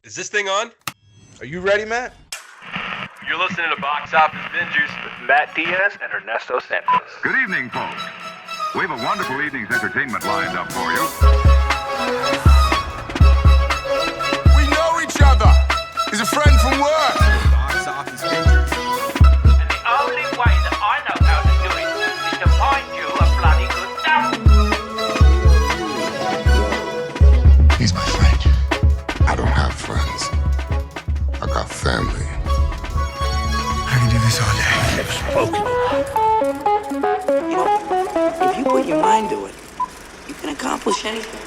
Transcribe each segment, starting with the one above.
Is this thing on? Are you ready, Matt? You're listening to Box Office Bingers with Matt Diaz and Ernesto Santos. Good evening, folks. We have a wonderful evening's entertainment lined up for you. We know each other. He's a friend from work. Box Office Bingers. And the only way that I know how to do it is to find you a bloody good dump. He's my friend. I don't have friends. I got family. I can do this all day. You know, if you put your mind to it, you can accomplish anything.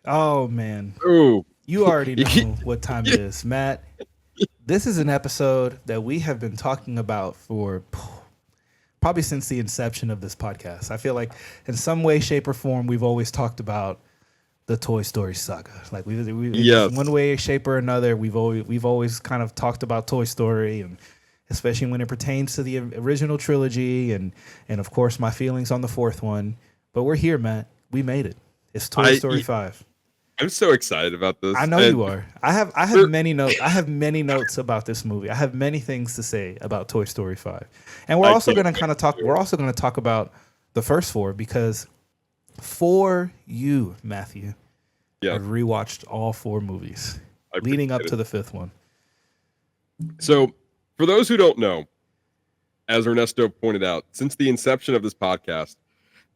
Oh, man. Ooh. You already know what time it is, Matt. This is an episode that we have been talking about for probably since the inception of this podcast. I feel like in some way, shape, or form, we've always talked about the Toy Story saga. Like we Yes. one way, shape, or another, we've always kind of talked about Toy Story, and especially when it pertains to the original trilogy, and of course my feelings on the fourth one. But we're here, Matt. We made it. It's Toy Story 5. I'm so excited about this. I know you are. I have many notes. I have many notes about this movie. I have many things to say about Toy Story 5. And we're also going to kind of talk. We're also going to talk about the first four, because for you, Matthew, Yeah. I've rewatched all four movies leading up to the fifth one. So, for those who don't know, as Ernesto pointed out, since the inception of this podcast,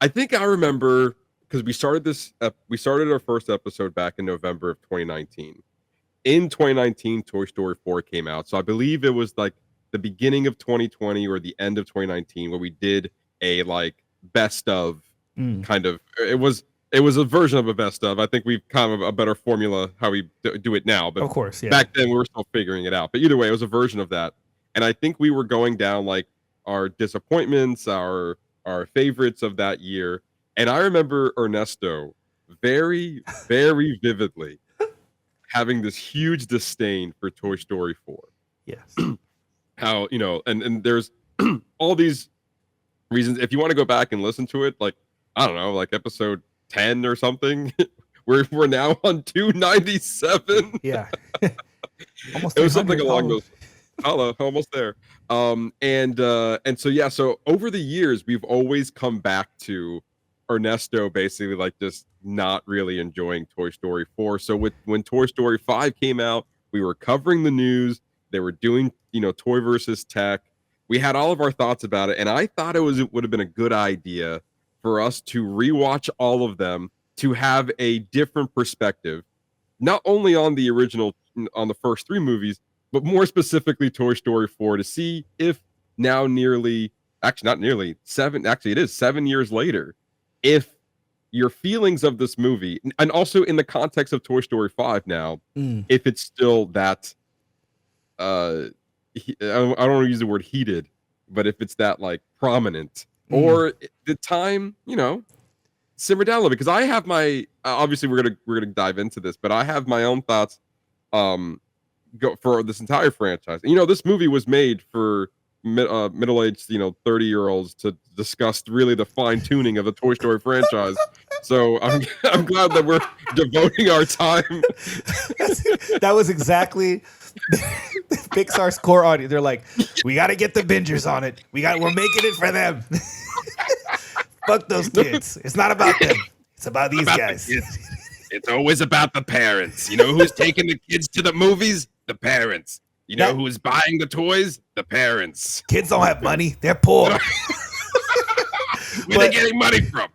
I think I remember, because we started our first episode back in November of 2019. In 2019, Toy Story 4 came out. So I believe it was like the beginning of 2020 or the end of 2019 where we did a like best of kind of. It was a version of a best of. I think we've kind of a better formula how we do it now. But Of course, yeah. back then we were still figuring it out. But either way, it was a version of that. And I think we were going down like our disappointments, our favorites of that year. And I remember Ernesto very, very vividly having this huge disdain for Toy Story 4. Yes. How, and there's all these reasons. If you want to go back and listen to it, like, I don't know, like episode 10 or something, we're now on 297. Yeah. Almost It was something 300. along those. Hello, almost there. And so, yeah, so over the years, we've always come back to Ernesto basically like just not really enjoying Toy Story 4. So when Toy Story 5 came out, we were covering the news. They were doing, Toy versus Tech. We had all of our thoughts about it, and I thought it would have been a good idea for us to rewatch all of them to have a different perspective, not only on the original, on the first three movies, but more specifically Toy Story 4, to see if now it is 7 years later, if your feelings of this movie, and also in the context of Toy Story 5 now, if it's still that, I don't want to use the word heated, but if it's that like prominent, or the time, simmer down a little bit. Because I have my, obviously we're gonna dive into this, but I have my own thoughts go for this entire franchise. This movie was made for middle-aged 30-year-olds to discuss really the fine-tuning of the Toy Story franchise. So I'm glad that we're devoting our time. That was exactly Pixar's core audience. They're like, we got to get the bingers on it. We're making it for them. Fuck those kids. It's not about them. It's about these guys. It's always about the parents. Who's taking the kids to the movies? The parents. Who's buying the toys? The parents. Kids don't have money. They're poor. Where they getting money from?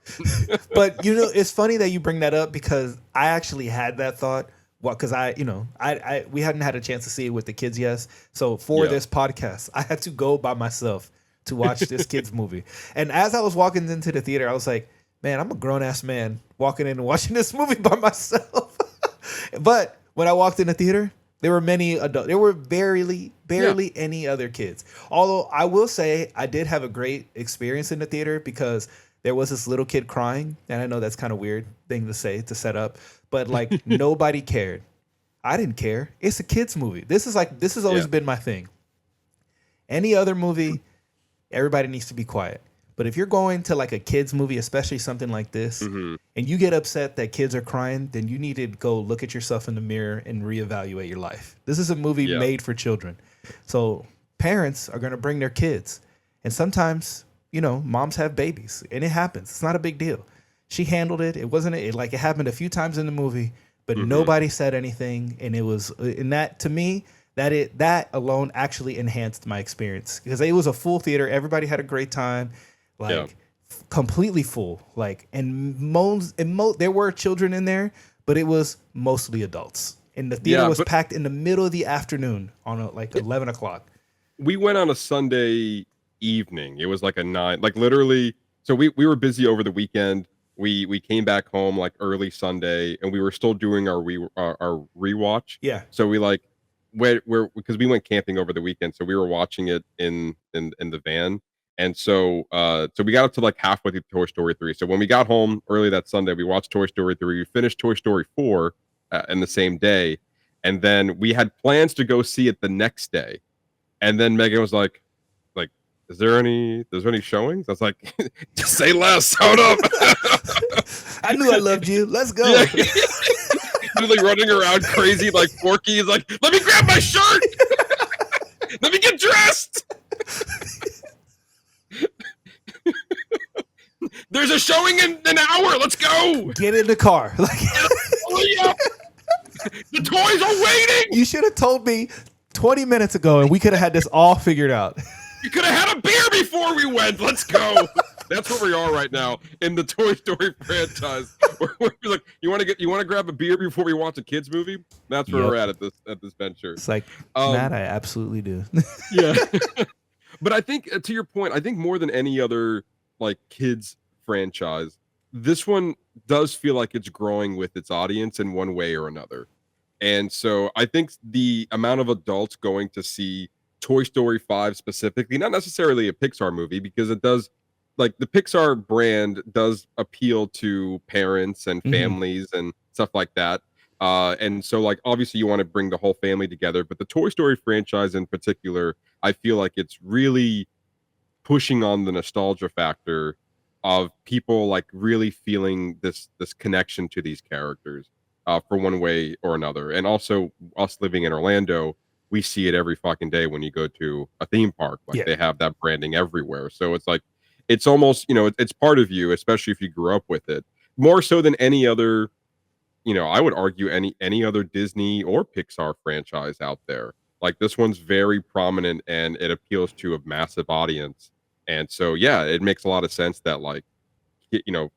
But it's funny that you bring that up, because I actually had that thought. Well, because we hadn't had a chance to see it with the kids yet. So for this podcast, I had to go by myself to watch this kids movie. And as I was walking into the theater, I was like, man, I'm a grown ass man walking in and watching this movie by myself. But when I walked in the theater, there were many adults. There were barely any other kids. Although I will say I did have a great experience in the theater, because there was this little kid crying. And I know that's kind of weird thing to say, to set up, but like nobody cared. I didn't care. It's a kids movie. This has always been my thing. Any other movie, everybody needs to be quiet. But if you're going to like a kids movie, especially something like this, and you get upset that kids are crying, then you need to go look at yourself in the mirror and reevaluate your life. This is a movie made for children. So parents are going to bring their kids. And sometimes, you know, moms have babies and it happens. It's not a big deal. She handled it. It wasn't it happened a few times in the movie, but nobody said anything. And it was, and that to me, that alone actually enhanced my experience because it was a full theater. Everybody had a great time. Completely full, there were children in there, but it was mostly adults. And the theater was packed in the middle of the afternoon on 11 o'clock. We went on a Sunday evening. It was like a 9, like literally. So we were busy over the weekend. We came back home like early Sunday, and we were still doing our rewatch. Yeah. So we like because we went camping over the weekend, so we were watching it in the van. And so we got up to like halfway through Toy Story 3. So when we got home early that Sunday, we watched Toy Story 3. We finished Toy Story 4 in the same day. And then we had plans to go see it the next day. And then Megan was like, is there any showings? I was like, just say less. Hold up. I knew I loved you. Let's go. Yeah. He's like running around crazy like Forky. He's like, let me grab my shirt. Let me get dressed. There's a showing in an hour. Let's go. Get in the car. The toys are waiting. You should have told me 20 minutes ago, and we could have had this all figured out. You could have had a beer before we went. Let's go. That's where we are right now in the Toy Story franchise. We're like, you want to grab a beer before we watch a kids movie? That's where we're at this venture. It's like, Matt, I absolutely do. Yeah. But I think to your point, I think more than any other like kids franchise, this one does feel like it's growing with its audience in one way or another. And so I think the amount of adults going to see Toy Story 5 specifically, not necessarily a Pixar movie, because it does, like, the Pixar brand does appeal to parents and families and stuff like that. And so, like, obviously you want to bring the whole family together, but the Toy Story franchise in particular, I feel like it's really pushing on the nostalgia factor of people like really feeling this connection to these characters for one way or another. And also us living in Orlando, we see it every fucking day when you go to a theme park. Like they have that branding everywhere. So it's like, it's almost, you know, it's part of you, especially if you grew up with it, more so than any other, you know, I would argue any other Disney or Pixar franchise out there. Like, this one's very prominent and it appeals to a massive audience. And so, yeah, it makes a lot of sense that, like, you know,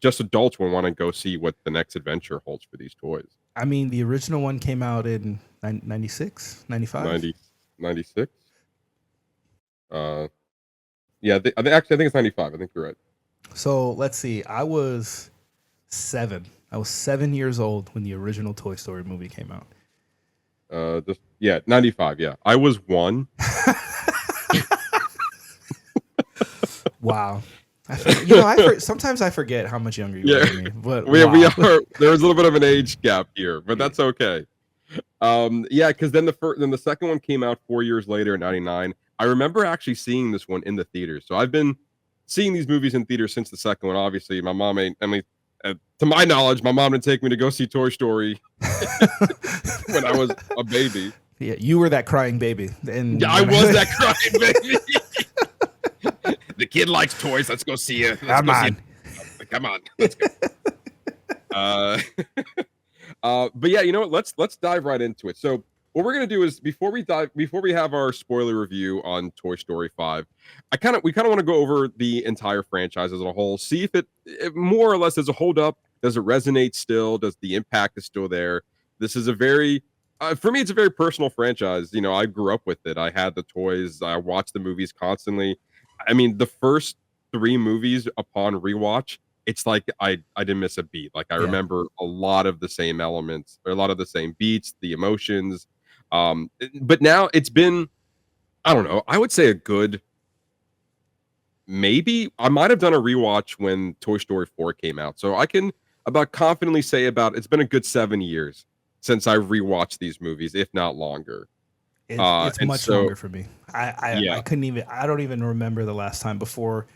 just adults will want to go see what the next adventure holds for these toys. I mean, the original one came out in 96, 95? 96? Yeah, I think it's 95. I think you're right. So, let's see. I was 7. I was 7 years old when the original Toy Story movie came out. 95. Yeah, I was 1. Wow. Sometimes I forget how much younger you are than me. But we are. There's a little bit of an age gap here, but that's okay. Because then the second one came out 4 years later in 99. I remember actually seeing this one in the theaters. So I've been seeing these movies in theaters since the second one. Obviously, my mom to my knowledge, my mom didn't take me to go see Toy Story when I was a baby. Yeah, you were that crying baby. And I was that crying baby. The kid likes toys. Let's go see it. Come on. Let's go. But yeah, you know what? Let's dive right into it. So what we're gonna do is before we have our spoiler review on Toy Story 5, we kind of want to go over the entire franchise as a whole, see if it more or less does it hold up, does it resonate still, does the impact is still there. This is a very for me, it's a very personal franchise. You know, I grew up with it. I had the toys. I watched the movies constantly. I mean, the first 3 movies upon rewatch, it's like I didn't miss a beat. Like, I remember a lot of the same elements, or a lot of the same beats, the emotions. But now it's been, I don't know, I would say a good, maybe I might have done a rewatch when Toy Story 4 came out. So I can about confidently say it's been a good 7 years since I rewatched these movies, if not longer. It's And much so, stronger for me. I yeah. couldn't even. I don't even remember the last time before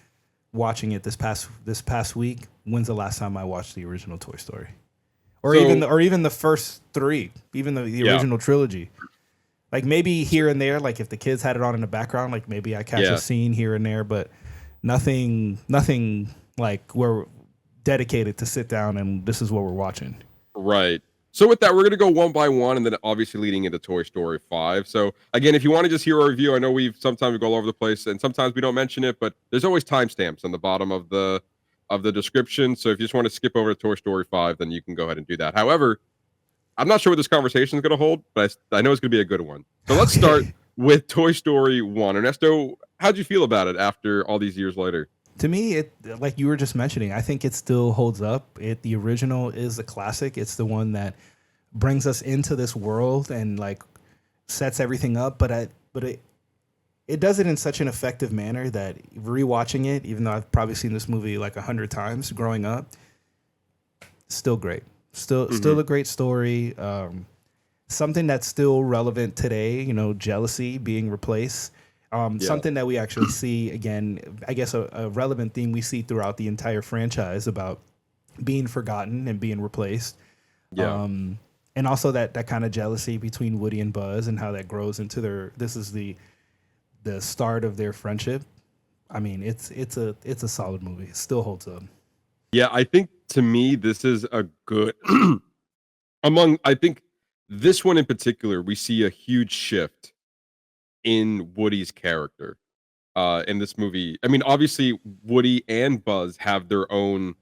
watching it this past week. When's the last time I watched the original Toy Story, or So- even the first three, even the Yeah. original trilogy? Like maybe here and there, like if the kids had it on in the background, like maybe I catch Yeah. a scene here and there, but nothing like we're dedicated to sit down and this is what we're watching. Right. So with that, we're gonna go one by one, and then obviously leading into Toy Story 5. So again, if you want to just hear our review, I know sometimes we go all over the place, and sometimes we don't mention it, but there's always timestamps on the bottom of the description. So if you just want to skip over to Toy Story 5, then you can go ahead and do that. However, I'm not sure what this conversation is going to hold, but I know it's going to be a good one. So let's start with Toy Story 1. Ernesto, how'd you feel about it after all these years later? To me, it like you were just mentioning, I think it still holds up. The original is a classic. It's the one that brings us into this world and like sets everything up. But it does it in such an effective manner that rewatching it, even though I've probably seen this movie like 100 times growing up, still great. Still a great story. Something that's still relevant today. You know, jealousy being replaced. Something that we actually see again, I guess a relevant theme we see throughout the entire franchise about being forgotten and being replaced. Yeah. And also that kind of jealousy between Woody and Buzz and how that grows into this is the start of their friendship. I mean, it's a solid movie. It still holds up. Yeah, I think to me, this is a good I think this one in particular, we see a huge shift in Woody's character in this movie. I mean, obviously, Woody and Buzz have their own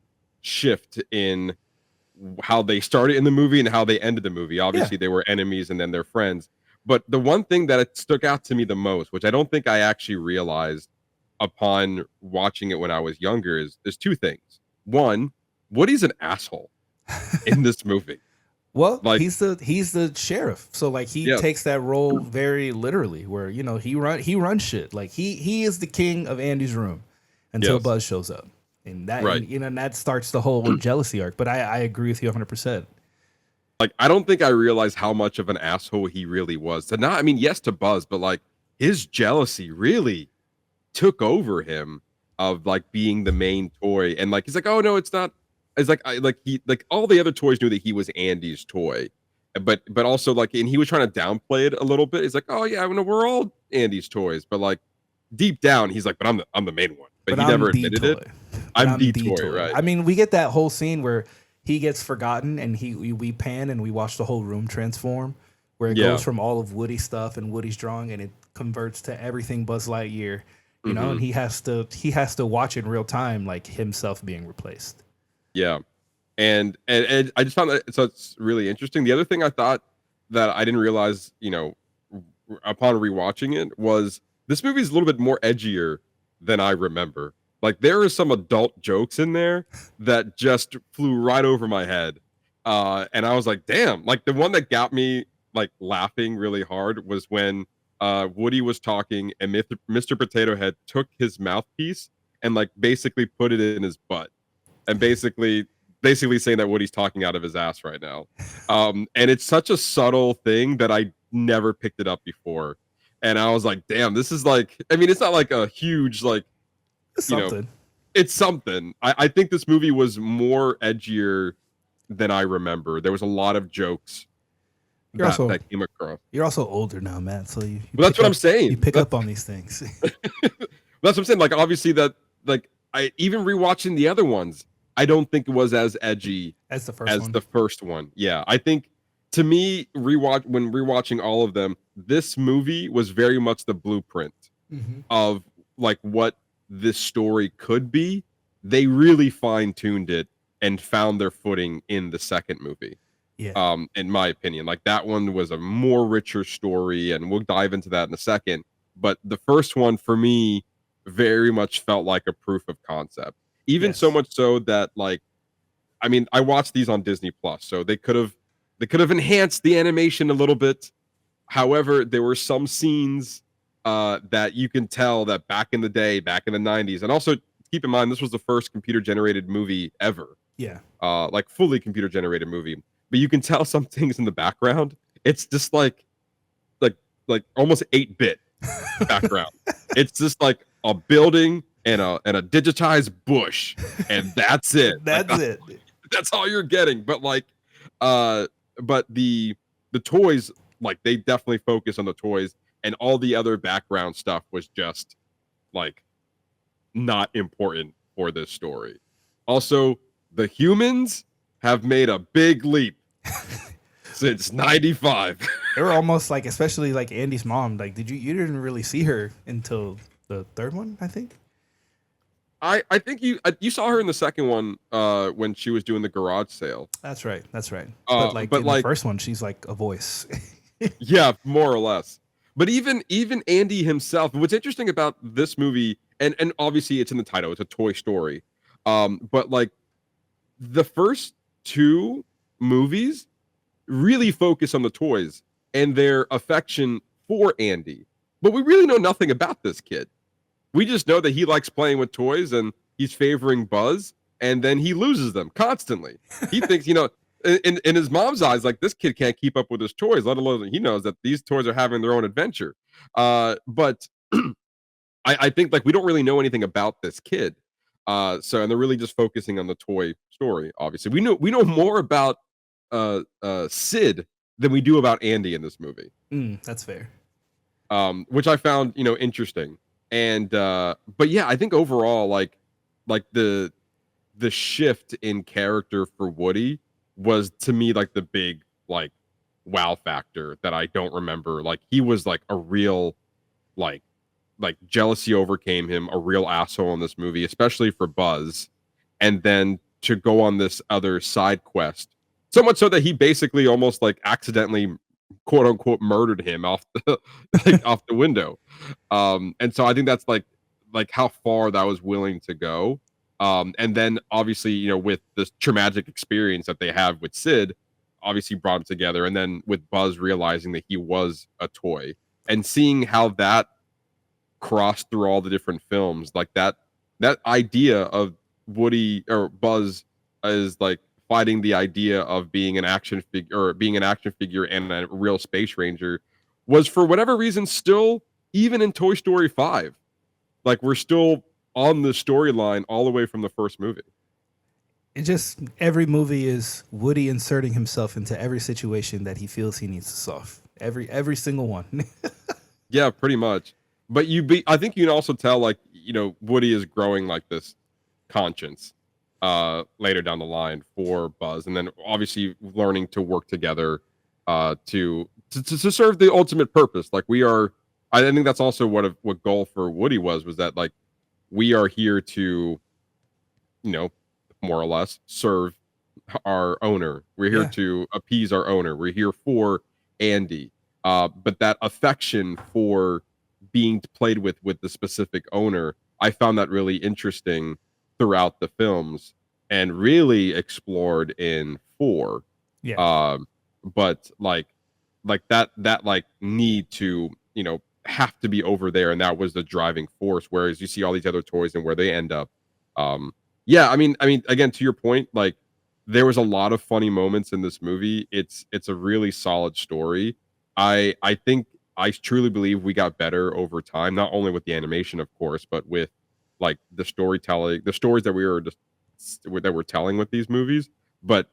shift in how they started in the movie and how they ended the movie. Obviously, they were enemies and then they're friends. But the one thing that it stuck out to me the most, which I don't think I actually realized upon watching it when I was younger, is there's two things. One, Woody's an asshole in this movie. Well, Like- he's the sheriff, so like he takes that role very literally. Where you know he runs shit. Like he is the king of Andy's room until Yes. Buzz shows up, and that Right. and, you know and that starts the whole jealousy arc. But I agree with you 100%. Like, I don't think I realized how much of an asshole he really was. I mean, yes to Buzz, but like his jealousy really took over him of like being the main toy. And like he's like, oh no, it's not. It's like he all the other toys knew that he was Andy's toy. But also like, and he was trying to downplay it a little bit. He's like, oh yeah, I mean, we're all Andy's toys, but like deep down, he's like, but I'm the main one. But he I'm never the admitted toy. it. But I'm the toy, right? I mean, we get that whole scene where he gets forgotten, and we pan and we watch the whole room transform, where it goes from all of Woody's stuff and Woody's drawing, and it converts to everything Buzz Lightyear. You know, and he has to watch in real time, like himself being replaced. Yeah. And I just found that so it's really interesting. The other thing I thought that I didn't realize, you know, upon rewatching it was this movie is a little bit more edgier than I remember. Like there are some adult jokes in there that just flew right over my head. And I was like, damn, like the one that got me like laughing really hard was when Woody was talking and Mr. Potato Head took his mouthpiece and like basically put it in his butt and basically saying that Woody's talking out of his ass right now. And it's such a subtle thing that I never picked it up before. And I was like, damn, this is like, I mean, it's not like a huge, like, It's you know, something. it's something. I think this movie was more edgier than I remember. There was a lot of jokes that came across. You're also older now, Matt. So you Well, that's pick what up- I'm saying. You pick up on these things. That's what I'm saying. Like, obviously that, like, I even rewatching the other ones, I don't think it was as edgy As the first as one. the first one. Yeah, I think to me, when rewatching all of them, this movie was very much the blueprint of like what this story could be. They really fine-tuned it and found their footing in the second movie. Yeah. In my opinion, like that one was a more richer story, and we'll dive into that in a second. But the first one for me very much felt like a proof of concept. Even so much so that, like, I mean, I watched these on Disney Plus, so they could have enhanced the animation a little bit. However, there were some scenes that you can tell that back in the day, back in the 90s, and also keep in mind this was the first computer generated movie ever. Yeah. Like fully computer generated movie. But you can tell some things in the background. It's just like like almost 8-bit background. It's just like a building and a digitized bush, and that's it. That's Like, it. that's all you're getting. But like, but the toys, like they definitely focus on the toys, and all the other background stuff was just like not important for this story. Also, the humans have made a big leap since 95. They were almost like, especially like Andy's mom. Like, you didn't really see her until the third one, I think. I think you saw her in the second one when she was doing the garage sale. That's right. But in the first one, she's like a voice. Yeah, more or less. But even Andy himself, what's interesting about this movie, and obviously it's in the title, it's a Toy Story. But like the first two movies really focus on the toys and their affection for Andy. But we really know nothing about this kid. We just know that he likes playing with toys and he's favoring Buzz, and then he loses them constantly. He thinks, in his mom's eyes, like, this kid can't keep up with his toys, let alone he knows that these toys are having their own adventure. But I think like we don't really know anything about this kid. And they're really just focusing on the toy story. Obviously, we know more about Sid than we do about Andy in this movie. That's fair. Which I found interesting. And but yeah, I think overall, like the shift in character for Woody was, to me, like the big like wow factor that I don't remember. Like he was like a real like jealousy overcame him, a real asshole in this movie, especially for Buzz, and then to go on this other side quest, so much so that he basically almost like accidentally, quote unquote, murdered him off the off the window. And so I think that's like how far that was willing to go. And then obviously, with this traumatic experience that they have with Sid, obviously brought them together. And then with Buzz realizing that he was a toy and seeing how that crossed through all the different films, like that idea of Woody or Buzz is like fighting the idea of being an action figure and a real space ranger was, for whatever reason, still, even in Toy Story 5, like we're still on the storyline all the way from the first movie. It just, every movie is Woody inserting himself into every situation that he feels he needs to solve. Every single one. Yeah, pretty much. But I think you can also tell, like, Woody is growing like this conscience later down the line for Buzz, and then obviously learning to work together to serve the ultimate purpose. Like I think that's also what goal for Woody was that like we are here to, more or less serve our owner. We're here to appease our owner. We're here for Andy. But that affection for being played with the specific owner, I found that really interesting throughout the films and really explored in 4. Yeah. But like that like need to, have to be over there, and that was the driving force, whereas you see all these other toys and where they end up. Yeah, I mean again, to your point, like there was a lot of funny moments in this movie. It's a really solid story. I think I truly believe we got better over time, not only with the animation, of course, but with like the storytelling, the stories that we're telling with these movies. But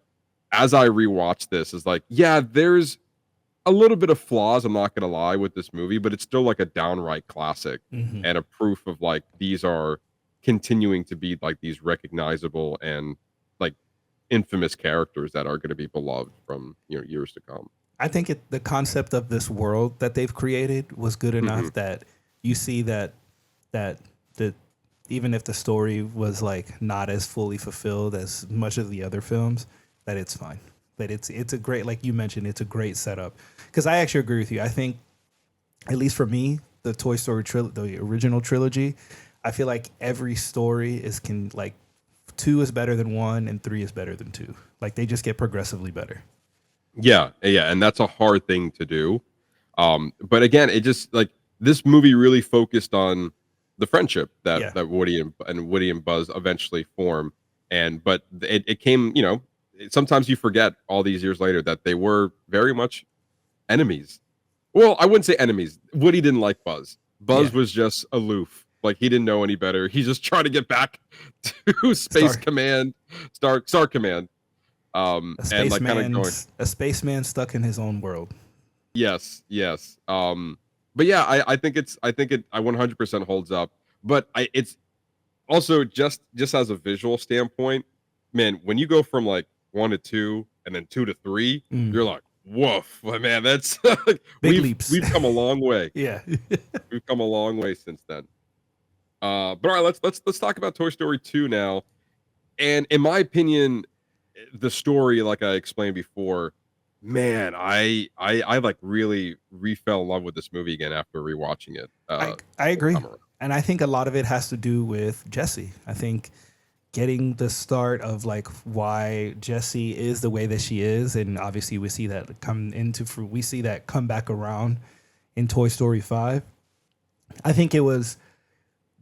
as I rewatch this, is like, yeah, there's a little bit of flaws, I'm not gonna lie, with this movie, but it's still like a downright classic and a proof of like these are continuing to be like these recognizable and like infamous characters that are going to be beloved from years to come. I think the concept of this world that they've created was good enough that you see that even if the story was like not as fully fulfilled as much of the other films, that it's fine. That it's a great, like you mentioned, it's a great setup. Because I actually agree with you. I think, at least for me, the Toy Story the original trilogy, I feel like every story is 2 is better than 1 and 3 is better than 2. Like they just get progressively better. Yeah, and that's a hard thing to do. But again, it just like this movie really focused on the friendship that Woody and Buzz eventually form. But it came, sometimes you forget all these years later that they were very much enemies Well, I wouldn't say enemies. Woody didn't like Buzz. Buzz Yeah. was just aloof. Like he didn't know any better. He's just trying to get back to Space Command, Star Command. And like kind of going. A spaceman stuck in his own world. Yes. But yeah, I think it 100% holds up. But it's also just as a visual standpoint, man, when you go from like 1 to 2 and then 2 to 3, you're like, woof, man, that's Big leaps. We've come a long way. Yeah. We've come a long way since then. But all right, let's talk about Toy Story 2 now. And in my opinion, the story, like I explained before, man, I like really fell in love with this movie again after rewatching it. I agree. And I think a lot of it has to do with Jessie. I think getting the start of like why Jessie is the way that she is, and obviously we see that come back around in Toy Story 5. I think it was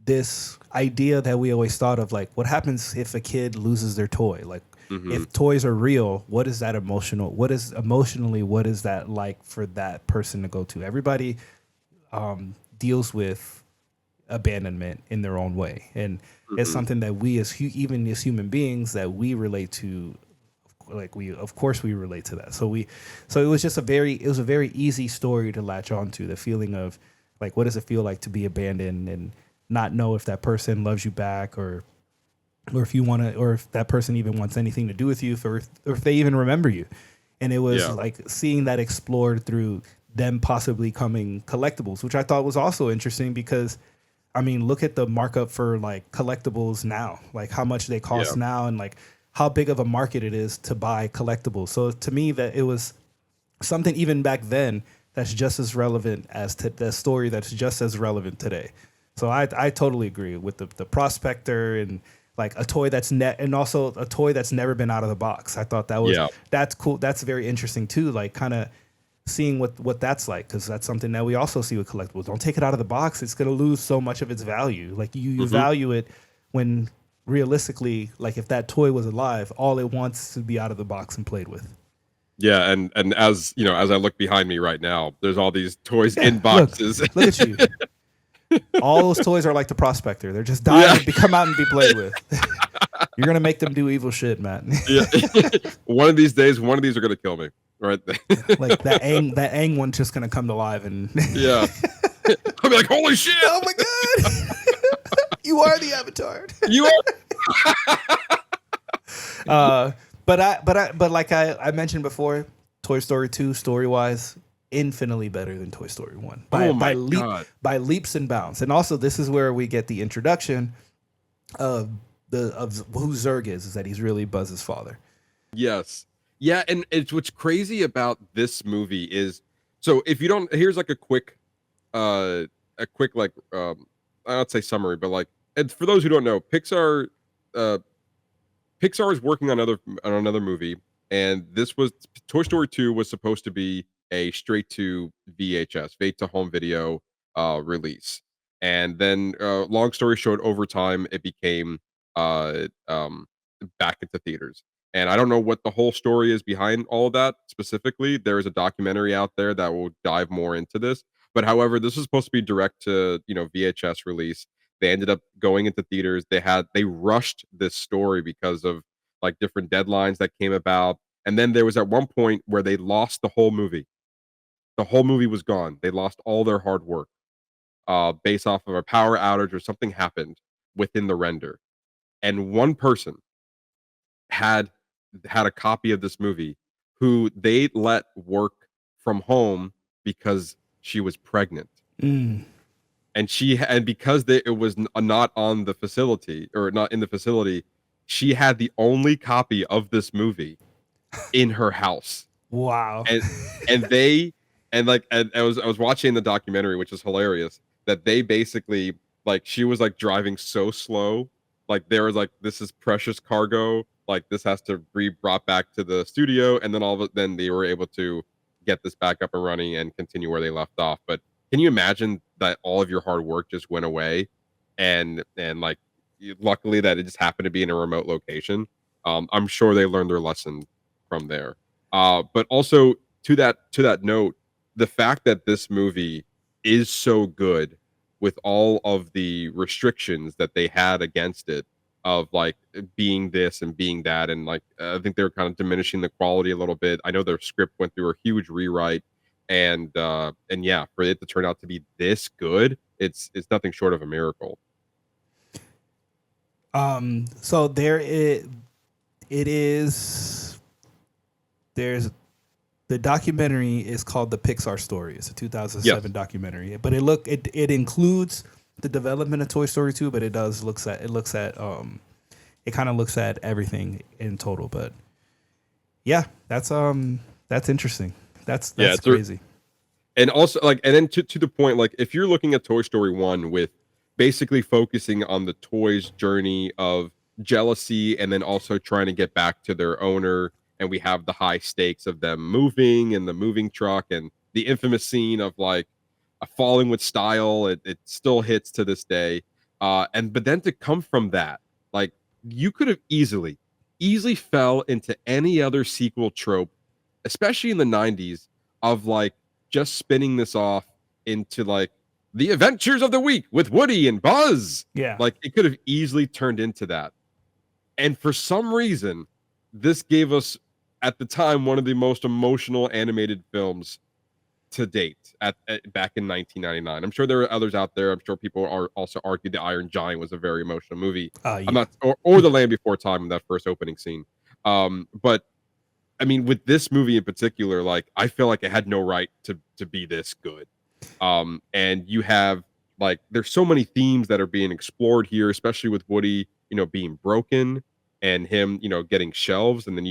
this idea that we always thought of, like, what happens if a kid loses their toy? Like, if toys are real, what is that what is that like for that person to go to? Everybody deals with abandonment in their own way, and it's something that we even as human beings that we relate to. Like of course we relate to that. So it was just a very easy story to latch onto. The feeling of like, what does it feel like to be abandoned and not know if that person loves you back, or if you want to, or if that person even wants anything to do with you, or if they even remember you. And it was like seeing that explored through them possibly coming collectibles, which I thought was also interesting because, I mean, look at the markup for like collectibles now, like how much they cost now, and like how big of a market it is to buy collectibles. So to me, that it was something even back then that's just as relevant as to the story that's just as relevant today. So I totally agree with the prospector and like a toy and also a toy that's never been out of the box. I thought that's cool. That's very interesting too. Like kind of seeing what that's like, because that's something that we also see with collectibles. Don't take it out of the box; it's gonna lose so much of its value. Like you value it when realistically, like if that toy was alive, all it wants to be out of the box and played with. Yeah, and as you know, as I look behind me right now, there's all these toys in boxes. Look at you. All those toys are like the prospector. They're just dying to come out and be played with. You're gonna make them do evil shit, Matt. Yeah. One of these days, one of these are gonna kill me. Right there. Like that Aang one's just gonna come to life and yeah. I'll be like, holy shit! Oh my god! You are the Avatar. You are. But like I mentioned before, Toy Story 2 story wise, infinitely better than Toy Story 1 by leaps and bounds. And also, this is where we get the introduction of who Zurg is that he's really Buzz's father. Yes. Yeah, and it's what's crazy about this movie is, so if you don't, here's like a quick like I don't say summary, but like, and for those who don't know, Pixar is working on another movie, and this was Toy Story 2 was supposed to be a straight to VHS, straight to home video release, and then long story short, over time it became back into theaters. And I don't know what the whole story is behind all of that specifically. There is a documentary out there that will dive more into this. But however, this was supposed to be direct to, VHS release. They ended up going into theaters. They rushed this story because of like different deadlines that came about. And then there was at one point where they lost the whole movie. The whole movie was gone. They lost all their hard work based off of a power outage or something happened within the render. And one person had a copy of this movie who they let work from home because she was pregnant. And because it was not on the facility, or not in the facility, she had the only copy of this movie in her house. Wow. And I was watching the documentary, which is hilarious, that they basically, like, she was like driving so slow, like there was like, this is precious cargo, like this has to be brought back to the studio, and then they were able to get this back up and running and continue where they left off. But can you imagine that all of your hard work just went away, and like luckily that it just happened to be in a remote location? I'm sure they learned their lesson from there. But also to that note, the fact that this movie is so good with all of the restrictions that they had against it of like being this and being that, and like I think they were kind of diminishing the quality a little bit. I know their script went through a huge rewrite, and yeah, for it to turn out to be this good, it's nothing short of a miracle. So it is there's the documentary is called The Pixar Story. It's a 2007 documentary, but it includes the development of Toy Story 2, but it kind of looks at everything in total. But yeah, that's interesting. That's crazy. And also, like, and then to the point, like, if you're looking at Toy Story 1 with basically focusing on the toys' journey of jealousy and then also trying to get back to their owner, and we have the high stakes of them moving and the moving truck and the infamous scene of like a falling with style, it still hits to this day. But then to come from that, like, you could have easily fell into any other sequel trope, especially in the 90s, of like just spinning this off into like the adventures of the week with Woody and Buzz. Yeah. Like, it could have easily turned into that. And for some reason, this gave us, at the time, one of the most emotional animated films to date back in 1999. I'm sure there are others out there. I'm sure people are also argue the Iron Giant was a very emotional movie. Yeah. I'm not, or The Land Before Time in that first opening scene. But I mean, with this movie in particular, like, I feel like it had no right to be this good. And you have, like, there's so many themes that are being explored here, especially with Woody, being broken and him, getting shelves. And then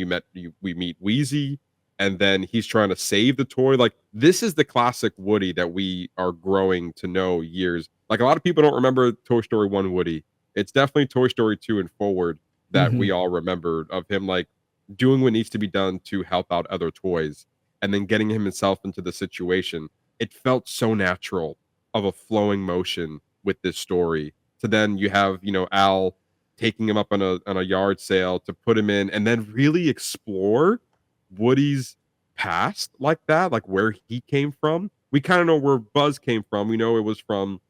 we meet Wheezy, and then he's trying to save the toy. Like, this is the classic Woody that we are growing to know years. Like, a lot of people don't remember Toy Story 1 Woody. It's definitely Toy Story 2 and forward that we all remembered of him, like, doing what needs to be done to help out other toys and then getting himself into the situation. It felt so natural of a flowing motion with this story. To then you have, Al taking him up on a yard sale to put him in, and then really explore Woody's past like that, like where he came from. We kind of know where Buzz came from. We know it was from,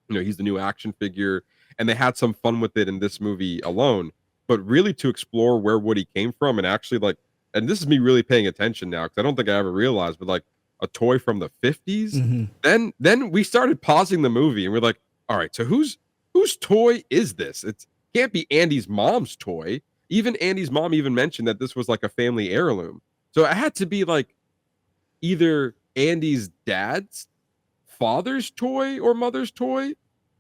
he's the new action figure, and they had some fun with it in this movie alone. But really to explore where Woody came from, and actually, like, and this is me really paying attention now, because I don't think I ever realized, but like a toy from the 50s. Then we started pausing the movie and we're like, all right, so whose toy is this? It can't be Andy's mom's toy. Even Andy's mom even mentioned that this was like a family heirloom. So it had to be like either Andy's dad's father's toy or mother's toy,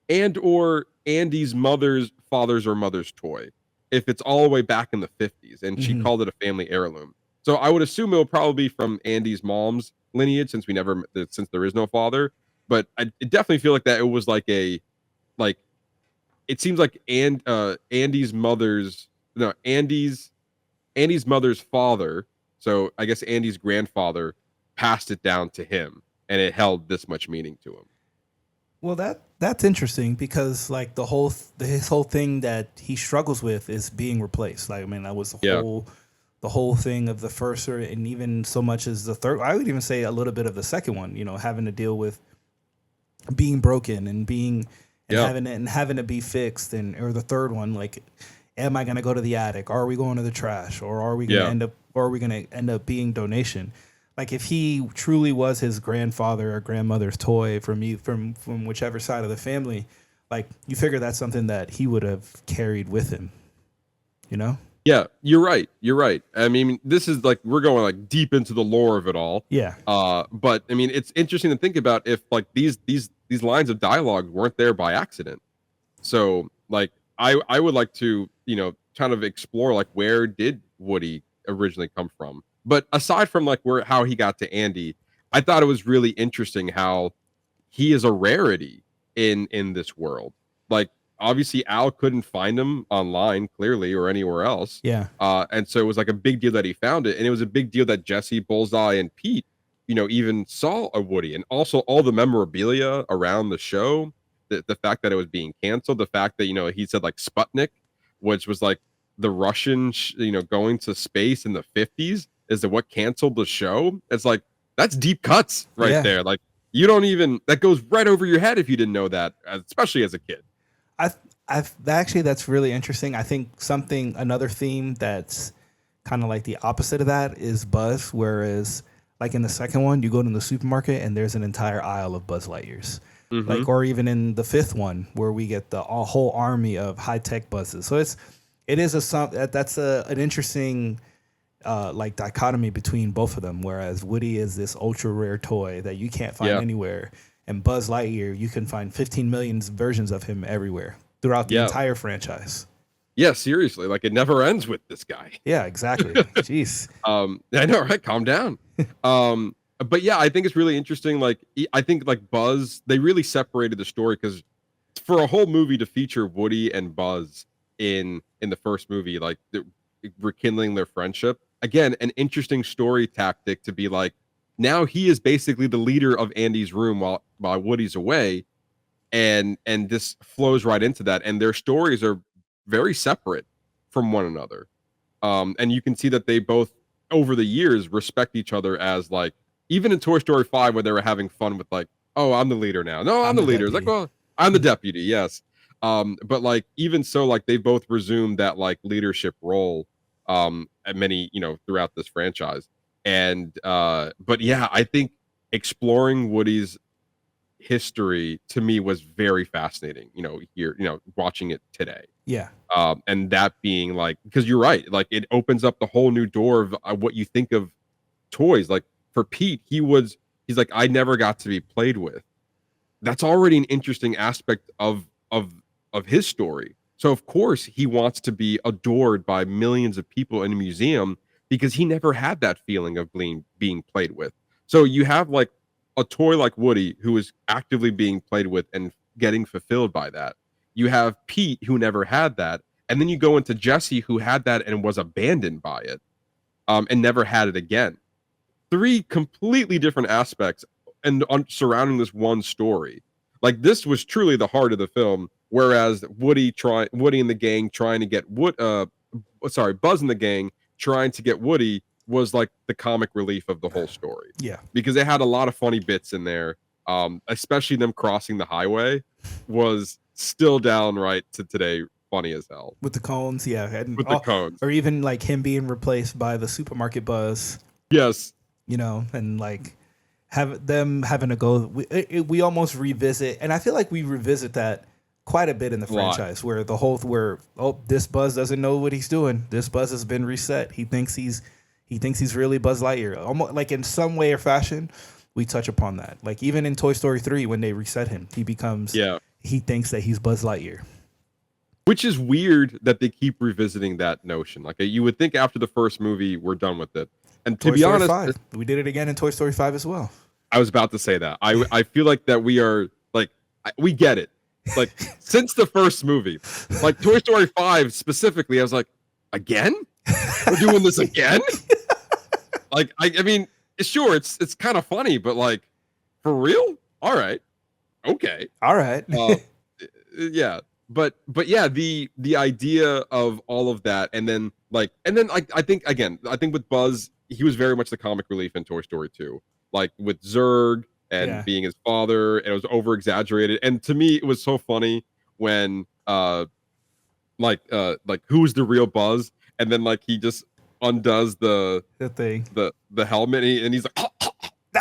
and or Andy's mother's father's or mother's toy, if it's all the way back in the 50s, and she called it a family heirloom. So I would assume it will probably be from Andy's mom's lineage, since there is no father. But I definitely feel like that it was like it seems like Andy's mother's father. So I guess Andy's grandfather passed it down to him, and it held this much meaning to him. Well, that's interesting, because like his whole thing that he struggles with is being replaced. Like, I mean, that was the whole thing of the first, and even so much as the third. I would even say a little bit of the second one. Having to deal with being broken and having to be fixed, or the third one, like, am I going to go to the attic? Are we going to the trash? Or are we going to end up being donation? Like, if he truly was his grandfather or grandmother's toy from whichever side of the family, like, you figure that's something that he would have carried with him, Yeah, you're right. I mean, this is like, we're going like deep into the lore of it all. Yeah. But I mean, it's interesting to think about if like these lines of dialogue weren't there by accident. So like, I would like to, kind of explore like, where did Woody originally come from? But aside from like how he got to Andy, I thought it was really interesting how he is a rarity in this world. Like, obviously Al couldn't find him online, clearly, or anywhere else. Yeah. And so it was like a big deal that he found it, and it was a big deal that Jessie, Bullseye, and Pete, even saw a Woody, and also all the memorabilia around the show. The fact that it was being canceled, the fact that he said like Sputnik, which was like the Russian, going to space in the 50s, is that what canceled the show? It's like, that's deep cuts right there. Like you don't even, that goes right over your head if you didn't know that, especially as a kid. That's really interesting. I think another theme that's kind of like the opposite of that is Buzz, whereas like in the second one, you go to the supermarket and there's an entire aisle of Buzz Lightyears. Like, or even in the fifth one where we get the whole army of high tech buzzes. So that's an interesting like dichotomy between both of them. Whereas Woody is this ultra rare toy that you can't find anywhere, and Buzz Lightyear, you can find 15 million versions of him everywhere throughout the entire franchise. Yeah, seriously, like it never ends with this guy. Yeah, exactly. Jeez. I know, right? Calm down. But yeah, I think it's really interesting. Like, I think like Buzz, they really separated the story because for a whole movie to feature Woody and Buzz in the first movie, like rekindling their friendship, again, an interesting story tactic to be like, now he is basically the leader of Andy's room while Woody's away, and this flows right into that, and their stories are very separate from one another. And you can see that they both over the years respect each other as like, even in Toy Story 5 where they were having fun with like, oh, I'm the leader now. No, I'm the leader. It's like, well, I'm the deputy. Yes. But like, even so, like they both resumed that like leadership role at many, throughout this franchise. And but yeah, I think exploring Woody's history to me was very fascinating, here, watching it today. Yeah. And that being like, because you're right, like it opens up the whole new door of what you think of toys. Like for Pete, he's like, I never got to be played with. That's already an interesting aspect of his story. So of course he wants to be adored by millions of people in a museum because he never had that feeling of being played with. So you have like a toy like Woody who is actively being played with and getting fulfilled by that. You have Pete who never had that. And then you go into Jessie who had that and was abandoned by it and never had it again. 3 completely different aspects and surrounding this one story. Like this was truly the heart of the film, whereas Woody and the gang trying to get Buzz and the gang trying to get Woody was like the comic relief of the whole story. Yeah. Because they had a lot of funny bits in there. Especially them crossing the highway was still downright to today funny as hell. With the cones, yeah. And the cones. Or even like him being replaced by the supermarket Buzz. Yes. And like having to go. We almost revisit, and I feel like we revisit that quite a bit in the franchise, where this Buzz doesn't know what he's doing. This Buzz has been reset. He thinks he's really Buzz Lightyear. Almost like in some way or fashion, we touch upon that. Like even in Toy Story 3, when they reset him, he becomes he thinks that he's Buzz Lightyear. Which is weird that they keep revisiting that notion. Like you would think after the first movie, we're done with it. And to be honest, 5. We did it again in Toy Story 5 as well. I was about to say that. I feel like that we are like, we get it. Like since the first movie, like Toy Story 5 specifically, I was like, again? We're doing this again? Like, I mean, sure, it's kind of funny, but like, for real? All right. Okay. All right. Yeah. But yeah, the idea of all of that, and then I think with Buzz, he was very much the comic relief in Toy Story 2, like with Zurg and being his father, and it was over exaggerated. And to me, it was so funny when like who's the real Buzz, and then like he just undoes the thing, the helmet, and he's like,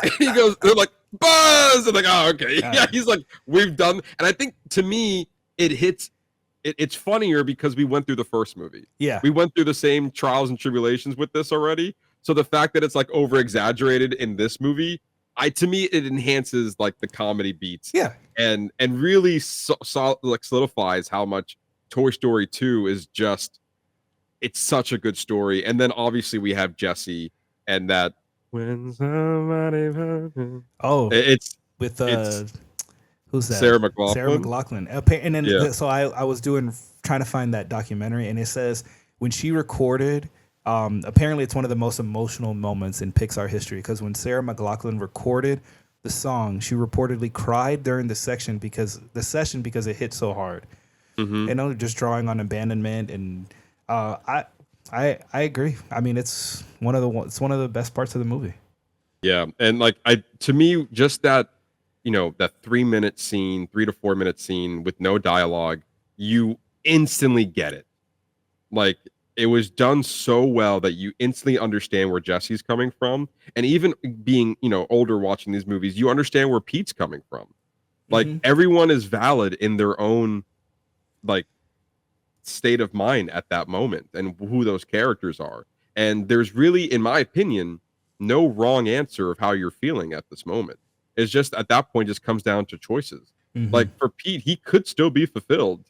and he goes, they're like, Buzz, and like, oh, okay, yeah, he's like, we've done. And I think to me, it hits. It's funnier because we went through the first movie. Yeah, we went through the same trials and tribulations with this already. So the fact that it's like over exaggerated in this movie, to me it enhances like the comedy beats. Yeah, and really like solidifies how much Toy Story 2 is just. It's such a good story. And then obviously we have Jessie and that when somebody it's with who's that? Sarah McLachlan. Sarah McLachlan. And then so I was trying to find that documentary, and it says when she recorded, apparently it's one of the most emotional moments in Pixar history, because when Sarah McLachlan recorded the song, she reportedly cried during the session because it hit so hard. Mm-hmm. Just drawing on abandonment, and I agree. I mean, it's one of the best parts of the movie. Yeah, and like to me, just that, that 3 minute scene, 3 to 4 minute scene with no dialogue, you instantly get it. Like it was done so well that you instantly understand where Jesse's coming from, and even being older watching these movies, you understand where Pete's coming from. Like everyone is valid in their own like state of mind at that moment and who those characters are. And there's really, in my opinion, no wrong answer of how you're feeling at this moment. It's just at that point just comes down to choices. Like for Pete, he could still be fulfilled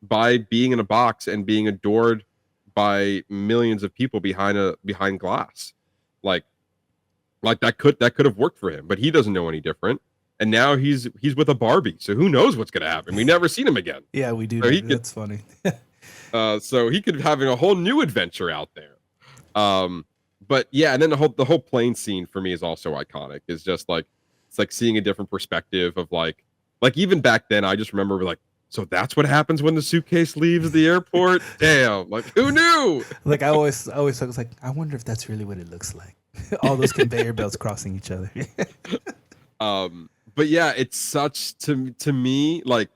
by being in a box and being adored by millions of people behind glass. Like that could have worked for him, but he doesn't know any different. And now he's with a Barbie, so who knows what's gonna happen? We never seen him again. Yeah, we do. So That's funny. So he could be having a whole new adventure out there. But yeah, and then the whole plane scene for me is also iconic. It's just like it's like seeing a different perspective of like even back then, I just remember like, so that's what happens when the suitcase leaves the airport. Damn, like who knew? Like I always was like, I wonder if that's really what it looks like. All those conveyor belts crossing each other. But yeah, it's such to me like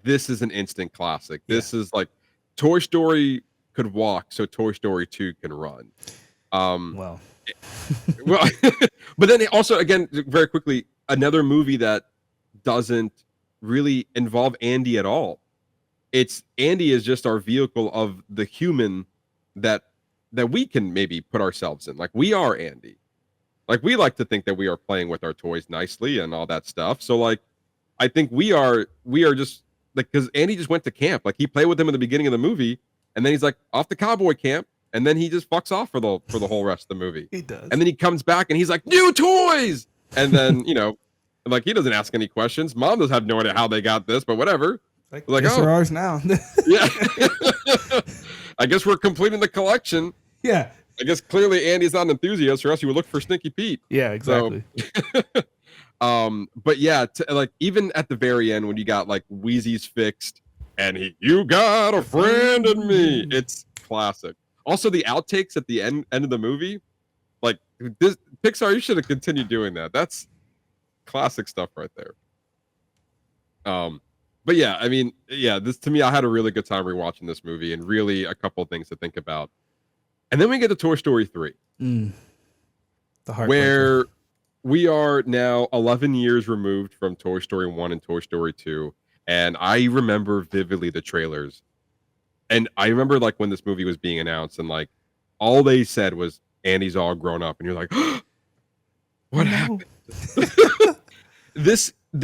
this is an instant classic. This is like Toy Story could walk, so Toy Story 2 can run. Well, but then also again, very quickly, another movie that doesn't really involve Andy at all. Andy is just our vehicle of the human that we can maybe put ourselves in. Like we are Andy. Like we like to think that we are playing with our toys nicely and all that stuff. So like, I think we are just like, because Andy just went to camp. Like he played with him in the beginning of the movie, and then he's like off to cowboy camp, and then he just fucks off for the whole rest of the movie. He does, and then he comes back and he's like new toys, and then like he doesn't ask any questions. Mom does have no idea how they got this, but whatever. like oh, they're ours now. Yeah. I guess we're completing the collection. Yeah. I guess clearly Andy's not an enthusiast, or else you would look for Stinky Pete. Yeah, exactly. So, but yeah, like even at the very end when you got like Wheezy's fixed and you got a friend in me, it's classic. Also, the outtakes at the end of the movie, like this Pixar, you should have continued doing that. That's classic stuff right there. But yeah, I mean, yeah, this to me, I had a really good time rewatching this movie, and really a couple of things to think about. And then we get to Toy Story 3, where we are now 11 years removed from Toy Story 1 and Toy Story 2. And I remember vividly the trailers. And I remember like when this movie was being announced, and like all they said was Andy's all grown up. And you're like, what happened?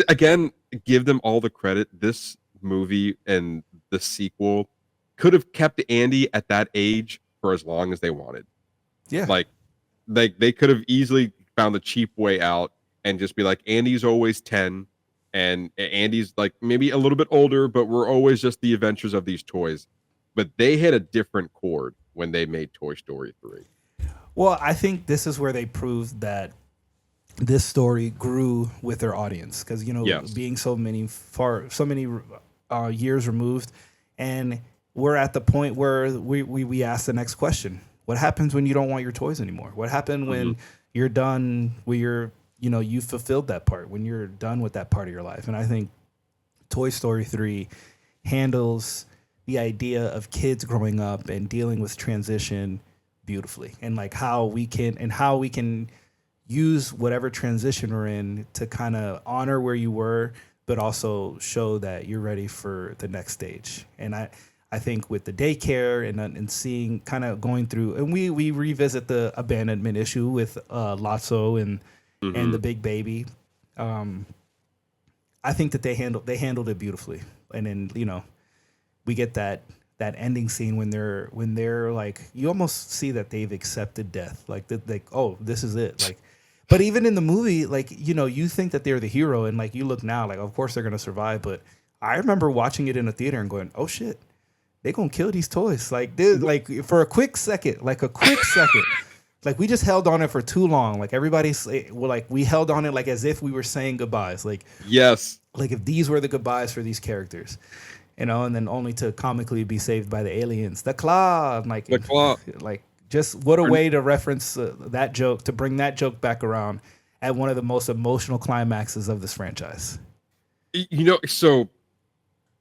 Again, give them all the credit. This movie and the sequel could have kept Andy at that age for as long as they wanted. Yeah. Like they could have easily found the cheap way out and just be like, Andy's always 10 and Andy's like maybe a little bit older, but we're always just the adventures of these toys. But they hit a different chord when they made Toy Story 3. Well, I think this is where they proved that this story grew with their audience, because being so many years removed, and we're at the point where we ask the next question: what happens when you don't want your toys anymore? What happened when you're done? Where you fulfilled that part, when you're done with that part of your life. And I think Toy Story 3 handles the idea of kids growing up and dealing with transition beautifully, and like how we can use whatever transition we're in to kind of honor where you were, but also show that you're ready for the next stage. And I think with the daycare and seeing, kind of going through, and we revisit the abandonment issue with Lotso and the big baby. I think that they handled it beautifully. And then we get that ending scene when they're like, you almost see that they've accepted death, like oh, this is it, like. But even in the movie, like, you think that they're the hero, and like you look now, like of course they're gonna survive. But I remember watching it in a theater and going, oh shit, they gonna kill these toys. Like, dude, like for a quick second, like we just held on it for too long. Like everybody's like, we held on it like as if we were saying goodbyes. Like, yes, like if these were the goodbyes for these characters, and then only to comically be saved by the aliens, the claw, like the claw. Like Just what a way to reference that joke, to bring that joke back around at one of the most emotional climaxes of this franchise. So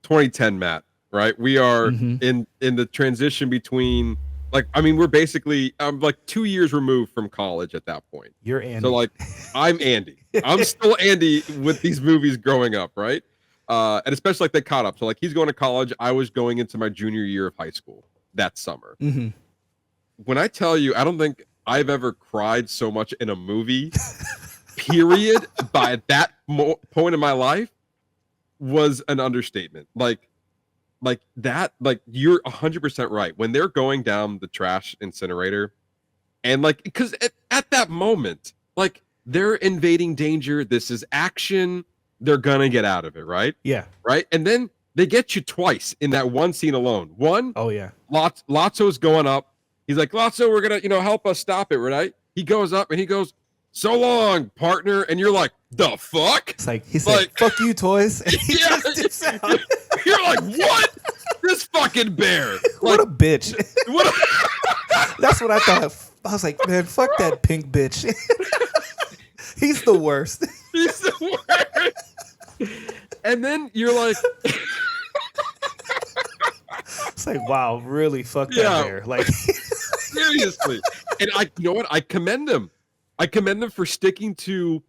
2010, Matt, right? We are in the transition between, we're basically, I'm like 2 years removed from college at that point. You're Andy. So I'm Andy. I'm still Andy with these movies growing up, right? And especially they caught up. So he's going to college. I was going into my junior year of high school that summer. Mm-hmm. When I tell you, I don't think I've ever cried so much in a movie, period, by that point in my life was an understatement. Like that, you're 100% right. When they're going down the trash incinerator and because at that moment, they're invading danger. This is action. They're going to get out of it, right? Yeah. Right. And then they get you twice in that one scene alone. One. Oh, yeah. Lotso's going up. He's like, Lotso, we're going to, help us stop it, right? He goes up and he goes, so long, partner. And you're like, the fuck? It's he said, fuck you, toys. And he yeah, just out. You're like, what? This fucking bear. What a bitch. What That's what I thought. I was like, man, fuck that pink bitch. He's the worst. He's the worst. And then you're like... It's wow, really fuck that bear. Seriously. And you know what? I commend them. I commend them for sticking to,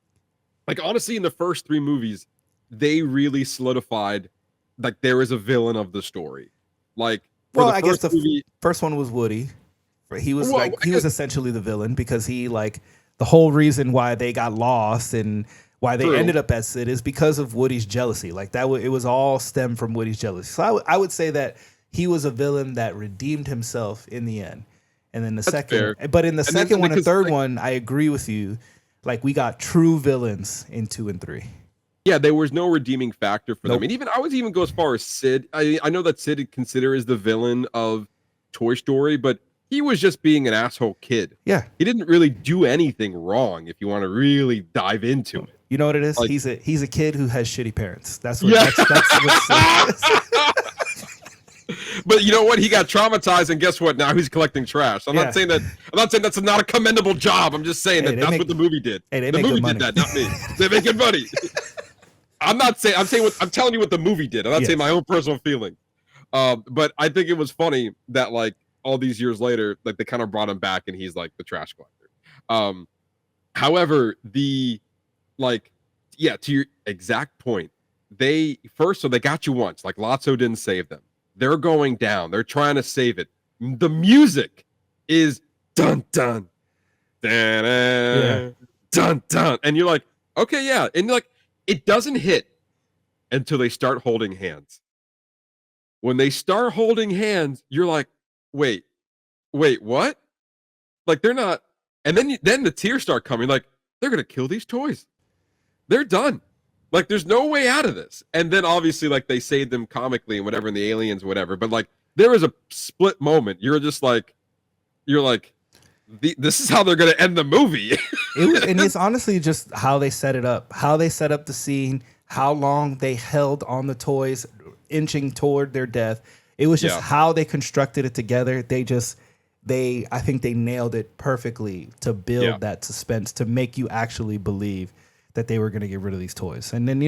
honestly, in the first 3 movies, they really solidified there is a villain of the story. I guess the first one was Woody. He was he was essentially the villain because he the whole reason why they got lost and why they ended up at Sid is because of Woody's jealousy. It was all stemmed from Woody's jealousy. So I would say that he was a villain that redeemed himself in the end. And then but in the second one and third one, I agree with you. We got true villains in 2 and 3. Yeah, there was no redeeming factor for them. And I would even go as far as Sid. I know that Sid considered as the villain of Toy Story, but he was just being an asshole kid. Yeah. He didn't really do anything wrong if you want to really dive into it. You know what it is? He's a kid who has shitty parents. That's what that's what Sid is. But you know what? He got traumatized, and guess what? Now he's collecting trash. I'm not saying that's not a commendable job. I'm just saying that's what the movie did. Hey, the movie did that, not me. They're making money. I'm telling you what the movie did. I'm not saying my own personal feeling. But I think it was funny that all these years later, they kind of brought him back, and he's the trash collector. However, to your exact point, they got you once. Lotso didn't save them. They're going down. They're trying to save it. The music is dun dun dun dun dun, and you're like, okay, yeah, and it doesn't hit until they start holding hands. When they start holding hands, you're like, wait, what? They're not. And then the tears start coming. They're gonna kill these toys. They're done. There's no way out of this. And then obviously, they saved them comically and whatever, and the aliens, whatever. But there was a split moment. You're just this is how they're gonna end the movie. And it's honestly just how they set it up. How they set up the scene. How long they held on the toys, inching toward their death. It was just how they constructed it together. I think they nailed it perfectly to build that suspense, to make you actually believe that they were going to get rid of these toys. And then,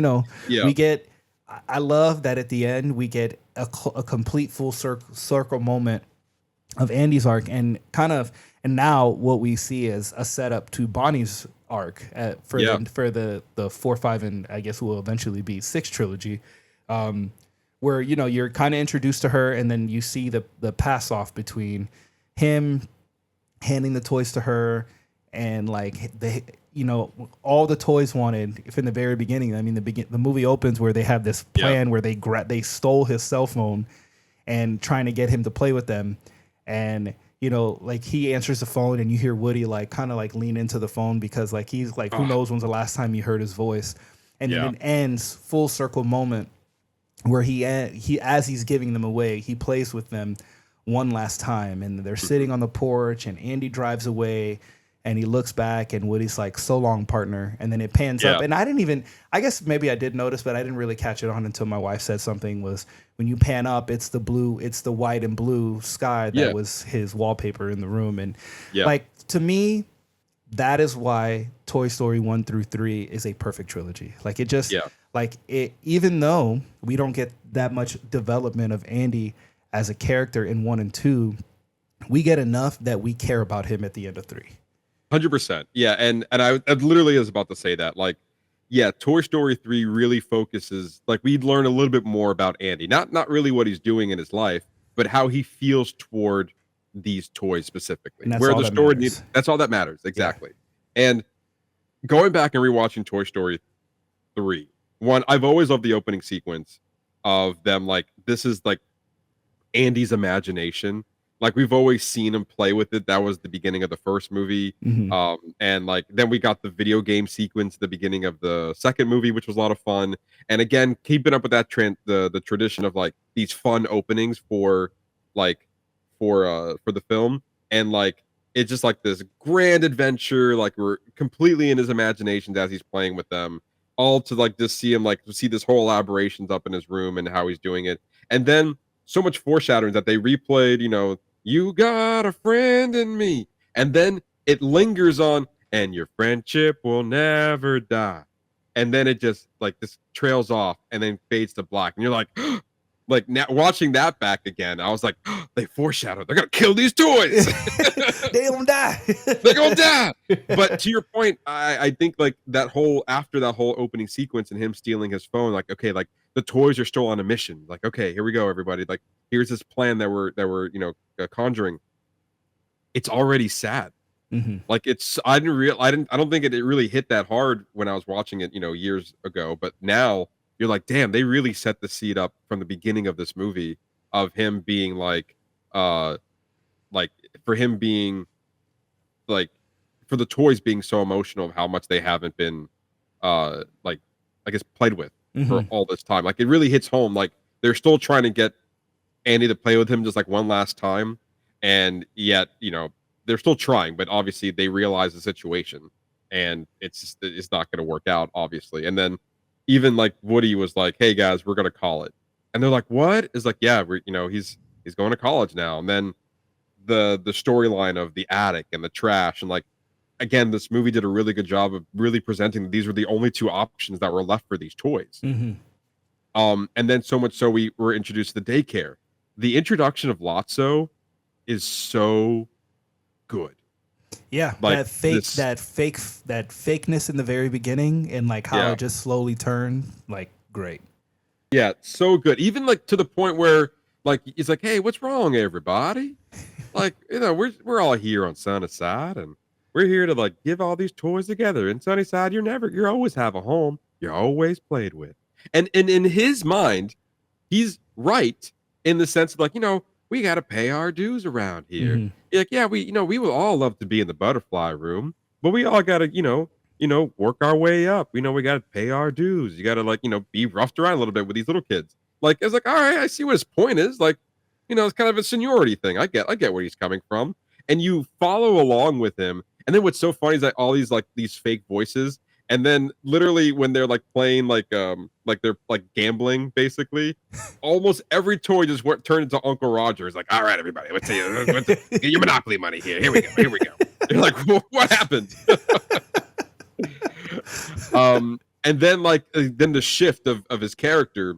I love that at the end, we get a complete full circle moment of Andy's arc and now what we see is a setup to Bonnie's arc for the 4, 5, and I guess will eventually be 6 trilogy, where, you're kind of introduced to her and then you see the pass off between him handing the toys to her and all the toys wanted from the very beginning. I mean, the movie opens where they have this plan where they stole his cell phone and trying to get him to play with them. And, he answers the phone and you hear Woody lean into the phone because he's who knows when's the last time you heard his voice. And then it ends full circle moment where he as he's giving them away, he plays with them one last time and they're sitting on the porch and Andy drives away. and he looks back, and Woody's like, "So long, partner," and then it pans up, and I guess maybe I did notice, but I didn't really catch it on until my wife said something. Was when you pan up, it's the white and blue sky that was his wallpaper in the room, and like to me, that is why Toy Story 1 through 3 is a perfect trilogy. Like it just like it, even though we don't get that much development of Andy as a character in 1 and 2, we get enough that we care about him at the end of 3. 100%. Yeah, and I literally was about to say that. Like, yeah, Toy Story 3 really focuses, like we learn a little bit more about Andy. Not really what he's doing in his life, but how he feels toward these toys specifically. And that's where all the that story matters. that's all that matters. Exactly. Yeah. And going back and rewatching Toy Story 3, I've always loved the opening sequence of them, like, this is like Andy's imagination. Like we've always seen him play with it. That was the beginning of the first movie. And like then we got the video game sequence at the beginning of the second movie, which was a lot of fun. And again, keeping up with that trend, the tradition of like these fun openings for the film. And like it's just like this grand adventure, like we're completely in his imaginations as he's playing with them, all to like just see him, like to see this whole elaborations up in his room and how he's doing it. And then so much foreshadowing that they replayed, you got a friend in me. And then it lingers on, and your friendship will never die. And then it just like this trails off and then fades to black. And you're like, like now watching that back again, I was like, they foreshadowed. They're going to kill these toys. They don't die. They're going to die. But to your point, I think like after that whole opening sequence and him stealing his phone, like, okay, like the toys are still on a mission. Like, okay, here we go, everybody. Like, here's this plan that we're conjuring. It's already sad. Like I don't think it really hit that hard when I was watching it, years ago. But now you're like, damn, they really set the seed up from the beginning of this movie of him being like for him being like, for the toys being so emotional of how much they haven't been like, I guess, played with for all this time. Like it really hits home. Like they're still trying to get Andy to play with him just like one last time, and yet they're still trying, but obviously they realize the situation and it's not going to work out, obviously. And then even like Woody was like, hey guys, we're going to call it. And they're like, what? It's like, yeah, he's going to college now. And then the storyline of the attic and the trash, and like, again, this movie did a really good job of really presenting that these were the only two options that were left for these toys. And then so much so we were introduced to the daycare. The introduction of Lotso is so good. Yeah, like that fakeness in the very beginning, and like how it just slowly turned, like great. Yeah, so good. Even like to the point where like it's like, hey, what's wrong, everybody? Like, we're all here on Sunnyside, and we're here to like give all these toys together. In Sunnyside, you always have a home. You're always played with. And in his mind, he's right in the sense of like, we got to pay our dues around here. Like, yeah, we would all love to be in the butterfly room, but we all got to, work our way up. We got to pay our dues. You got to like, be roughed around a little bit with these little kids. Like, it's like, all right, I see what his point is. Like, it's kind of a seniority thing. I get where he's coming from. And you follow along with him. And then what's so funny is that all these like these fake voices. And then literally when they're like playing like they're like gambling, basically, almost every toy just turned into Uncle Roger. It's like, all right, everybody, let's get your Monopoly money here. Here we go. You're like, what happened? And then like then the shift of his character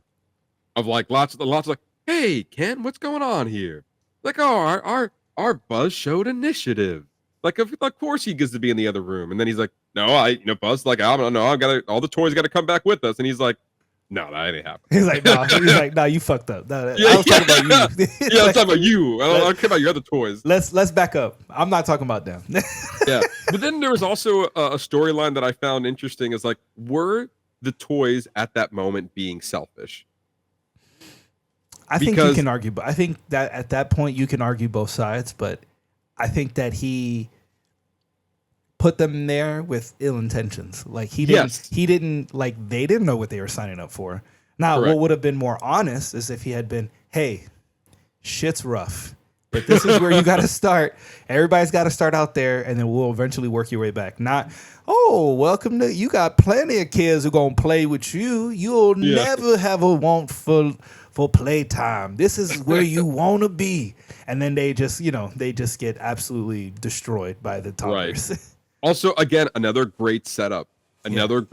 of like lots of like, hey Ken, what's going on here? Like, oh, our Buzz showed initiative. Like, of course he gets to be in the other room. And then he's like, no, Buzz, like, I don't know. all the toys got to come back with us. And he's like, no, that ain't happening. He's like, no, you fucked up. No, I was talking about you. Yeah, I'm talking about you. I don't care about your other toys. Let's back up. I'm not talking about them. Yeah. But then there was also a storyline that I found interesting is like, were the toys at that moment being selfish? I think you can argue, but I think that at that point you can argue both sides, but I think that he put them there with ill intentions. Like he didn't like, they didn't know what they were signing up for. Now, What would have been more honest is if he had been, hey, shit's rough. but this is where you got to start. Everybody's got to start out there, and then we'll eventually work your way back. Not, oh, welcome to, you got plenty of kids who going to play with you. You'll never have a want for playtime. This is where you want to be. And then they just, they just get absolutely destroyed by the toddlers. Right. Also, again, another great setup. Another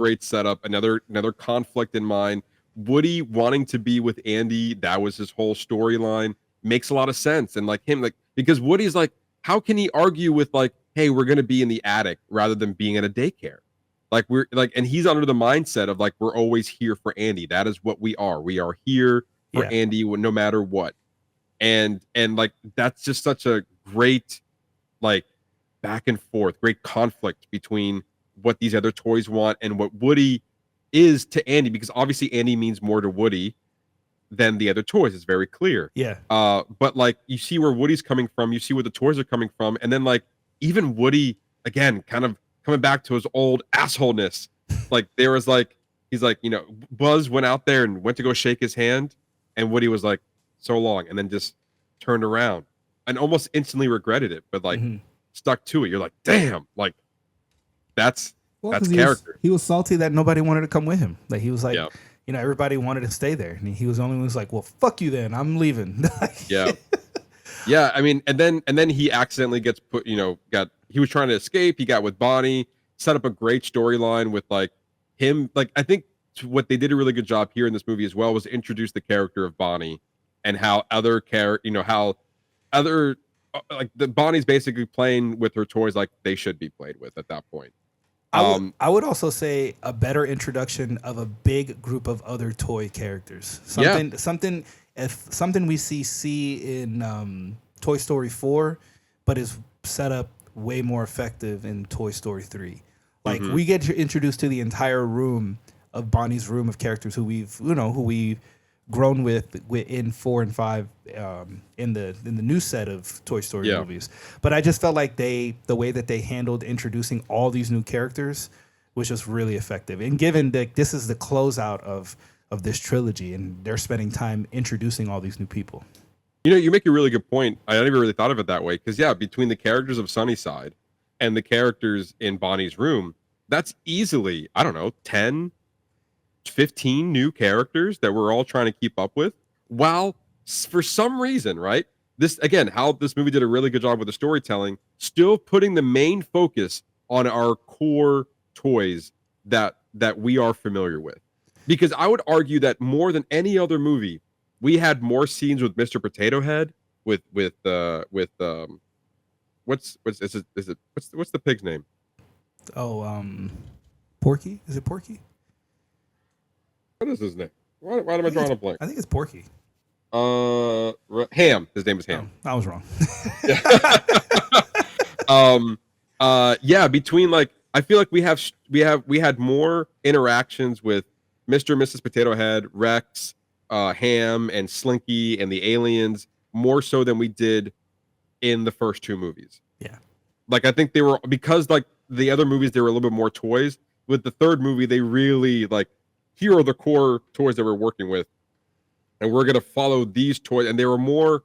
conflict in mind. Woody wanting to be with Andy, that was his whole storyline. Makes a lot of sense. And because Woody's like, how can he argue with hey, we're gonna be in the attic rather than being at a daycare? And he's under the mindset of we're always here for Andy. That is what we are. We are here for Andy no matter what. And that's just such a great back and forth, great conflict between what these other toys want and what Woody is to Andy, because obviously Andy means more to Woody than the other toys. It's very clear. Yeah. But you see where Woody's coming from, you see where the toys are coming from, and then even Woody again, kind of coming back to his old assholeness. There was he's Buzz went out there and went to go shake his hand, and Woody was so long, and then just turned around and almost instantly regretted it, but stuck to it. You're damn, that's character. He was salty that nobody wanted to come with him. He was everybody wanted to stay there, and he was the only one who was well, fuck you then, I'm leaving. Yeah. I mean, and then he accidentally gets put. He was trying to escape. He got with Bonnie, set up a great storyline with him. I think what they did a really good job here in this movie as well was introduce the character of Bonnie and how the Bonnie's basically playing with her toys like they should be played with at that point. I would also say a better introduction of a big group of other toy characters. Something we see in Toy Story 4, but is set up way more effective in Toy Story 3. We get introduced to the entire room of Bonnie's room of characters who we've grown with in 4 and 5 in the new set of Toy Story movies. But I just felt the way that they handled introducing all these new characters was just really effective. And given that this is the closeout of this trilogy, and they're spending time introducing all these new people. You make a really good point. I never really thought of it that way, because between the characters of Sunnyside and the characters in Bonnie's room, that's easily, I don't know, 10, 15 new characters that we're all trying to keep up with, while for some reason, right, this again, how this movie did a really good job with the storytelling, still putting the main focus on our core toys that we are familiar with. Because I would argue that more than any other movie, we had more scenes with Mr. Potato Head, with what's the pig's name? Porky? Is it Porky? What is his name? Why am I drawing a blank? I think it's Porky. Ham. His name is Ham. I was wrong. Between I feel we had more interactions with Mr. and Mrs. Potato Head, Rex, Ham, and Slinky, and the aliens, more so than we did in the first two movies. Yeah. I think they were, because the other movies, they were a little bit more toys. With the third movie, they really here are the core toys that we're working with, and we're gonna follow these toys, and they were more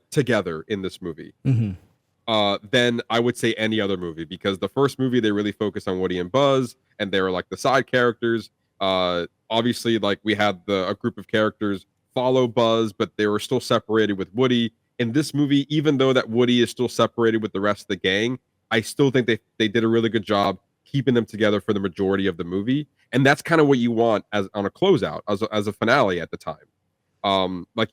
together in this movie than I would say any other movie, because the first movie they really focused on Woody and Buzz, and they were the side characters. Obviously, we had a group of characters follow Buzz, but they were still separated with Woody. In this movie, even though that Woody is still separated with the rest of the gang, I still think they did a really good job keeping them together for the majority of the movie. And that's kind of what you want as on a closeout, as a finale at the time.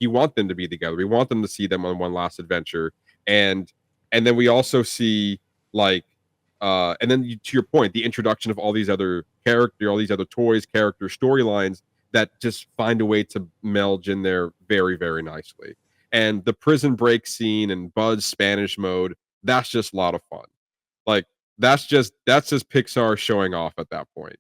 You want them to be together. We want them to see them on one last adventure. And then we also see and then to your point, the introduction of all these other characters, all these other toys, character storylines that just find a way to meld in there very, very nicely. And the prison break scene and Buzz Spanish mode, that's just a lot of fun. That's just Pixar showing off at that point.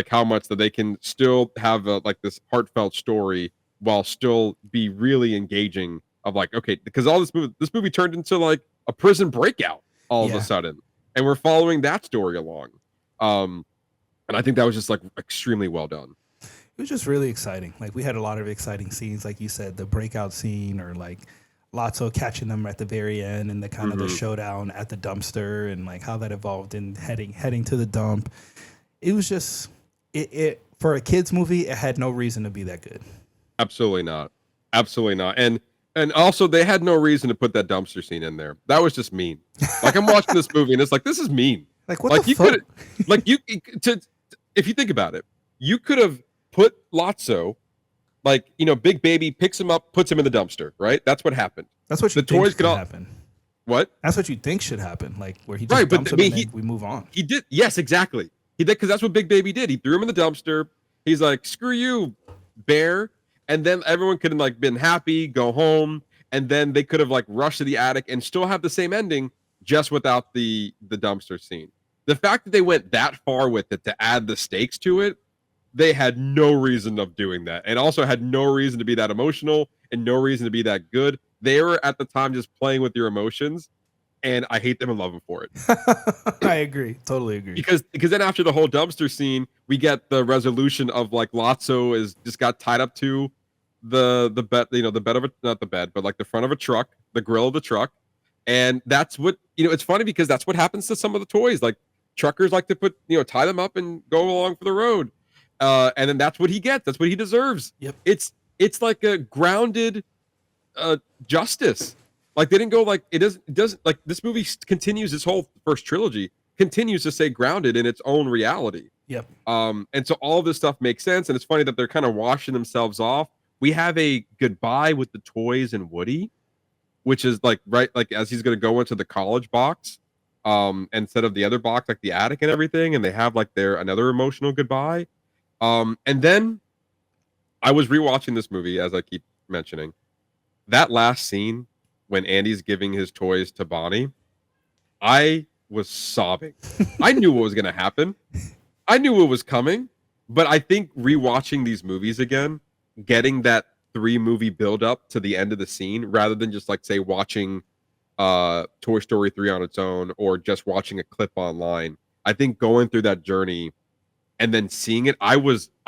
How much that they can still have this heartfelt story while still be really engaging of okay, because all this movie turned into a prison breakout all of a sudden, and we're following that story along. And I think that was just extremely well done. It was just really exciting. We had a lot of exciting scenes, like you said, the breakout scene, or Lotso catching them at the very end, and the kind of the showdown at the dumpster, and like how that evolved in heading to the dump. It was just it for a kids movie. It had no reason to be that good. Absolutely not. Absolutely not. And also they had no reason to put that dumpster scene in there. That was just mean. Like I'm watching this movie and it's like, this is mean. Like what like the you fuck? Like you to if you think about it, you could have put Lotso, like, you know, Big Baby picks him up, puts him in the dumpster, right? That's what happened. That's what you think should happen. What? That's what you think should happen. Like where he just dumps him and then we move on. He did. Yes, exactly. He did, because that's what Big Baby did. He threw him in the dumpster. He's like, screw you, bear. And then everyone could have like been happy, go home, and then they could have like rushed to the attic and still have the same ending, just without the dumpster scene. The fact that they went that far with it to add the stakes to it, they had no reason of doing that, and also had no reason to be that emotional and no reason to be that good. They were at the time just playing with your emotions, and I hate them and love them for it. I agree, totally agree. Because then after the whole dumpster scene, we get the resolution of like Lotso is just got tied up to the bed, you know, the bed of a, not the bed, but like the front of a truck, the grill of the truck. And that's what, you know, it's funny because that's what happens to some of the toys. Like truckers like to put, you know, tie them up and go along for the road. And then that's what he gets. That's what he deserves. Yep. It's like a grounded justice. Like they didn't go like, it doesn't like this movie continues, this whole first trilogy continues to stay grounded in its own reality. Yep. And so all of this stuff makes sense. And it's funny that they're kind of washing themselves off. We have a goodbye with the toys and Woody, which is like, right, like as he's going to go into the college box, instead of the other box, like the attic and everything. And they have like another emotional goodbye. And then I was rewatching this movie, as I keep mentioning, that last scene when Andy's giving his toys to Bonnie, I was sobbing. I knew what was going to happen. I knew what was coming, but I think rewatching these movies again, getting that 3-movie build up to the end of the scene, rather than just like say watching Toy Story 3 on its own or just watching a clip online. I think going through that journey and then seeing it, I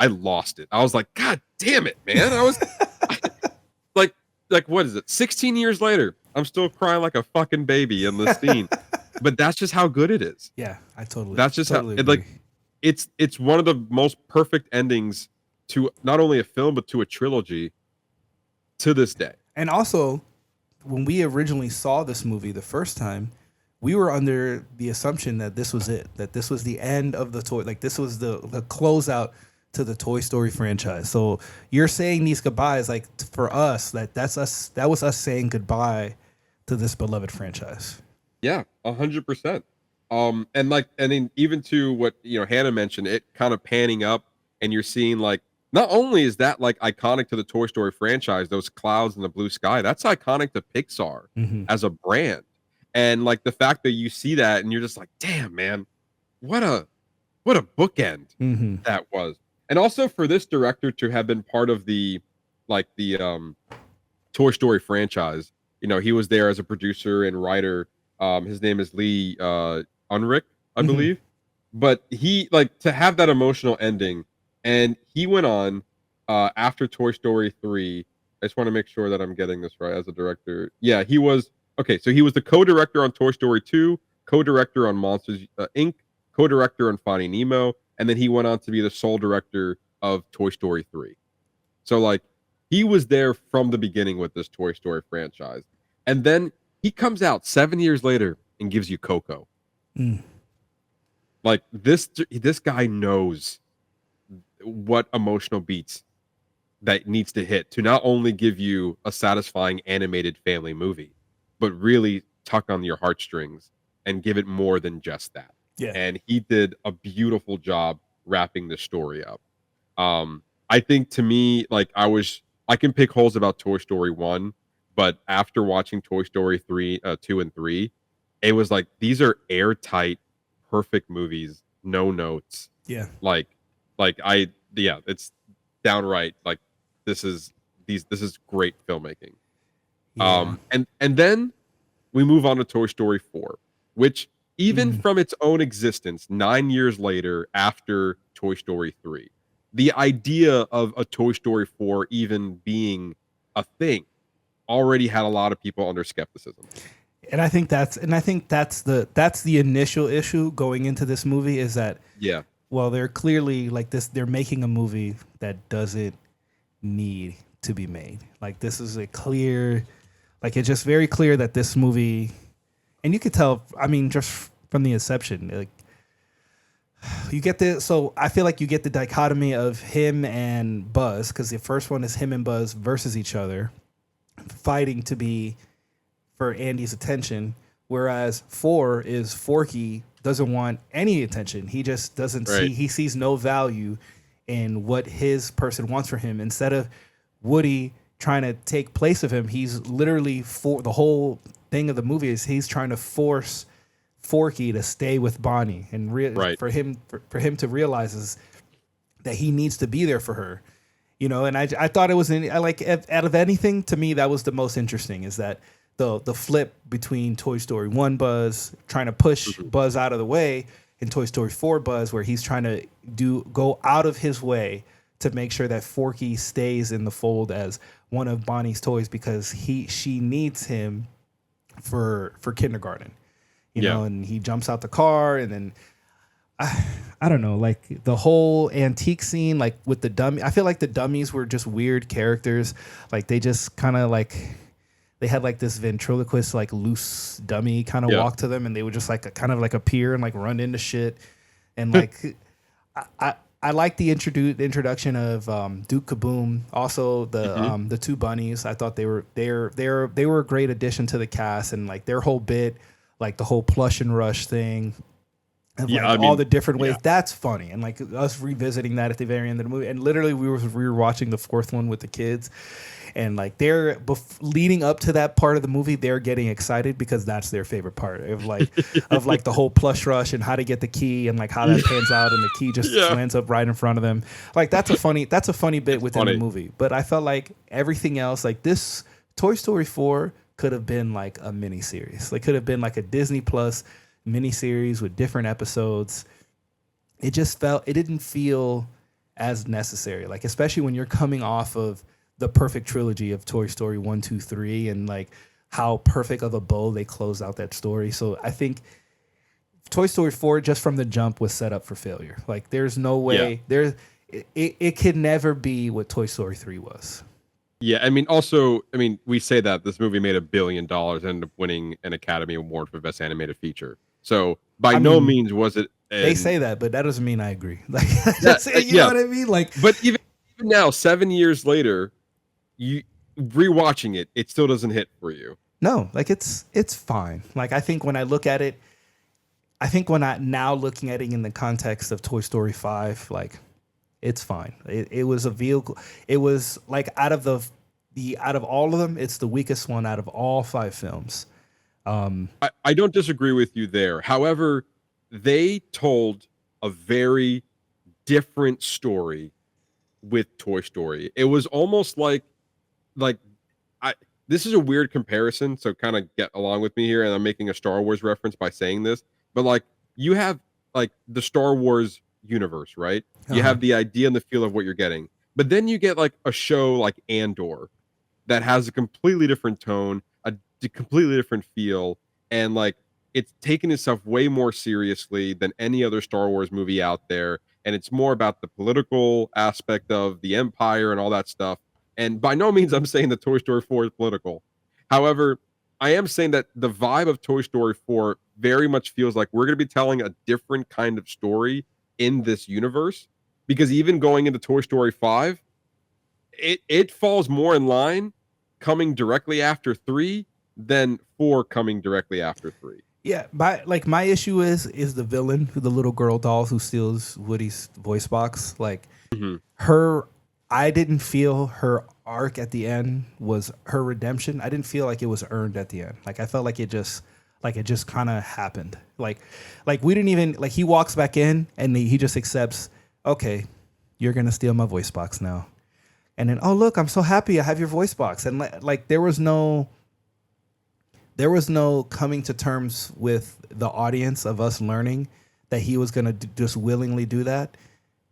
lost it. I was like, God damn it, man. I was like, what is it? 16 years later, I'm still crying like a fucking baby in this scene. But that's just how good it is. Yeah, I totally. That's just totally how agree. like it's one of the most perfect endings to not only a film but to a trilogy to this day. And also, when we originally saw this movie the first time, we were under the assumption that this was it, that this was the end of the toy, like this was the closeout to the Toy Story franchise. So you're saying these goodbyes, like for us, that's us. That was us saying goodbye to this beloved franchise. Yeah, 100%. And then even to what, you know, Hannah mentioned, it kind of panning up, and you're seeing like, not only is that like iconic to the Toy Story franchise, those clouds in the blue sky, that's iconic to Pixar as a brand. And like the fact that you see that and you're just like, damn, man, what a bookend that was. And also for this director to have been part of the Toy Story franchise, you know, he was there as a producer and writer. His name is Lee Unrick, I believe. But he, like, to have that emotional ending, and he went on after Toy Story 3. I just want to make sure that I'm getting this right as a director. Yeah, he was so he was the co-director on Toy Story 2, co-director on Monsters Inc., co-director on Finding Nemo, and then he went on to be the sole director of Toy Story 3. So like he was there from the beginning with this Toy Story franchise. And then he comes out 7 years later and gives you Coco. Like this guy knows what emotional beats that needs to hit to not only give you a satisfying animated family movie, but really tuck on your heartstrings and give it more than just that. Yeah. And he did a beautiful job wrapping the story up. I think to me, like I can pick holes about Toy Story 1, but after watching Toy Story 2 and 3, it was like, these are airtight, perfect movies, no notes. Yeah. It's downright like this is great filmmaking. Yeah. And then we move on to Toy Story 4, which even from its own existence 9 years later after Toy Story 3, the idea of a Toy Story 4 even being a thing already had a lot of people under skepticism. And I think that's the initial issue going into this movie is that well, they're clearly like this. They're making a movie that doesn't need to be made. Like this is a clear, like it's just very clear that this movie, and you could tell. I mean, just from the inception, like you get the. So I feel like you get the dichotomy of him and Buzz because the first one is him and Buzz versus each other, fighting to be for Andy's attention, whereas 4 is Forky doesn't want any attention. He just doesn't see. He sees no value in what his person wants for him. Instead of Woody trying to take place of him, he's literally the whole thing of the movie is he's trying to force Forky to stay with Bonnie and for him to realize is that he needs to be there for her, you know. And I thought it was out of anything to me that was the most interesting is that the flip between Toy Story 1 Buzz trying to push Buzz out of the way and Toy Story 4 Buzz where he's trying to go out of his way to make sure that Forky stays in the fold as one of Bonnie's toys because she needs him for kindergarten, you know, and he jumps out the car and then I don't know, like the whole antique scene, like with the dummy. I feel like the dummies were just weird characters. Like they just kind of like they had like this ventriloquist, like loose dummy kind of walk to them, and they would just like kind of like appear and like run into shit. And like I like the introduction of Duke Kaboom. Also the two bunnies. I thought they were a great addition to the cast, and like their whole bit, like the whole plush and rush thing. And all the different ways that's funny, and like us revisiting that at the very end of the movie, and literally we were watching the fourth one with the kids, and like they're leading up to that part of the movie, they're getting excited because that's their favorite part of like the whole plush rush and how to get the key and like how that pans out and the key just lands up right in front of them. Like that's a funny bit within the movie. But I felt like everything else, like this Toy Story 4 could have been like a mini series. Like could have been like a Disney Plus miniseries with different episodes. It didn't feel as necessary, like especially when you're coming off of the perfect trilogy of Toy Story 1, 2, 3 and like how perfect of a bow they closed out that story. So I think Toy Story 4 just from the jump was set up for failure. Like there's no way it could never be what Toy Story 3 was. Yeah, I mean, we say that this movie made $1 billion and ended up winning an Academy Award for Best Animated Feature. So by no means was it. They say that, but that doesn't mean I agree. Like, you know what I mean? Like, but even now, 7 years later, you rewatching it, it still doesn't hit for you. No, like it's fine. Like I think when I look at it, now looking at it in the context of Toy Story 5, like it's fine. It was a vehicle. It was like out of all of them, it's the weakest one out of all 5 films. I don't disagree with you there. However, they told a very different story with Toy Story. It was almost like this is a weird comparison, so kind of get along with me here, and I'm making a Star Wars reference by saying this, but like you have like the Star Wars universe, right? You have the idea and the feel of what you're getting, but then you get like a show like Andor that has a completely different tone, a completely different feel, and like it's taken itself way more seriously than any other Star Wars movie out there, and it's more about the political aspect of the Empire and all that stuff. And by no means I'm saying that Toy Story 4 is political. However, I am saying that the vibe of Toy Story 4 very much feels like we're going to be telling a different kind of story in this universe, because even going into Toy Story 5, it falls more in line coming directly after 3 than 4 coming directly after 3. Yeah, my issue is the villain, the little girl doll who steals Woody's voice box. Like her, I didn't feel her arc at the end was her redemption. I didn't feel like it was earned at the end. Like I felt like it just kind of happened. Like we didn't even like he walks back in and he just accepts. Okay, you're gonna steal my voice box now. And then, oh look, I'm so happy I have your voice box. And like there was no coming to terms with the audience of us learning that he was gonna just willingly do that.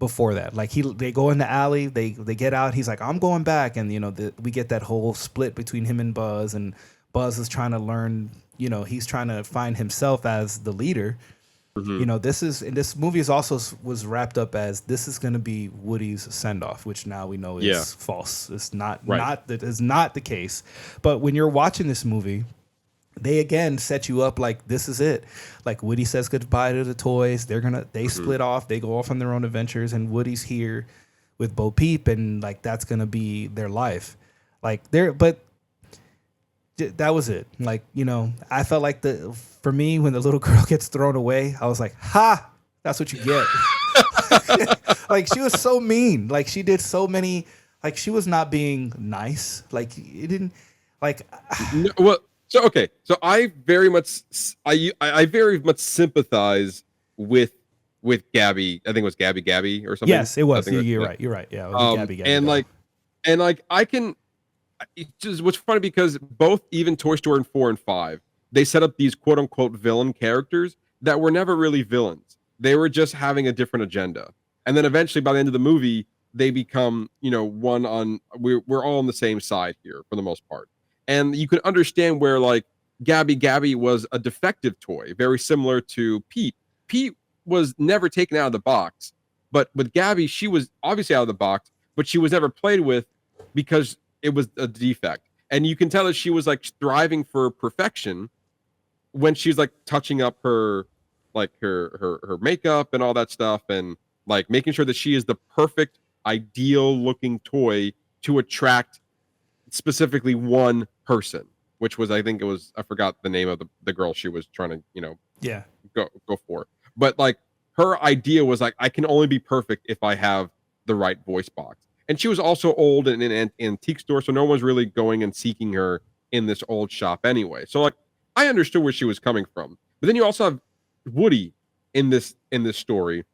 before that. Like they go in the alley, they get out. He's like, I'm going back, and we get that whole split between him and Buzz is trying to learn. He's trying to find himself as the leader. Mm-hmm. This movie is also was wrapped up as this is going to be Woody's send off, which now we know is false. It's not the case. But when you're watching this movie, they again set you up like this is it. Like Woody says goodbye to the toys. They split off. They go off on their own adventures, and Woody's here with Bo Peep, and like that's gonna be their life. But that was it. Like I felt like for me when the little girl gets thrown away, I was like, ha, that's what you get. Like she was so mean. Like she did so many. Like she was not being nice. Like it didn't. Like no, well. So okay, so I very much sympathize with Gabby. I think it was Gabby or something. Yes, it was. You're right. Yeah, it was Gabby. And I can. It's just what's funny because both even Toy Story 4 and 5, they set up these quote unquote villain characters that were never really villains. They were just having a different agenda, and then eventually by the end of the movie, they become one on. We're all on the same side here for the most part. And you can understand where like Gabby was a defective toy, very similar to Pete. Pete was never taken out of the box, but with Gabby, she was obviously out of the box, but she was never played with because it was a defect. And you can tell that she was like striving for perfection when she's like touching up her makeup and all that stuff, and like making sure that she is the perfect, ideal looking toy to attract specifically one person, which was I forgot the name of the girl she was trying to go for, but like her idea was like I can only be perfect if I have the right voice box, and she was also old and in an antique store, so no one's really going and seeking her in this old shop anyway. So like I understood where she was coming from, but then you also have Woody in this story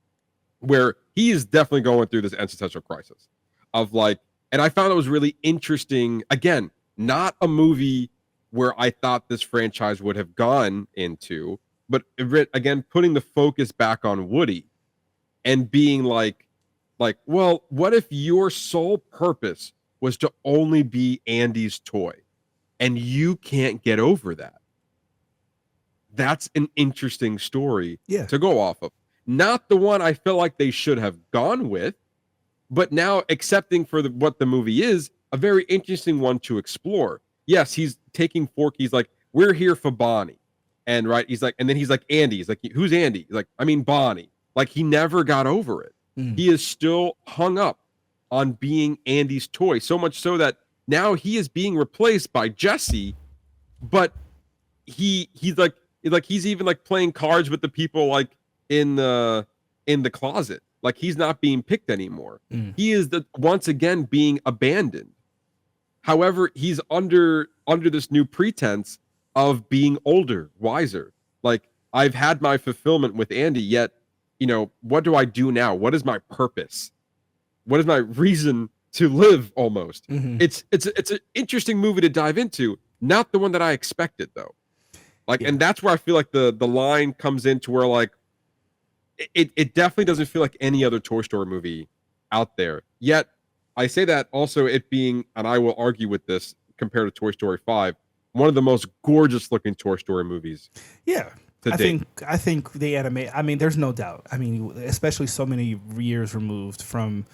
where he is definitely going through this existential crisis of like. And I found it was really interesting. Again, not a movie where I thought this franchise would have gone into, but again, putting the focus back on Woody and being like, well, what if your sole purpose was to only be Andy's toy and you can't get over that? That's an interesting story to go off of. Not the one I feel like they should have gone with, but now accepting for what the movie is, a very interesting one to explore. Yes, he's taking Forky's like, we're here for Bonnie. And right, he's like, and then he's like, Andy. He's like, who's Andy? He's like, I mean, Bonnie. Like he never got over it. He is still hung up on being Andy's toy. So much so that now he is being replaced by Jessie, but he's like he's even like playing cards with the people like in the closet. Like he's not being picked anymore. He is once again being abandoned. However, he's under this new pretense of being older, wiser. Like I've had my fulfillment with Andy, yet, what do I do now? What is my purpose? What is my reason to live almost? It's an interesting movie to dive into. Not the one that I expected though. And that's where I feel like the line comes into where like, it definitely doesn't feel like any other Toy Story movie out there. Yet, I say that also it being, and I will argue with this compared to Toy Story 5, one of the most gorgeous looking Toy Story movies. Yeah. I think the anime, I mean, there's no doubt. I mean, especially so many years removed from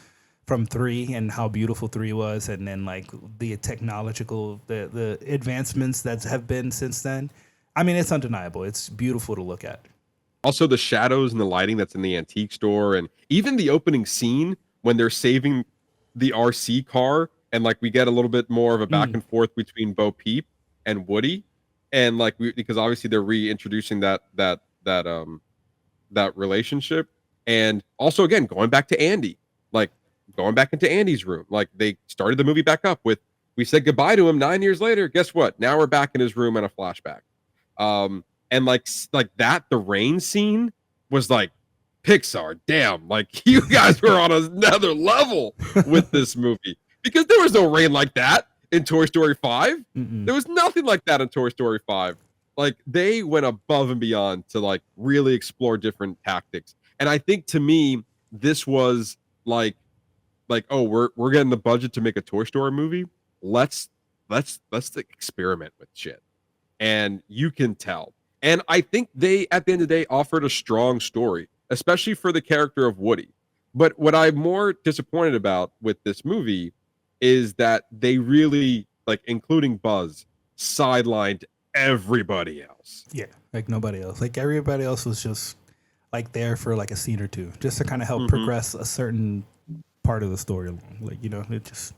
3 and how beautiful 3 was, and then like the technological, the advancements that have been since then. I mean, it's undeniable. It's beautiful to look at. Also, the shadows and the lighting that's in the antique store, and even the opening scene when they're saving the RC car, and like we get a little bit more of a back and forth between Bo Peep and Woody, and like because obviously they're reintroducing that relationship, and also again going back to Andy, like going back into Andy's room, like they started the movie back up with we said goodbye to him 9 years later. Guess what? Now we're back in his room in a flashback. And like that, the rain scene was like Pixar. Damn, like you guys were on another level with this movie because there was no rain like that in Toy Story 5. There was nothing like that in Toy Story 5. Like they went above and beyond to like really explore different tactics. And I think to me, this was like oh, we're getting the budget to make a Toy Story movie. Let's experiment with shit. And you can tell. And I think they, at the end of the day, offered a strong story, especially for the character of Woody. But what I'm more disappointed about with this movie is that they really, like, including Buzz, sidelined everybody else. Yeah, like nobody else. Like everybody else was just like there for like a scene or two, just to kind of help progress a certain part of the story along. Like, you know, it just.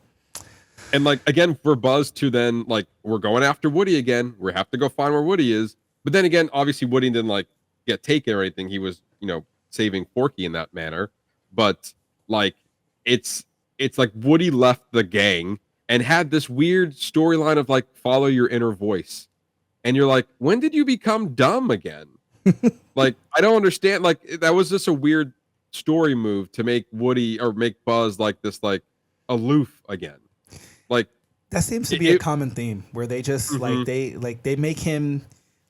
And like, again, for Buzz to then, like, we're going after Woody again. We have to go find where Woody is. But then again, obviously Woody didn't like get taken or anything. He was, you know, saving Forky in that manner. But like, it's like Woody left the gang and had this weird storyline of like, follow your inner voice. And you're like, when did you become dumb again? Like, I don't understand. Like, that was just a weird story move to make Woody or make Buzz like this, like, aloof again. Like, that seems to be a common theme where they just like they make him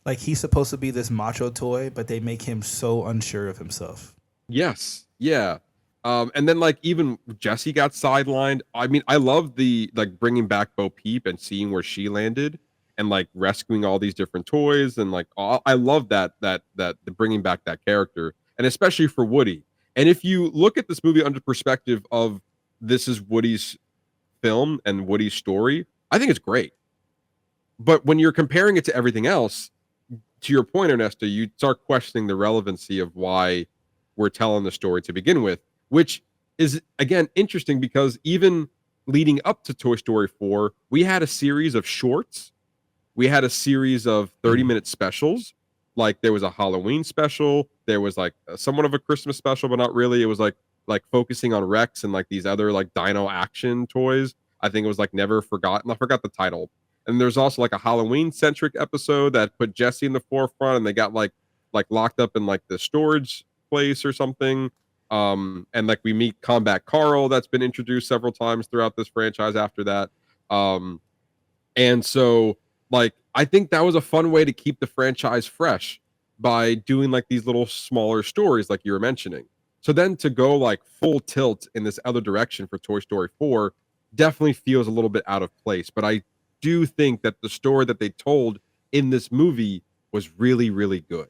like he's supposed to be this macho toy, but they make him so unsure of himself. Yes. Yeah. And then like even Jessie got sidelined. I mean, I love the like bringing back Bo Peep and seeing where she landed and like rescuing all these different toys and like I love that the bringing back that character, and especially for Woody. And if you look at this movie under perspective of this is Woody's film and Woody's story, I think it's great. But when you're comparing it to everything else, to your point, Ernesto, you start questioning the relevancy of why we're telling the story to begin with, which is, again, interesting because even leading up to Toy Story 4, we had a series of shorts. We had a series of 30-minute specials. Like there was a Halloween special. There was like somewhat of a Christmas special, but not really. It was like focusing on Rex and like these other like dino action toys. I think it was like Never Forgotten. I forgot the title. And there's also like a Halloween centric episode that put Jessie in the forefront, and they got like locked up in like the storage place or something. And like we meet Combat Carl, that's been introduced several times throughout this franchise after that. And so like I think that was a fun way to keep the franchise fresh by doing like these little smaller stories like you were mentioning. So then to go like full tilt in this other direction for Toy Story 4 definitely feels a little bit out of place. But I do think that the story that they told in this movie was really, really good.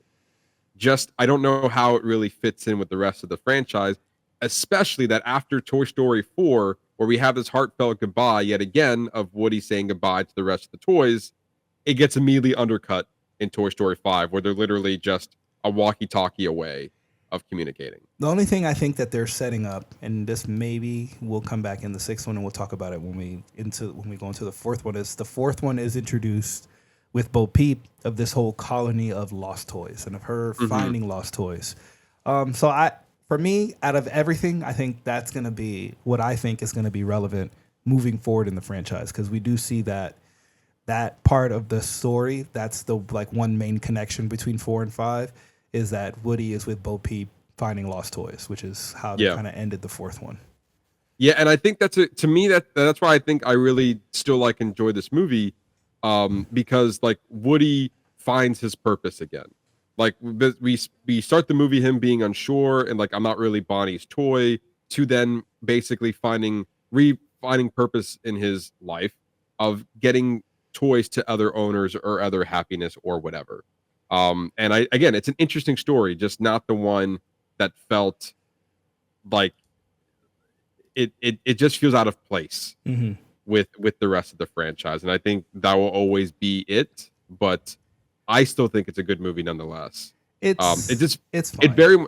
Just, I don't know how it really fits in with the rest of the franchise, especially that after Toy Story 4, where we have this heartfelt goodbye yet again of Woody saying goodbye to the rest of the toys, it gets immediately undercut in Toy Story 5, where they're literally just a walkie-talkie away of communicating. The only thing I think that they're setting up, and this maybe will come back in the sixth one, and we'll talk about it when we go into the fourth one, is the fourth one is introduced with Bo Peep of this whole colony of lost toys and of her finding lost toys. So for me, out of everything, I think that's going to be what I think is going to be relevant moving forward in the franchise, because we do see that part of the story, that's the like one main connection between 4 and 5, is that Woody is with Bo Peep finding lost toys, which is how they kind of ended the fourth one. Yeah, and I think that's why I think I really still like enjoy this movie, because like Woody finds his purpose again. Like we start the movie him being unsure and like I'm not really Bonnie's toy, to then basically finding purpose in his life of getting toys to other owners or other happiness or whatever. And again, it's an interesting story, just not the one that felt like it just feels out of place with the rest of the franchise. And I think that will always be it, but I still think it's a good movie nonetheless. It's fine.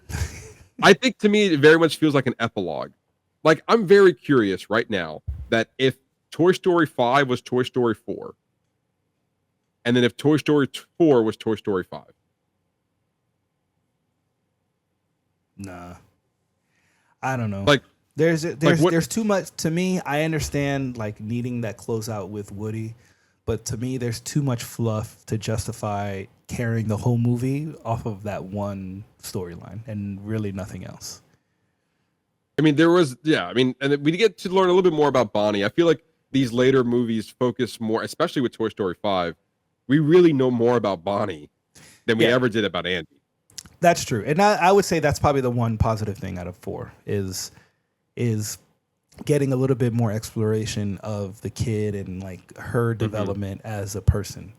I think to me, it very much feels like an epilogue. Like I'm very curious right now that if Toy Story 5 was Toy Story 4, and then if Toy Story 4 was Toy Story 5. Nah. I don't know. Like there's too much to me. I understand like needing that closeout with Woody, but to me there's too much fluff to justify carrying the whole movie off of that one storyline and really nothing else. I mean, and we get to learn a little bit more about Bonnie. I feel like these later movies focus more, especially with Toy Story 5, we really know more about Bonnie than we ever did about Andy. That's true. And I would say that's probably the one positive thing out of 4 is is getting a little bit more exploration of the kid and like her development as a person.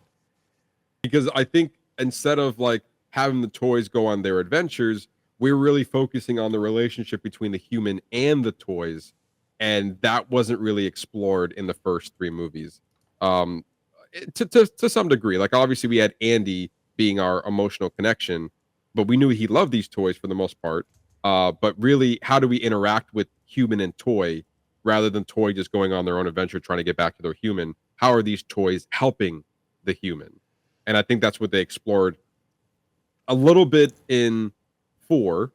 Because I think instead of like having the toys go on their adventures, we're really focusing on the relationship between the human and the toys, and that wasn't really explored in the first 3 movies. To some degree, like obviously we had Andy being our emotional connection, but we knew he loved these toys for the most part. But really, how do we interact with human and toy rather than toy just going on their own adventure trying to get back to their human? How are these toys helping the human? And I think that's what they explored a little bit in 4.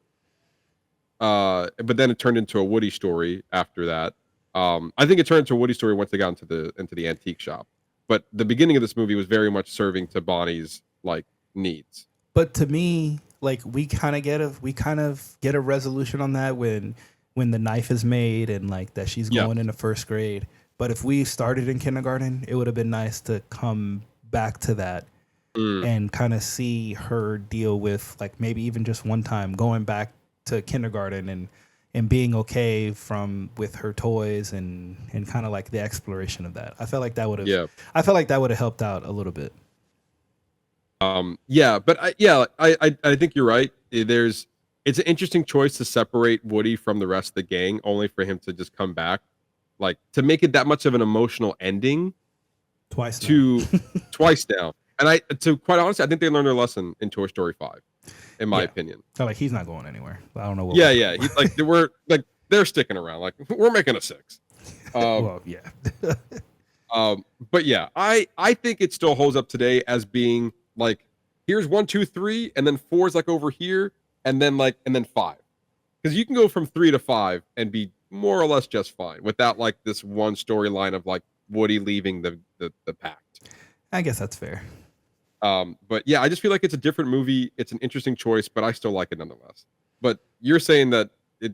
But then it turned into a Woody story after that. I think it turned into a Woody story once they got into the antique shop. But the beginning of this movie was very much serving to Bonnie's like needs. But to me, like we kind of get a resolution on that when the knife is made and like that she's going into first grade. But if we started in kindergarten, it would have been nice to come back to that and kind of see her deal with like maybe even just one time going back to kindergarten and being okay with her toys and kind of like the exploration of that. I felt like that would have helped out a little bit. But I think you're right. It's an interesting choice to separate Woody from the rest of the gang, only for him to just come back, like to make it that much of an emotional ending. Twice now. And to quite honestly, I think they learned their lesson in Toy Story 5, in my opinion. So like he's not going anywhere. I don't know. He's like they're sticking around. Like we're making a 6. Well, yeah. But yeah, I think it still holds up today as being like here's 1, 2, 3, and then 4 is like over here, and then 5, because you can go from 3 to 5 and be more or less just fine without like this one storyline of like Woody leaving the pact. I guess that's fair. But yeah, I just feel like it's a different movie. It's an interesting choice, but I still like it nonetheless. But you're saying that it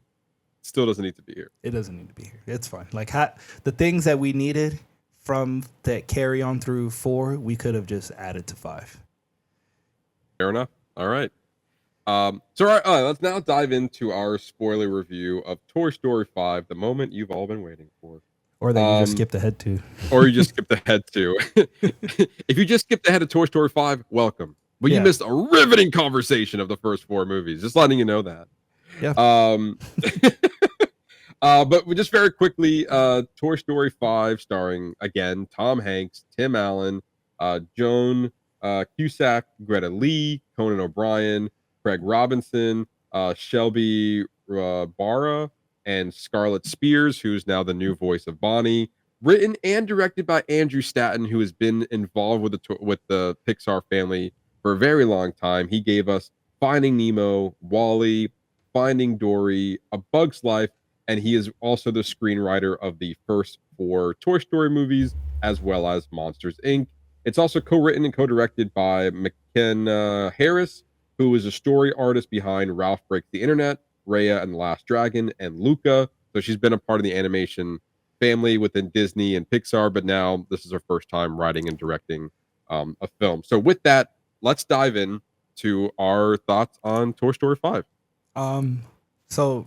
still doesn't need to be here. It doesn't need to be here. It's fine. Like the things that we needed from that carry on through 4, we could have just added to 5. Fair enough. All right. Let's now dive into our spoiler review of Toy Story 5, the moment you've all been waiting for. Or that you just skipped ahead to. Or you just skipped ahead to. If you just skipped ahead to Toy Story 5, welcome. But you missed a riveting conversation of the first 4 movies. Just letting you know that. Yeah. But we just very quickly, Toy Story 5, starring again Tom Hanks, Tim Allen, Joan Cusack, Greta Lee, Conan O'Brien, Craig Robinson, Shelby Barra, and Scarlett Spears, who's now the new voice of Bonnie. Written and directed by Andrew Stanton, who has been involved with the Pixar family for a very long time. He gave us Finding Nemo, WALL-E, Finding Dory, A Bug's Life, and he is also the screenwriter of the first 4 Toy Story movies, as well as Monsters, Inc. It's also co-written and co-directed by McKenna Harris, who is a story artist behind Ralph Breaks the Internet, Raya and the Last Dragon, and Luca. So she's been a part of the animation family within Disney and Pixar, but now this is her first time writing and directing a film. So with that, let's dive in to our thoughts on Toy Story 5. So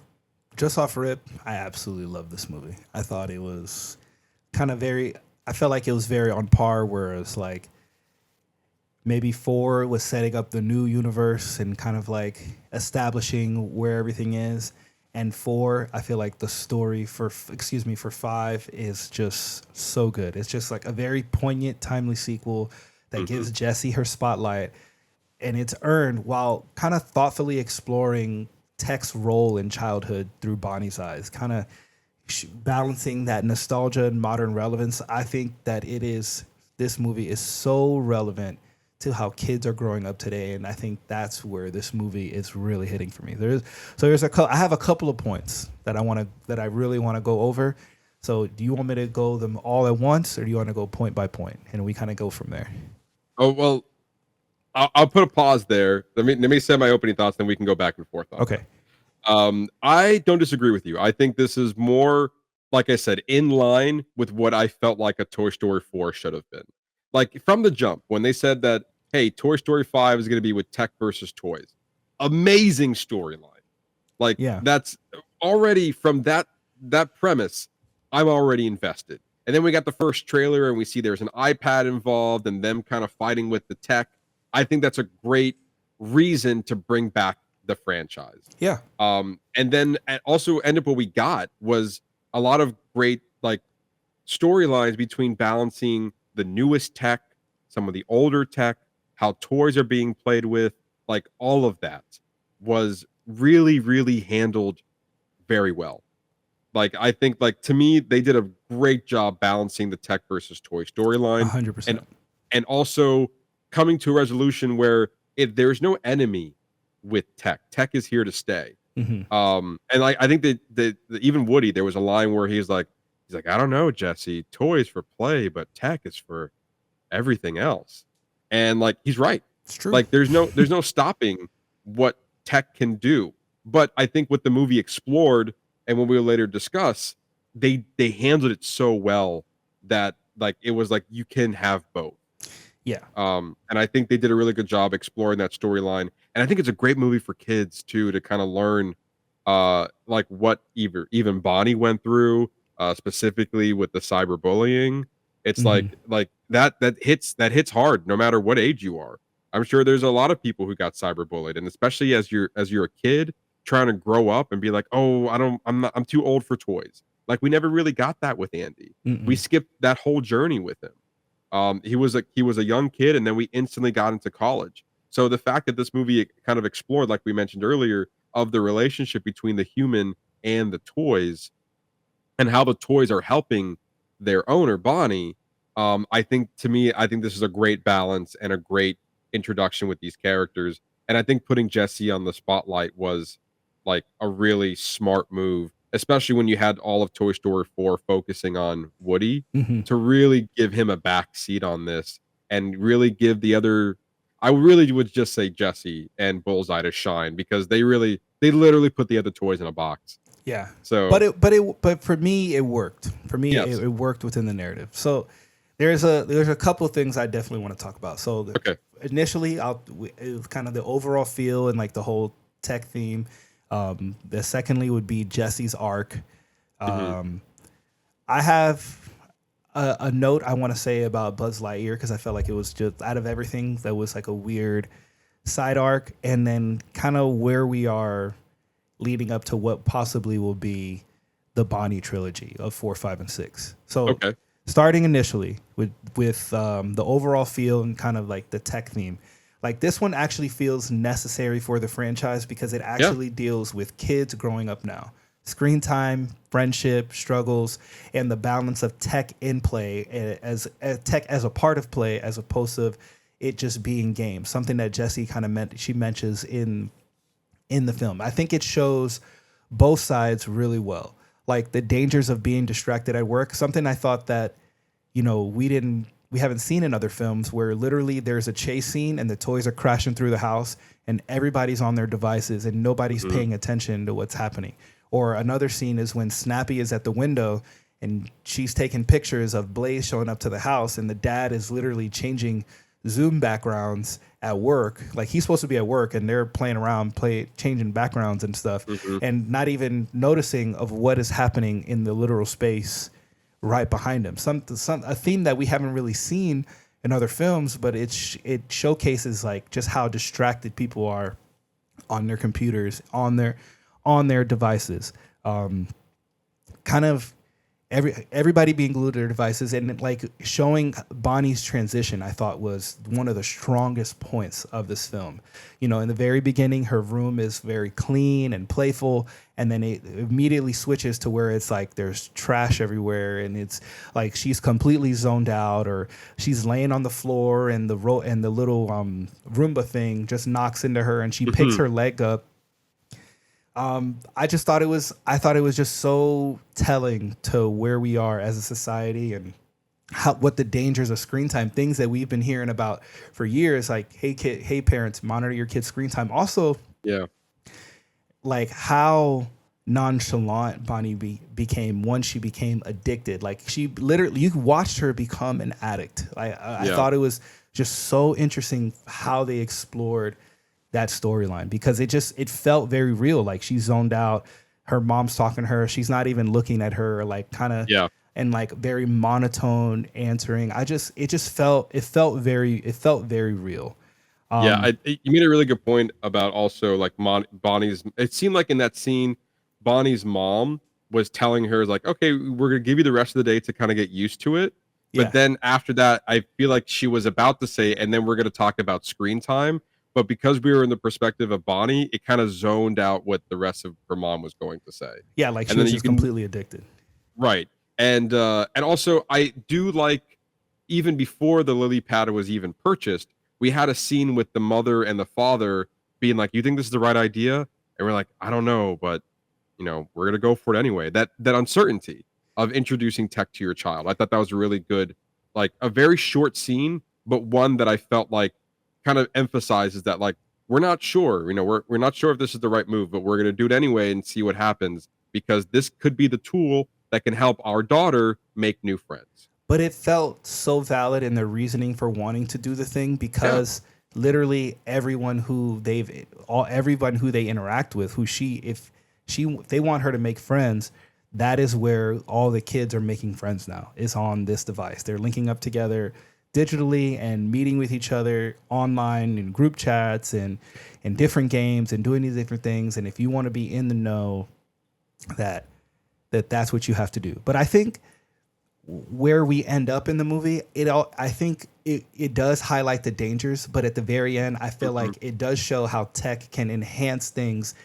just off rip, I absolutely love this movie. I thought it was I felt like it was very on par, whereas like maybe 4 was setting up the new universe and kind of like establishing where everything is. And 4, I feel like the story for 5 is just so good. It's just like a very poignant, timely sequel that gives Jessie her spotlight. And it's earned while kind of thoughtfully exploring Tech's role in childhood through Bonnie's eyes, kind of balancing that nostalgia and modern relevance. I think that this movie is so relevant to how kids are growing up today, and I think that's where this movie is really hitting for me. I have a couple of points that I really want to go over. So, do you want me to go them all at once, or do you want to go point by point, and we kind of go from there? Oh well, I'll put a pause there. Let me say my opening thoughts, then we can go back and forth. Okay. I don't disagree with you. I think this is more, like I said, in line with what I felt like a Toy Story 4 should have been. Like from the jump, when they said that, hey, Toy Story 5 is going to be with tech versus toys. Amazing storyline. Like that's already from that that premise, I'm already invested. And then we got the first trailer and we see there's an iPad involved and them kind of fighting with the tech. I think that's a great reason to bring back the franchise. Yeah. And then also end up what we got was a lot of great like storylines between balancing the newest tech, some of the older tech, how toys are being played with, like all of that was really, really handled very well. Like I think like to me, they did a great job balancing the tech versus toy storyline. 100%. And also coming to a resolution where if there's no enemy with tech is here to stay. Mm-hmm. And like I think that even Woody, there was a line where he's like, I don't know, Jesse, toys for play, but tech is for everything else. And like he's right. It's true. Like there's no stopping what tech can do. But I think what the movie explored and what we'll later discuss, they handled it so well that like it was like you can have both. Yeah. And I think they did a really good job exploring that storyline. And I think it's a great movie for kids too, to kind of learn like what even Bonnie went through, specifically with the cyberbullying. It's like that hits hard no matter what age you are. I'm sure there's a lot of people who got cyberbullied, and especially as you're a kid trying to grow up and be like, oh, I'm too old for toys. Like we never really got that with Andy. We skipped that whole journey with him. He was a young kid, and then we instantly got into college. So the fact that this movie kind of explored, like we mentioned earlier, of the relationship between the human and the toys, and how the toys are helping their owner Bonnie, I think this is a great balance and a great introduction with these characters. And I think putting Jessie on the spotlight was like a really smart move, especially when you had all of Toy Story 4 focusing on Woody, to really give him a back seat on this and really give the other, I really would just say Jessie and Bullseye to shine, because they literally put the other toys in a box. Yeah. So but for me it worked. For me it worked within the narrative. So there's a couple of things I definitely want to talk about. So initially it was kind of the overall feel and like the whole tech theme. The secondly would be Jessie's arc. I have a note I want to say about Buzz Lightyear, because I felt like it was just out of everything that was like a weird side arc, and then kind of where we are leading up to what possibly will be the Bonnie trilogy of 4, 5, and 6. So starting initially with the overall feel and kind of like the tech theme. Like this one actually feels necessary for the franchise because it actually deals with kids growing up now. Screen time, friendship, struggles, and the balance of tech in play as tech as a part of play, as opposed to it just being games. Something that Jessie kind of she mentions in the film. I think it shows both sides really well. Like the dangers of being distracted at work. Something I thought that, we haven't seen in other films, where literally there's a chase scene and the toys are crashing through the house and everybody's on their devices and nobody's paying attention to what's happening. Or another scene is when Snappy is at the window and she's taking pictures of Blaze showing up to the house, and the dad is literally changing Zoom backgrounds at work. Like he's supposed to be at work and they're playing around, changing backgrounds and stuff, and not even noticing of what is happening in the literal space right behind him. A theme that we haven't really seen in other films, but it showcases like just how distracted people are on their computers, on their devices. Kind of everybody being glued to their devices, and like showing Bonnie's transition, I thought was one of the strongest points of this film. In the very beginning, her room is very clean and playful, and then it immediately switches to where it's like there's trash everywhere, and it's like she's completely zoned out, or she's laying on the floor and the little Roomba thing just knocks into her and she picks her leg up. I thought it was just so telling to where we are as a society and what the dangers of screen time, things that we've been hearing about for years. Like, hey parents, monitor your kids' screen time. Also, like how nonchalant Bonnie became once she became addicted. Like she literally, you watched her become an addict. I thought it was just so interesting how they explored that storyline, because it felt very real. Like she zoned out. her mom's talking to her. She's not even looking at her, like kind of and like very monotone answering. It felt very real. You made a really good point about also like Bonnie's. It seemed like in that scene, Bonnie's mom was telling her like, okay, we're gonna give you the rest of the day to kind of get used to it. But then after that, I feel like she was about to say, and then we're gonna talk about screen time. But because we were in the perspective of Bonnie, it kind of zoned out what the rest of her mom was going to say. Yeah, like and she was just completely addicted. Right. And also I do like, even before the lily pad was even purchased, we had a scene with the mother and the father being like, you think this is the right idea? And we're like, I don't know, but we're gonna go for it anyway. That uncertainty of introducing tech to your child. I thought that was a really good, like a very short scene, but one that I felt like kind of emphasizes that like we're not sure, we're not sure if this is the right move, but we're gonna do it anyway and see what happens, because this could be the tool that can help our daughter make new friends. But it felt so valid in their reasoning for wanting to do the thing, because literally everyone who they interact with, if they want her to make friends, that is where all the kids are making friends now, is on this device. They're linking up together digitally and meeting with each other online in group chats and in different games and doing these different things. And if you want to be in the know, that's what you have to do. But I think where we end up in the movie, I think it does highlight the dangers, but at the very end, I feel like it does show how tech can enhance things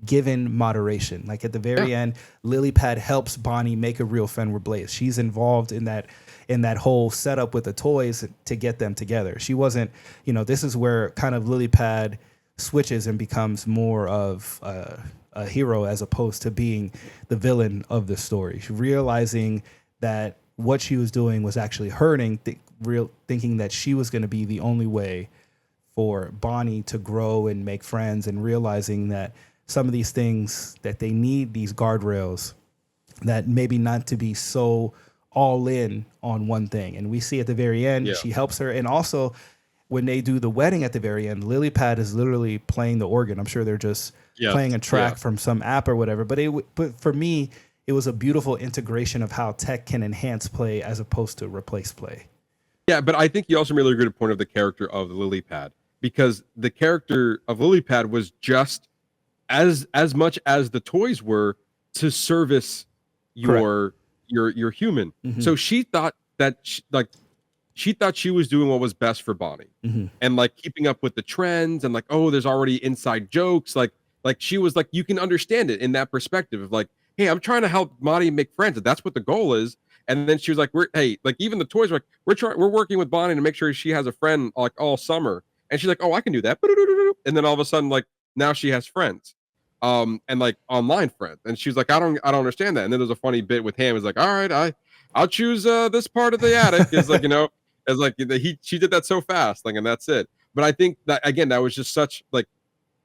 given moderation. Like at the very end, lily pad helps Bonnie make a real friend with Blaze. She's involved in that whole setup with the toys to get them together. She wasn't, this is where kind of lily pad switches and becomes more of a hero as opposed to being the villain of the story. She realizing that what she was doing was actually hurting, thinking that she was going to be the only way for Bonnie to grow and make friends, and realizing that some of these things that they need, these guardrails, that maybe not to be so all in on one thing. And we see at the very end, she helps her. And also when they do the wedding at the very end, lily pad is literally playing the organ. I'm sure they're just playing a track from some app or whatever. But for me, it was a beautiful integration of how tech can enhance play as opposed to replace play. Yeah, but I think you also made a good point of the character of the lily pad, because the character of lily pad was just as much as the toys were to service your human. So she thought that she thought she was doing what was best for Bonnie, and like keeping up with the trends, and like, oh, there's already inside jokes. Like she was like, you can understand it in that perspective of like, hey, I'm trying to help Bonnie make friends, and that's what the goal is. And then she was like, even the toys were like, we're working with Bonnie to make sure she has a friend like all summer. And she's like, oh, I can do that. And then all of a sudden, like now she has friends, and like online friends. And she's like, I don't understand that. And then there's a funny bit with him. It's like, all right, I'll choose this part of the attic. It's like, it's like she did that so fast, like, and that's it. But I think that again, that was just such like,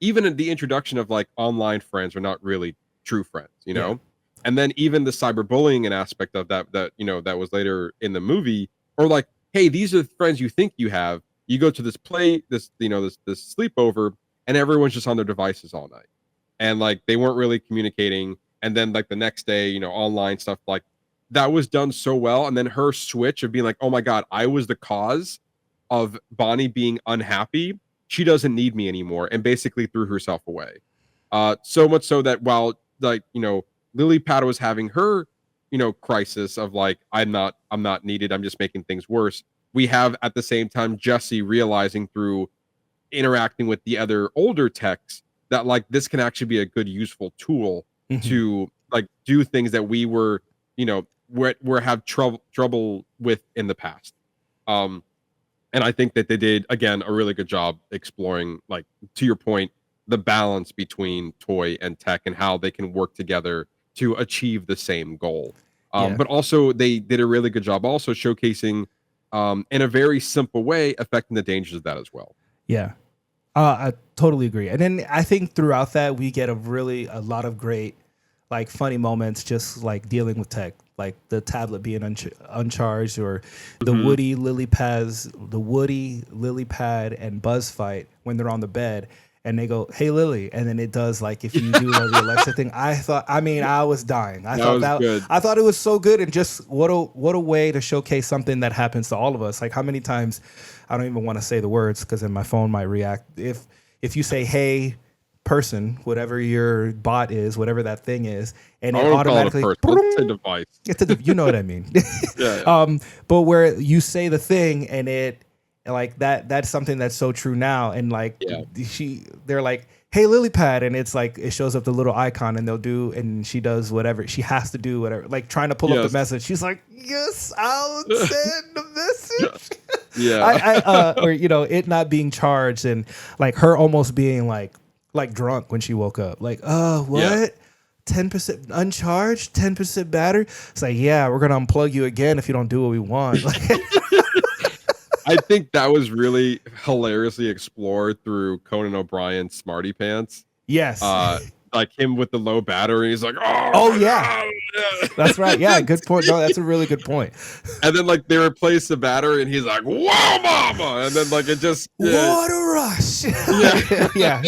even in the introduction of like online friends are not really true friends, and then even the cyberbullying and aspect of that that was later in the movie, or like, hey, these are the friends you think you have. You go to this this sleepover, and everyone's just on their devices all night, and like they weren't really communicating. And then like the next day, online stuff, like that was done so well. And then her switch of being like, oh my god, I was the cause of Bonnie being unhappy. She doesn't need me anymore, and basically threw herself away. So much so that while like lily pad was having her crisis of like, I'm not needed, I'm just making things worse, we have at the same time Jessie realizing through interacting with the other older techs that like this can actually be a good useful tool to like do things that we were we're have trouble with in the past. And I think that they did, again, a really good job exploring, like, to your point, the balance between toy and tech and how they can work together to achieve the same goal. But also, they did a really good job also showcasing, in a very simple way, affecting the dangers of that as well. Yeah, I totally agree. And then I think throughout that, we get a lot of great, like, funny moments just, like, dealing with tech. Like the tablet being uncharged, or the Woody, lily pad, and Buzz fight when they're on the bed, and they go, "Hey Lily," and then it does like if you do the Alexa thing. I was dying. I thought it was so good, and just what a way to showcase something that happens to all of us. Like how many times, I don't even want to say the words because then my phone might react. If you say "Hey person," whatever your bot is, whatever that thing is, and it automatically it's a device. You know what I mean. Yeah. But where you say the thing and it like that's something that's so true now. And like they're like, "Hey Lily Pad," and it's like it shows up the little icon and she does whatever she has to do, whatever, like trying to pull up the message. She's like, "Yes, I'll send the message." Yeah. Or it not being charged and like her almost being like drunk when she woke up. Like, what? Yeah. 10% uncharged, 10% battery. It's like, yeah, we're gonna unplug you again if you don't do what we want. Like, I think that was really hilariously explored through Conan O'Brien's Smarty Pants. yes. Like him with the low battery. He's like, Oh yeah. That's right. Yeah, good point. No, that's a really good point. And then like they replace the battery and he's like, "Whoa, mama!" And then like it just What a rush. Yeah.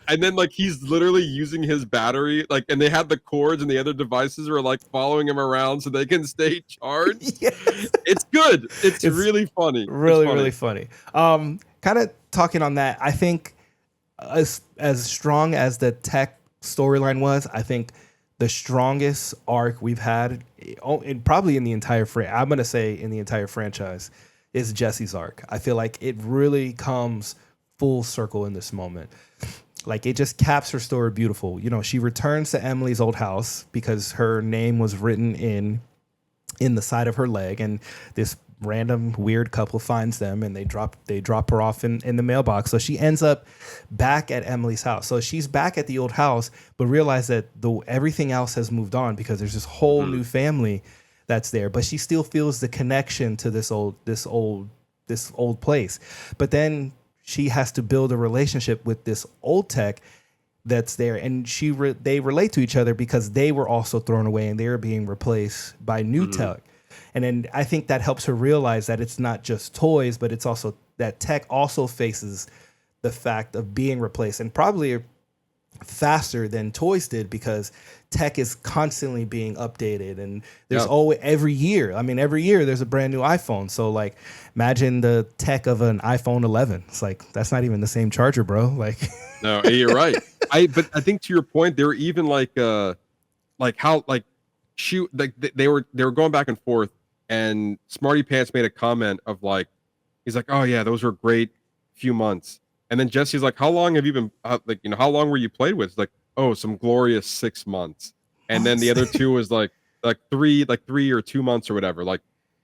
And then like he's literally using his battery, like, and they had the cords and the other devices were like following him around so they can stay charged. Yes. It's good. It's really funny. Really funny. Kind of talking on that, I think as strong as the tech storyline was, I think the strongest arc we've had, and probably in the entire I'm gonna say in the entire franchise, is Jessie's arc. I feel like it really comes full circle in this moment. Like it just caps her story beautiful. She returns to Emily's old house because her name was written in the side of her leg, and this random weird couple finds them and they drop her off in the mailbox. So she ends up back at Emily's house. So she's back at the old house, but realize that everything else has moved on because there's this whole new family that's there. But she still feels the connection to this old place. But then she has to build a relationship with this old tech that's there, and they relate to each other because they were also thrown away and they were being replaced by new tech. And then I think that helps her realize that it's not just toys, but it's also that tech also faces the fact of being replaced, and probably faster than toys did because tech is constantly being updated. And there's always every year there's a brand new iPhone. So like imagine the tech of an iPhone 11. It's like, that's not even the same charger, bro. Like, no, you're right. But I think to your point, they were even like how like shoot, like they were going back and forth, and Smarty Pants made a comment of like, he's like, "Oh yeah, those were great few months." And then Jessie's like, "How long have you been how long were you played with?" It's like, "Oh, some glorious 6 months." And then the other two was like 3 or 2 months or whatever. Like,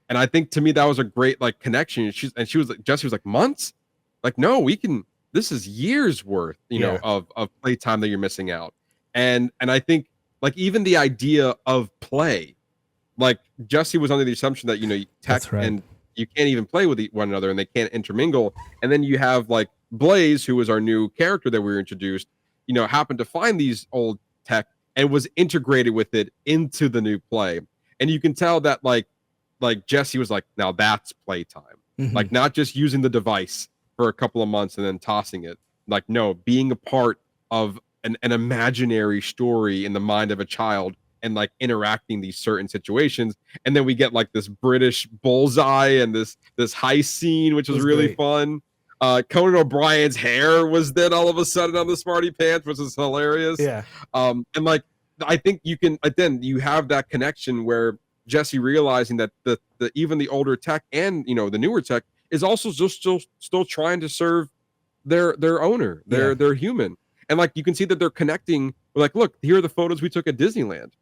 and I think to me that was a great like connection. She was like, Jessie was like, "Months?" Like, no, this is years worth, of playtime that you're missing out. And I think like even the idea of play, like Jessie was under the assumption that tech and you can't even play with one another and they can't intermingle. And then you have like Blaze, who was our new character that we were introduced, happened to find these old tech and was integrated with it into the new play. And you can tell that like Jessie was like, now that's playtime. Like not just using the device for a couple of months and then tossing it. Like, no, being a part of an imaginary story in the mind of a child and like interacting these certain situations. And then we get like this British bullseye and this heist scene, which was really fun. Conan O'Brien's hair was then all of a sudden on the Smarty Pants, which is hilarious. Yeah. And like I think you can then you have that connection where Jessie realizing that the even the older tech and the newer tech is also just still trying to serve their owner, their human. And like you can see that they're connecting. Like, look, here are the photos we took at Disneyland.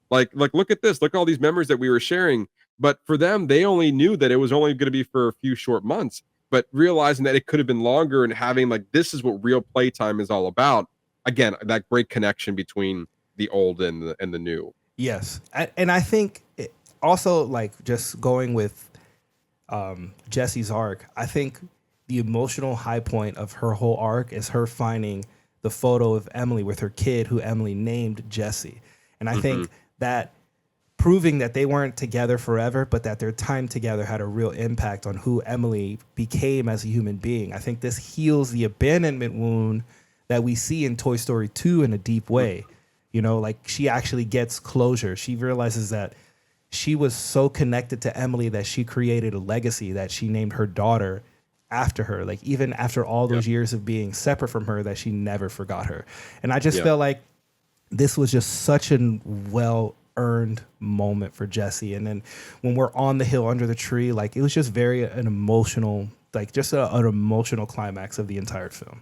Like look at this. Look at all these memories that we were sharing. But for them, they only knew that it was only going to be for a few short months. But realizing that it could have been longer and having like this is what real playtime is all about. Again, that great connection between the old and the new. Yes, and I think also like just going with Jessie's arc. I think the emotional high point of her whole arc is her finding the photo of Emily with her kid, who Emily named Jessie. And I think that proving that they weren't together forever, but that their time together had a real impact on who Emily became as a human being. I think this heals the abandonment wound that we see in Toy Story 2 in a deep way. You know, like she actually gets closure. She realizes that she was so connected to Emily that she created a legacy, that she named her daughter after her. Like even after all those years of being separate from her, that she never forgot her. And I just felt like this was just such a well-earned moment for Jessie. And then when we're on the hill under the tree, like it was just an emotional, like just an emotional climax of the entire film.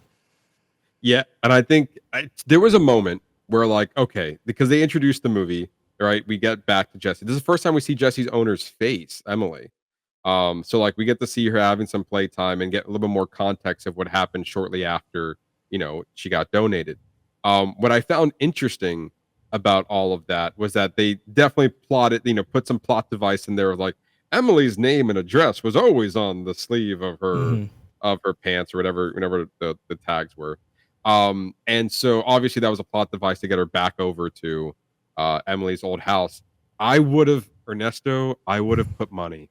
Yeah, and I think there was a moment where, like, okay, because they introduced the movie, right? We get back to Jessie. This is the first time we see Jessie's owner's face, Emily. So like we get to see her having some playtime and get a little bit more context of what happened shortly after, she got donated. What I found interesting about all of that was that they definitely plotted, put some plot device in there, like Emily's name and address was always on the sleeve of her pants or whatever the tags were. And so obviously that was a plot device to get her back over to Emily's old house. I would have put money.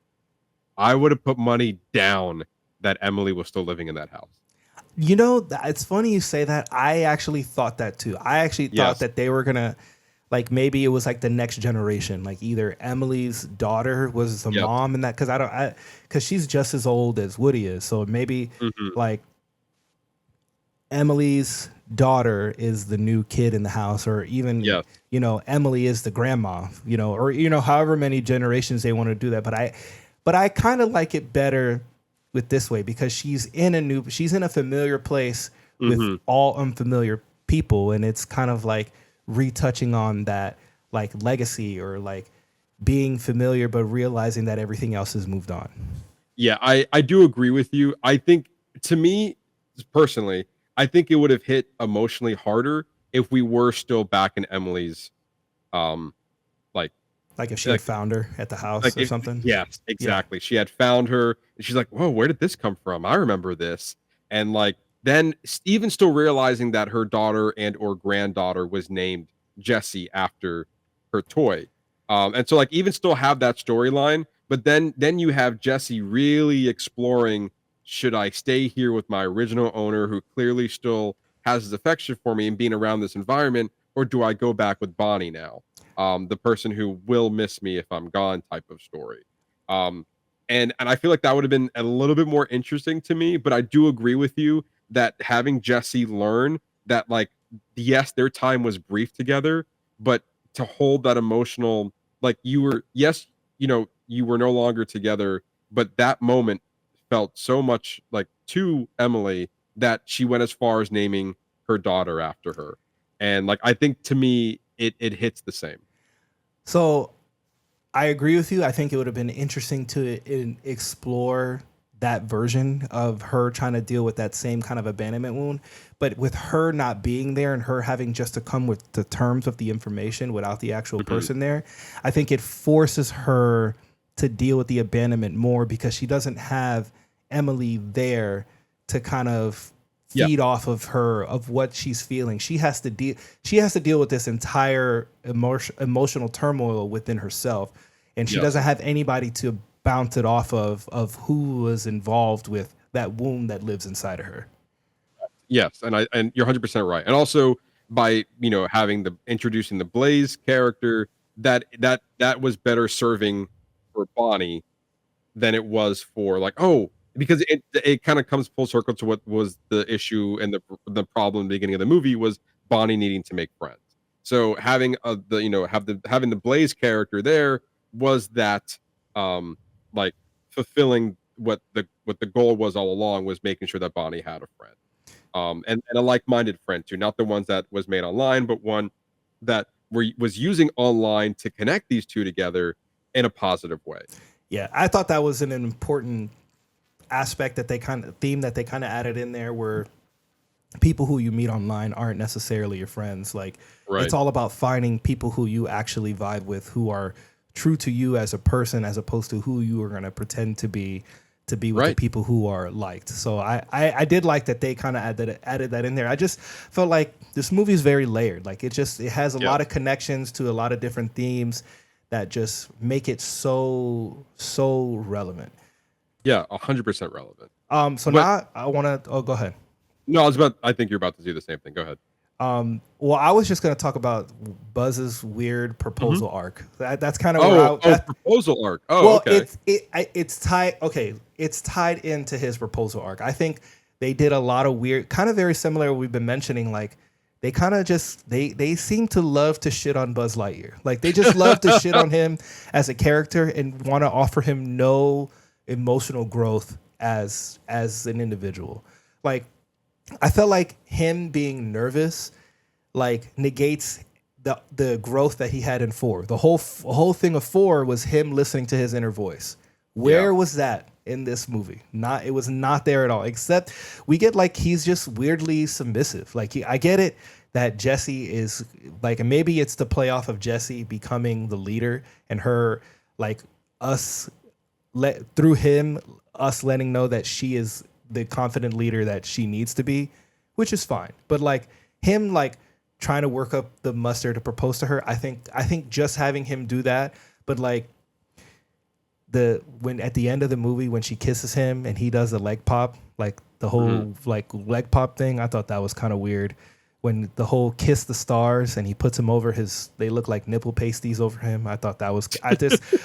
I would have put money down that Emily was still living in that house. You know, it's funny you say that. I actually thought that too. I actually thought that they were gonna, like, maybe it was like the next generation, like either Emily's daughter was the mom in that, because she's just as old as Woody is. So maybe like Emily's daughter is the new kid in the house, or even Emily is the grandma, or however many generations they want to do that. But I kind of like it better with this way, because she's in a familiar place with all unfamiliar people, and it's kind of like retouching on that, like, legacy, or like being familiar but realizing that everything else has moved on. Yeah, I do agree with you. I think, to me personally, I think it would have hit emotionally harder if we were still back in Emily's like if she had found her at the house or something. Yes, exactly. She had found her and she's like, whoa, where did this come from? I remember this. And like, then even still realizing that her daughter and or granddaughter was named Jessie after her toy. And so like even still have that storyline, but then you have Jessie really exploring, should I stay here with my original owner who clearly still has his affection for me and being around this environment, or do I go back with Bonnie now? The person who will miss me if I'm gone type of story. And I feel like that would have been a little bit more interesting to me, but I do agree with you that having Jessie learn that, like, yes, their time was brief together, but to hold that emotional, like, you were no longer together, but that moment felt so much like to Emily that she went as far as naming her daughter after her. And like, I think to me, it hits the same. So I agree with you. I think it would have been interesting to explore that version of her trying to deal with that same kind of abandonment wound, but with her not being there and her having just to come with the terms of the information without the actual person there, I think it forces her to deal with the abandonment more, because she doesn't have Emily there to kind of feed off of her, of what she's feeling. She has to deal with this entire emotional turmoil within herself, and she doesn't have anybody to bounce it off of who was involved with that wound that lives inside of her. Yes, and you're 100% right. And also by introducing the Blaze character, that was better serving for Bonnie than it was for, like, because it kind of comes full circle to what was the issue and the problem in the beginning of the movie was Bonnie needing to make friends. So having having the Blaze character there was that like fulfilling what the goal was all along, was making sure that Bonnie had a friend, and a like-minded friend too, not the ones that was made online, but one that was using online to connect these two together in a positive way. Yeah, I thought that was an important aspect that they kind of added in there, where people who you meet online aren't necessarily your friends. Like, it's all about finding people who you actually vibe with, who are true to you as a person, as opposed to who you are going to pretend to be with the people who are liked. So I did like that they kind of added that in there. I just felt like this movie is very layered. Like, it has a lot of connections to a lot of different themes that just make it so relevant. Yeah, 100% relevant. So But- now I want to. Oh, go ahead. No, I think you're about to do the same thing. Go ahead. Well, I was just going to talk about Buzz's weird proposal arc. That's kind of proposal arc. Oh, well, okay. it's tied. Okay, it's tied into his proposal arc. I think they did a lot of weird, kind of very similar to what we've been mentioning. Like they kind of just they seem to love to shit on Buzz Lightyear. Like they just love to shit on him as a character and want to offer him no emotional growth as an individual. Like I felt like him being nervous like negates the growth that he had in 4. The whole thing of 4 was him listening to his inner voice. Where was that in this movie? It was not there at all. Except we get like he's just weirdly submissive. Like I get it that Jessie is like, and maybe it's the play off of Jessie becoming the leader and her like through him us letting know that she is the confident leader that she needs to be, which is fine. But like him like trying to work up the muster to propose to her, I think just having him do that, but like when at the end of the movie when she kisses him and he does the leg pop, like the whole like leg pop thing, I thought that was kind of weird. When the whole kiss the stars and he puts them over they look like nipple pasties over him. I thought that was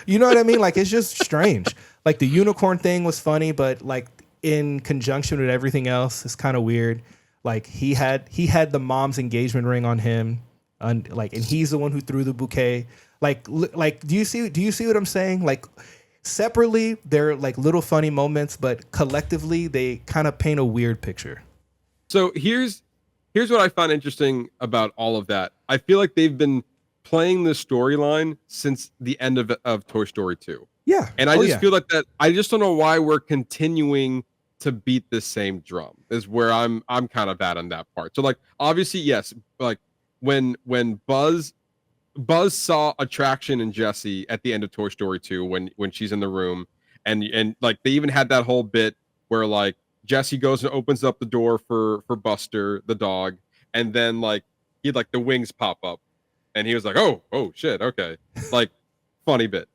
you know what I mean? Like it's just strange. Like the unicorn thing was funny, but like in conjunction with everything else, it's kind of weird. Like he had the mom's engagement ring on him, and he's the one who threw the bouquet. Like do you see what I'm saying? Like separately, they're like little funny moments, but collectively they kind of paint a weird picture. So here's what I find interesting about all of that. I feel like they've been playing this storyline since the end of Toy Story 2. Yeah. And I just feel like that I just don't know why we're continuing to beat the same drum is where I'm kind of bad on that part. So like obviously yes, like when Buzz saw attraction in Jessie at the end of Toy Story 2 when she's in the room and like they even had that whole bit where like Jessie goes and opens up the door for Buster the dog and then like the wings pop up and he was like oh shit, okay. Like funny bit.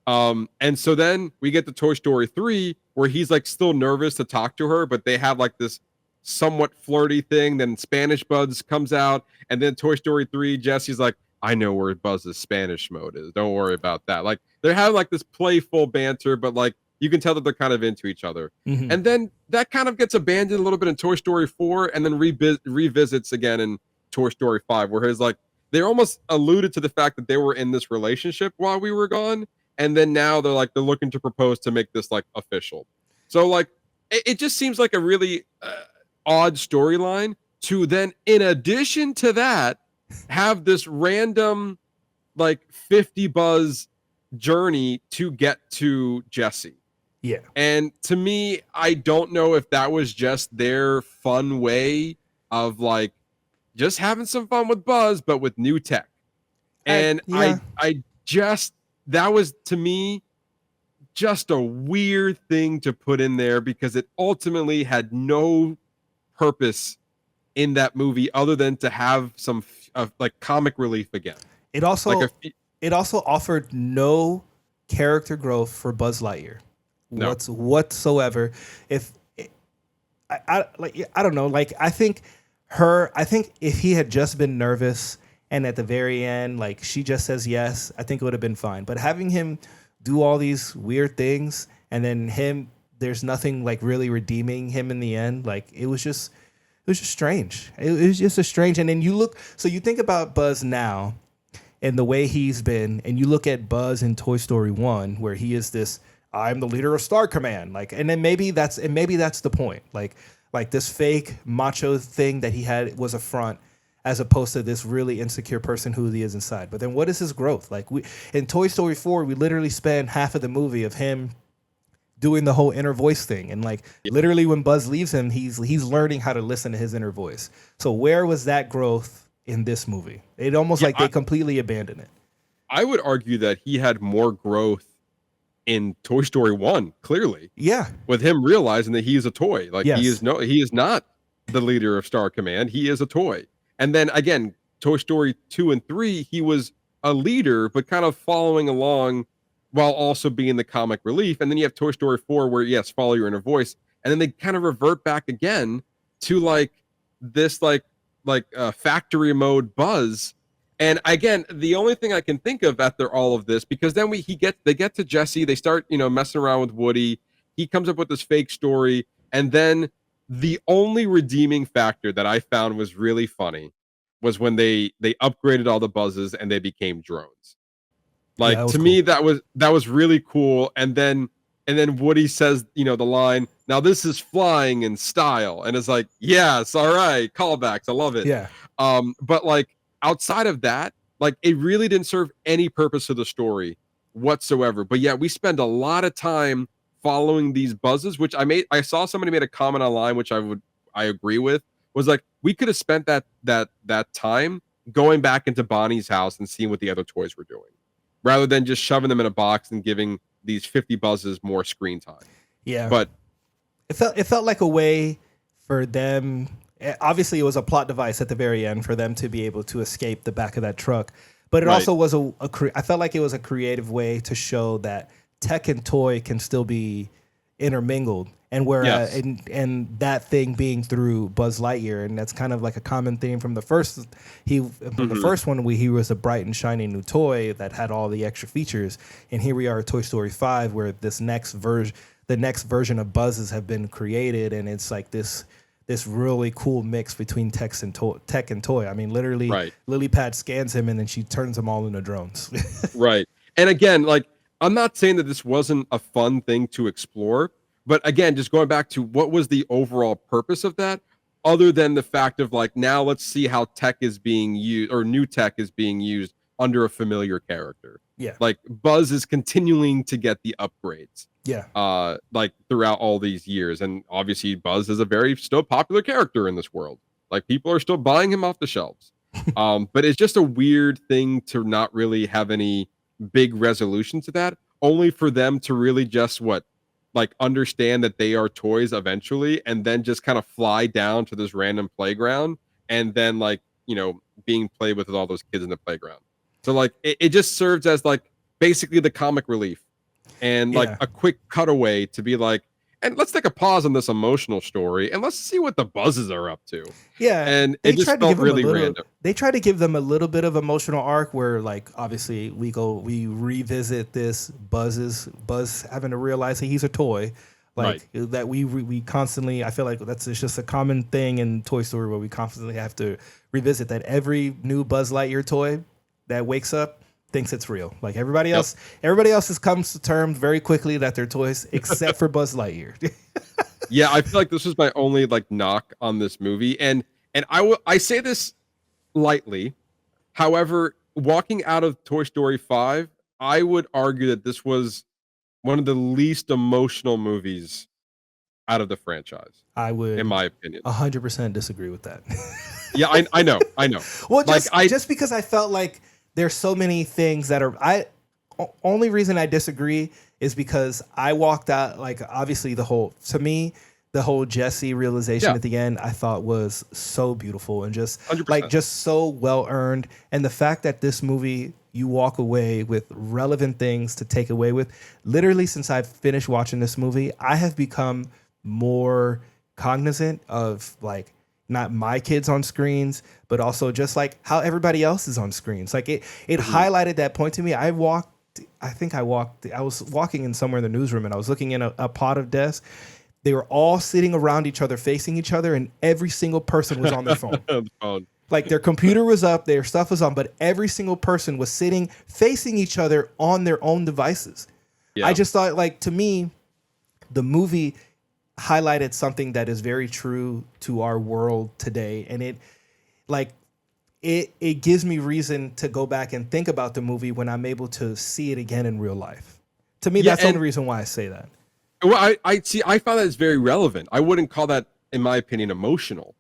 And so then we get to Toy Story 3 where he's like still nervous to talk to her, but they have like this somewhat flirty thing. Then Spanish Buzz comes out, and then Toy Story 3, Jessie's like, I know where Buzz's Spanish mode is. Don't worry about that. Like they're having like this playful banter, but like you can tell that they're kind of into each other. Mm-hmm. And then that kind of gets abandoned a little bit in Toy Story 4 and then revisits again in Toy Story 5, where his like they almost alluded to the fact that they were in this relationship while we were gone. And then now they're looking to propose to make this like official. So like it just seems like a really odd storyline to then, in addition to that, have this random like 50 Buzz journey to get to Jessie. Yeah. And to me, I don't know if that was just their fun way of like just having some fun with Buzz, but with new tech. And I just that was to me just a weird thing to put in there because it ultimately had no purpose in that movie other than to have some like comic relief again. It also offered no character growth for Buzz Lightyear whatsoever. I don't know. Like I think if he had just been nervous and at the very end, like she just says yes, I think it would have been fine. But having him do all these weird things and then there's nothing like really redeeming him in the end. Like it was just strange. It was just a strange. And then you think about Buzz now and the way he's been, and you look at Buzz in Toy Story 1, where he is this, I'm the leader of Star Command. Like, and then maybe that's the point. Like this fake macho thing that he had was a front, as opposed to this really insecure person who he is inside. But then what is his growth? Like in Toy Story 4, we literally spend half of the movie of him doing the whole inner voice thing. And like literally when Buzz leaves him, he's learning how to listen to his inner voice. So where was that growth in this movie? It almost they completely abandoned it. I would argue that he had more growth in Toy Story 1, clearly. Yeah. With him realizing that he is a toy. Like yes. he is not the leader of Star Command. He is a toy. And then again, Toy Story 2 and 3, he was a leader, but kind of following along while also being the comic relief. And then you have Toy Story 4 where, yes, follow your inner voice. And then they kind of revert back again to like this factory mode Buzz. And again, the only thing I can think of after all of this, because then they get to Jessie, they start, messing around with Woody. He comes up with this fake story. And then the only redeeming factor that I found was really funny was when they upgraded all the Buzzes and they became drones. Like, to me, that was really cool. And then Woody says, the line, "Now this is flying in style," and it's like, yes, all right, callbacks, I love it. Yeah. But like outside of that, like it really didn't serve any purpose to the story whatsoever. But yeah, we spend a lot of time following these Buzzes, which I saw somebody made a comment online, which I agree with, was like, we could have spent that time going back into Bonnie's house and seeing what the other toys were doing, rather than just shoving them in a box and giving these 50 Buzzes more screen time. Yeah. But it felt like a way for them. Obviously, it was a plot device at the very end for them to be able to escape the back of that truck. But it also was I felt like it was a creative way to show that tech and toy can still be intermingled, and and that thing being through Buzz Lightyear, and that's kind of like a common theme from the first. The first one, he was a bright and shiny new toy that had all the extra features, and here we are at Toy Story 5, where the next version of Buzzes have been created, and it's like this really cool mix between tech and toy. I mean, literally, Lily Pad scans him, and then she turns them all into drones. Right, and again, like, I'm not saying that this wasn't a fun thing to explore, but again, just going back to what was the overall purpose of that, other than the fact of like, now let's see how tech is being used, or new tech is being used under a familiar character. Yeah. Like Buzz is continuing to get the upgrades. Yeah. Like throughout all these years. And obviously Buzz is a very still popular character in this world. Like people are still buying him off the shelves. But it's just a weird thing to not really have any big resolution to that, only for them to really just understand that they are toys eventually, and then just kind of fly down to this random playground, and then being played with all those kids in the playground. So like it just serves as like basically the comic relief and like a quick cutaway to be like, and let's take a pause on this emotional story and let's see what the Buzzes are up to. Yeah. And it just felt really random. They try to give them a little bit of emotional arc where, like, obviously we revisit this Buzz having to realize that he's a toy. Like that we constantly, I feel like it's just a common thing in Toy Story where we constantly have to revisit that every new Buzz Lightyear toy that wakes up thinks it's real. Like everybody else has comes to terms very quickly that they're toys, except for Buzz Lightyear. Yeah, I feel like this was my only knock on this movie, and I say this lightly. However, walking out of Toy Story 5, I would argue that this was one of the least emotional movies out of the franchise. I would, in my opinion, 100% disagree with that. Yeah, I know. Well, just because I felt like there's so many things that are only reason I disagree is because I walked out, obviously the whole Jessie realization at the end I thought was so beautiful and just 100%. just so well earned. And the fact that this movie, you walk away with relevant things to take away with. Literally, since I've finished watching this movie, I have become more cognizant of not my kids on screens, but also just how everybody else is on screens. It highlighted that point to me. I was walking in somewhere in the newsroom and I was looking in a pod of desks. They were all sitting around each other, facing each other, and every single person was on their phone. Their computer was up, their stuff was on, but every single person was sitting, facing each other on their own devices. Yeah. I just thought, to me, the movie highlighted something that is very true to our world today, and it gives me reason to go back and think about the movie when I'm able to see it again in real life. To me, that's the only reason why I say that. Well, I found that it's very relevant. I wouldn't call that, in my opinion, emotional,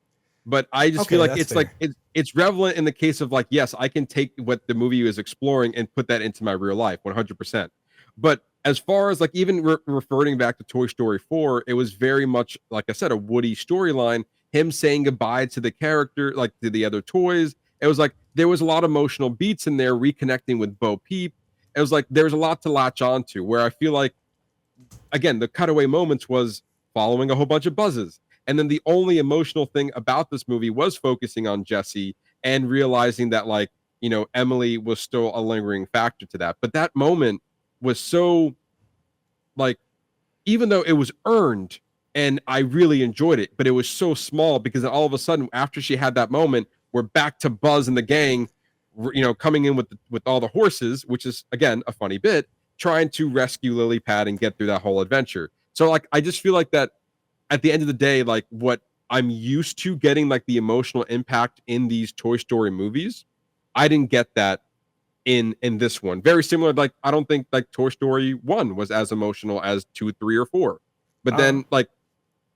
but I just feel like it's fair. It's relevant in the case of yes, I can take what the movie is exploring and put that into my real life 100%. But as far as even referring back to Toy Story 4, it was very much, like I said, a Woody storyline, him saying goodbye to the character, to the other toys, It was like there was a lot of emotional beats in there, reconnecting with Bo Peep. It was like there's a lot to latch onto. Where I feel like, again, the cutaway moments was following a whole bunch of buzzes, and then the only emotional thing about this movie was focusing on Jessie and realizing that, like, Emily was still a lingering factor to that. But that moment was so, like, even though it was earned and I really enjoyed it, but it was so small because all of a sudden, after she had that moment, we're back to Buzz and the gang, coming in with all the horses, which is, again, a funny bit, trying to rescue Lily Pad and get through that whole adventure. So, like, I just feel like that at the end of the day, like, what I'm used to getting, like, the emotional impact in these Toy Story movies, I didn't get that in this one. Very similar, like, I don't think, like, Toy Story 1 was as emotional as 2, 3, or 4. But then, like,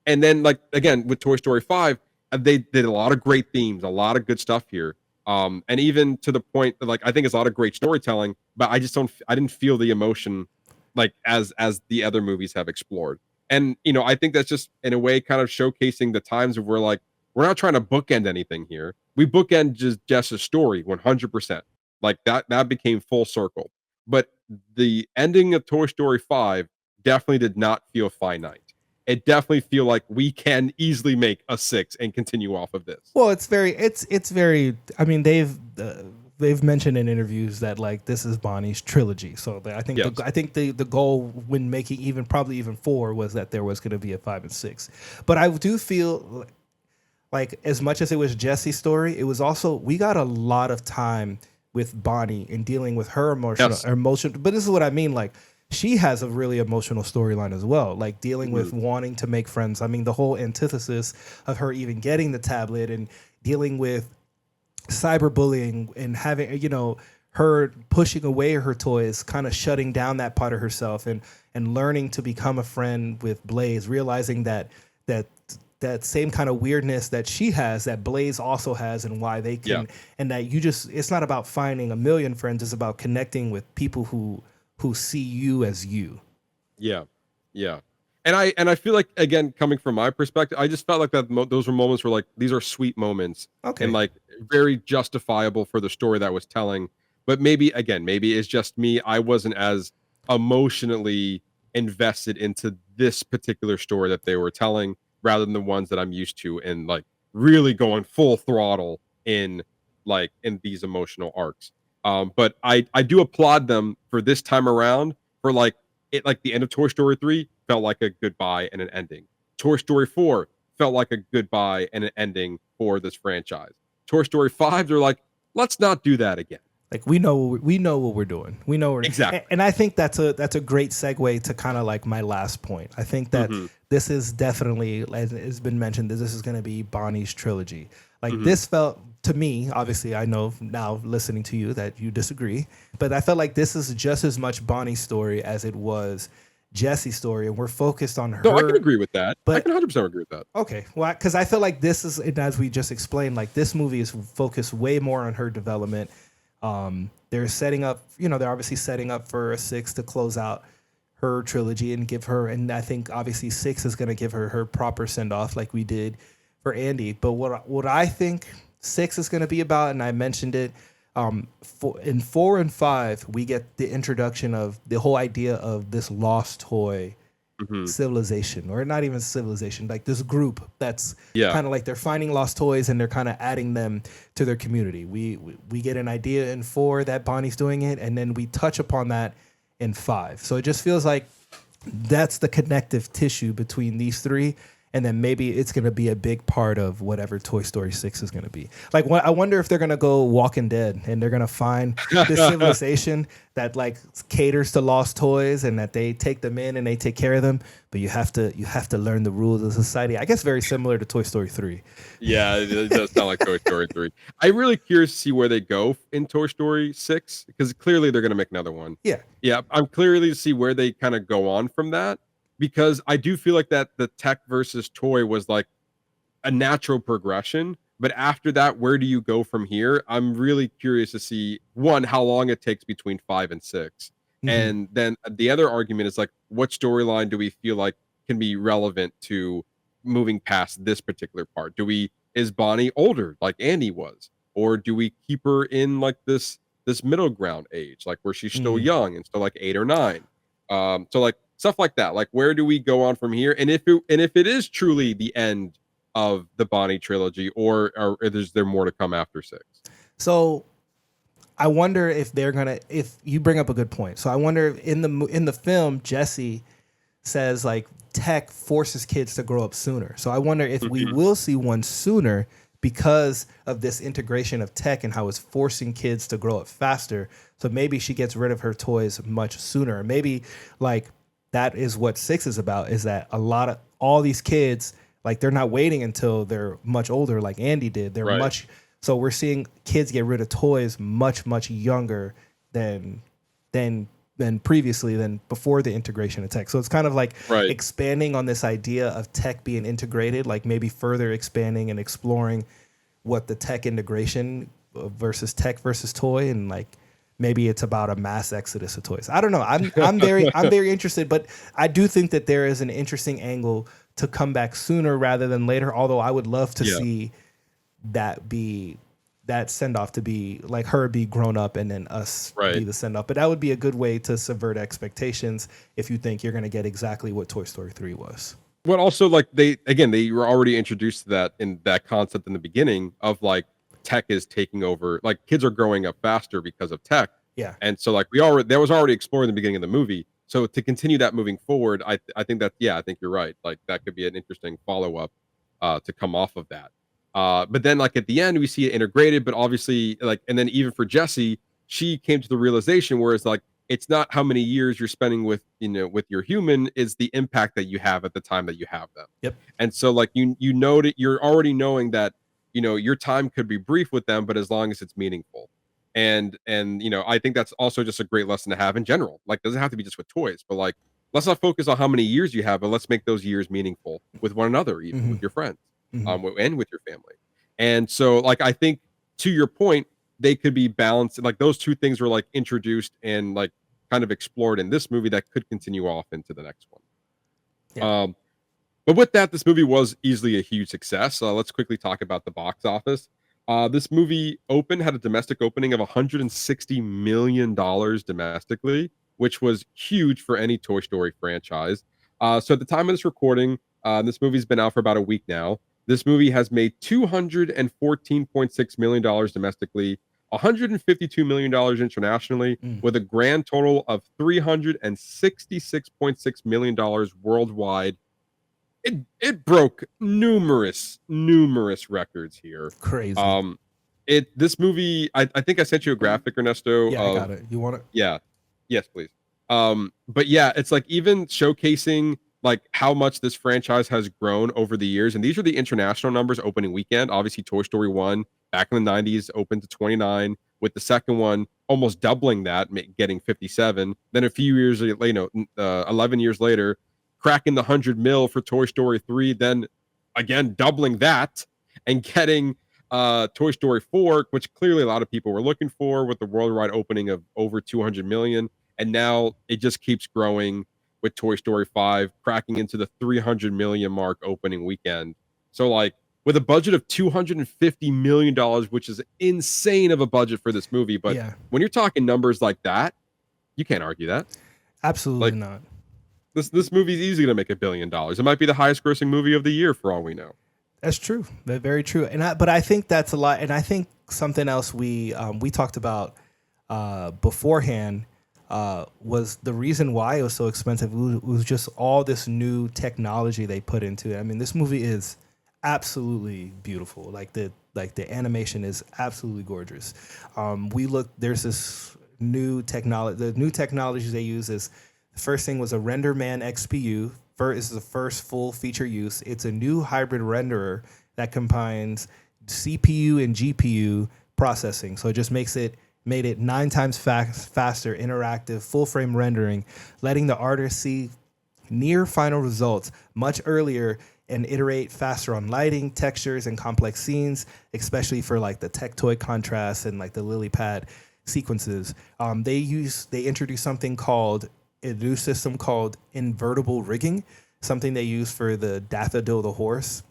and then, like, again, with Toy Story 5, they did a lot of great themes, a lot of good stuff here. And even to the point that, like, I think it's a lot of great storytelling, but I didn't feel the emotion, like, as the other movies have explored. And, I think that's just, in a way, kind of showcasing the times of where, like, we're not trying to bookend anything here. We bookend just a story 100%. Like, that became full circle. But the ending of Toy Story 5 definitely did not feel finite. It definitely feel like we can easily make a 6 and continue off of this. Well, it's very. I mean, they've mentioned in interviews that, like, this is Bonnie's trilogy. So I think Yes. I think the goal when making probably even 4 was that there was going to be a 5 and 6. But I do feel like, as much as it was Jessie's story, it was also, we got a lot of time with Bonnie in dealing with her emotion. But this is what I mean, like, she has a really emotional storyline as well, like dealing with wanting to make friends. I mean, the whole antithesis of her even getting the tablet and dealing with cyberbullying and having, her pushing away her toys, kind of shutting down that part of herself, and learning to become a friend with Blaze, realizing that same kind of weirdness that she has, that Blaze also has, and why they can, and that it's not about finding a million friends, it's about connecting with people who see you as you. Yeah. And I feel like, again, coming from my perspective, I just felt like that those were moments where, like, these are sweet moments, and, like, very justifiable for the story that was telling. But maybe it's just me. I wasn't as emotionally invested into this particular story that they were telling, rather than the ones that I'm used to, and, like, really going full throttle in these emotional arcs. But I do applaud them for this time around, for, like, the end of Toy Story 3 felt like a goodbye and an ending. Toy Story 4 felt like a goodbye and an ending for this franchise. Toy Story 5, they're like, let's not do that again. Like, we know what we're doing. We know exactly. And I think that's a great segue to kind of, like, my last point. I think that this is definitely, as has been mentioned, that this is going to be Bonnie's trilogy. Like, this felt, to me, obviously, I know now listening to you that you disagree, but I felt like this is just as much Bonnie's story as it was Jessie's story, and we're focused on her. No, I can agree with that. But I can 100% agree with that. Okay, well, because I feel like this is, as we just explained, like, this movie is focused way more on her development. They're setting up, they're obviously setting up for a 6 to close out her trilogy and give her, and I think obviously 6 is going to give her proper send off, like we did for Andy. But what I think 6 is going to be about, and I mentioned it, in 4 and 5, we get the introduction of the whole idea of this lost toy civilization, or not even civilization, like this group that's kind of like they're finding lost toys and they're kind of adding them to their community. We get an idea in 4 that Bonnie's doing it, and then we touch upon that in 5. So it just feels like that's the connective tissue between these 3. And then maybe it's going to be a big part of whatever Toy Story 6 is going to be. Like, I wonder if they're going to go Walking Dead and they're going to find this civilization that, like, caters to lost toys, and that they take them in and they take care of them. But you have to learn the rules of society. I guess very similar to Toy Story 3. Yeah, it does sound like Toy Story 3. I'm really curious to see where they go in Toy Story 6, because clearly they're going to make another one. Yeah, I'm clearly to see where they kind of go on from that. Because I do feel like that the tech versus toy was, like, a natural progression. But after that, where do you go from here? I'm really curious to see, one, how long it takes between 5 and 6. And then the other argument is, like, what storyline do we feel like can be relevant to moving past this particular part? Is Bonnie older, like Andy was? or do we keep her in like this middle ground age, like where she's still young and still like 8 or 9? So like stuff like that. Like where do we go on from here? And if it is truly the end of the Bonnie trilogy, or is there more to come after 6? So I wonder if they're gonna. If you bring up a good point, so I wonder if in the film, Jessie says like tech forces kids to grow up sooner. So I wonder if we will see one sooner because of this integration of tech and how it's forcing kids to grow up faster. So maybe she gets rid of her toys much sooner. Maybe like that is what 6 is about. Is that all these kids, like they're not waiting until they're much older like Andy did. They're right. So we're seeing kids get rid of toys much younger than previously, than before the integration of tech. So it's kind of like expanding on this idea of tech being integrated, like maybe further expanding and exploring what the tech integration versus tech versus toy, and like maybe it's about a mass exodus of toys. I don't know. I'm very interested, but I do think that there is an interesting angle to come back sooner rather than later. Although I would love to see that send off to be like her be grown up and then us be the send off. But that would be a good way to subvert expectations if you think you're going to get exactly what Toy Story 3 was. But also like they were already introduced to that in that concept in the beginning of like tech is taking over, like kids are growing up faster because of tech. Yeah. And so like that was already explored in the beginning of the movie. So to continue that moving forward, I think that, I think you're right. Like that could be an interesting follow-up to come off of that. But then like at the end we see it integrated, but obviously like, and then even for Jessie, she came to the realization where it's like, it's not how many years you're spending with your human, is the impact that you have at the time that you have them. Yep. And so like you know that you're already knowing that, your time could be brief with them, but as long as it's meaningful. And I think that's also just a great lesson to have in general. Like, doesn't have to be just with toys, but like, let's not focus on how many years you have, but let's make those years meaningful with one another, even with your friends, and with your family. And so, like, I think to your point, they could be balanced. Like those two things were like introduced and like kind of explored in this movie that could continue off into the next one. Yeah. But with that, this movie was easily a huge success. Let's quickly talk about the box office. This movie had a domestic opening of $160 million domestically, which was huge for any Toy Story franchise. So at the time of this recording, this movie's been out for about a week now. This movie has made $214.6 million domestically, $152 million internationally, with a grand total of $366.6 million worldwide. It broke numerous records here. Crazy. This movie, I think I sent you a graphic, Ernesto. Yeah, I got it. You want it? Yeah. Yes, please. But yeah, it's like even showcasing like how much this franchise has grown over the years. And these are the international numbers opening weekend. Obviously, Toy Story 1 back in the 90s opened to 29, with the second one almost doubling that, getting 57. Then a few years later, 11 years later, cracking the 100 mil for Toy Story 3, then again doubling that and getting Toy Story 4, which clearly a lot of people were looking for, with the worldwide opening of over 200 million. And now it just keeps growing with Toy Story 5 cracking into the 300 million mark opening weekend. So like with a budget of $250 million, which is insane of a budget for this movie. But when you're talking numbers like that, you can't argue that. Absolutely not. This movie is easy to make $1 billion. It might be the highest grossing movie of the year for all we know. That's true. That's very true. But I think that's a lot. And I think something else we talked about beforehand was the reason why it was so expensive. It was just all this new technology they put into it. I mean, this movie is absolutely beautiful. Like the animation is absolutely gorgeous. There's this new technology. The new technologies they use is, the first thing was a RenderMan XPU. This is the first full feature use. It's a new hybrid renderer that combines CPU and GPU processing. So it just made it 9 times faster, interactive, full frame rendering, letting the artist see near final results much earlier and iterate faster on lighting, textures, and complex scenes, especially for like the tech toy contrast and like the lily pad sequences. They introduced a new system called invertible rigging, something they use for the Daffodil the horse.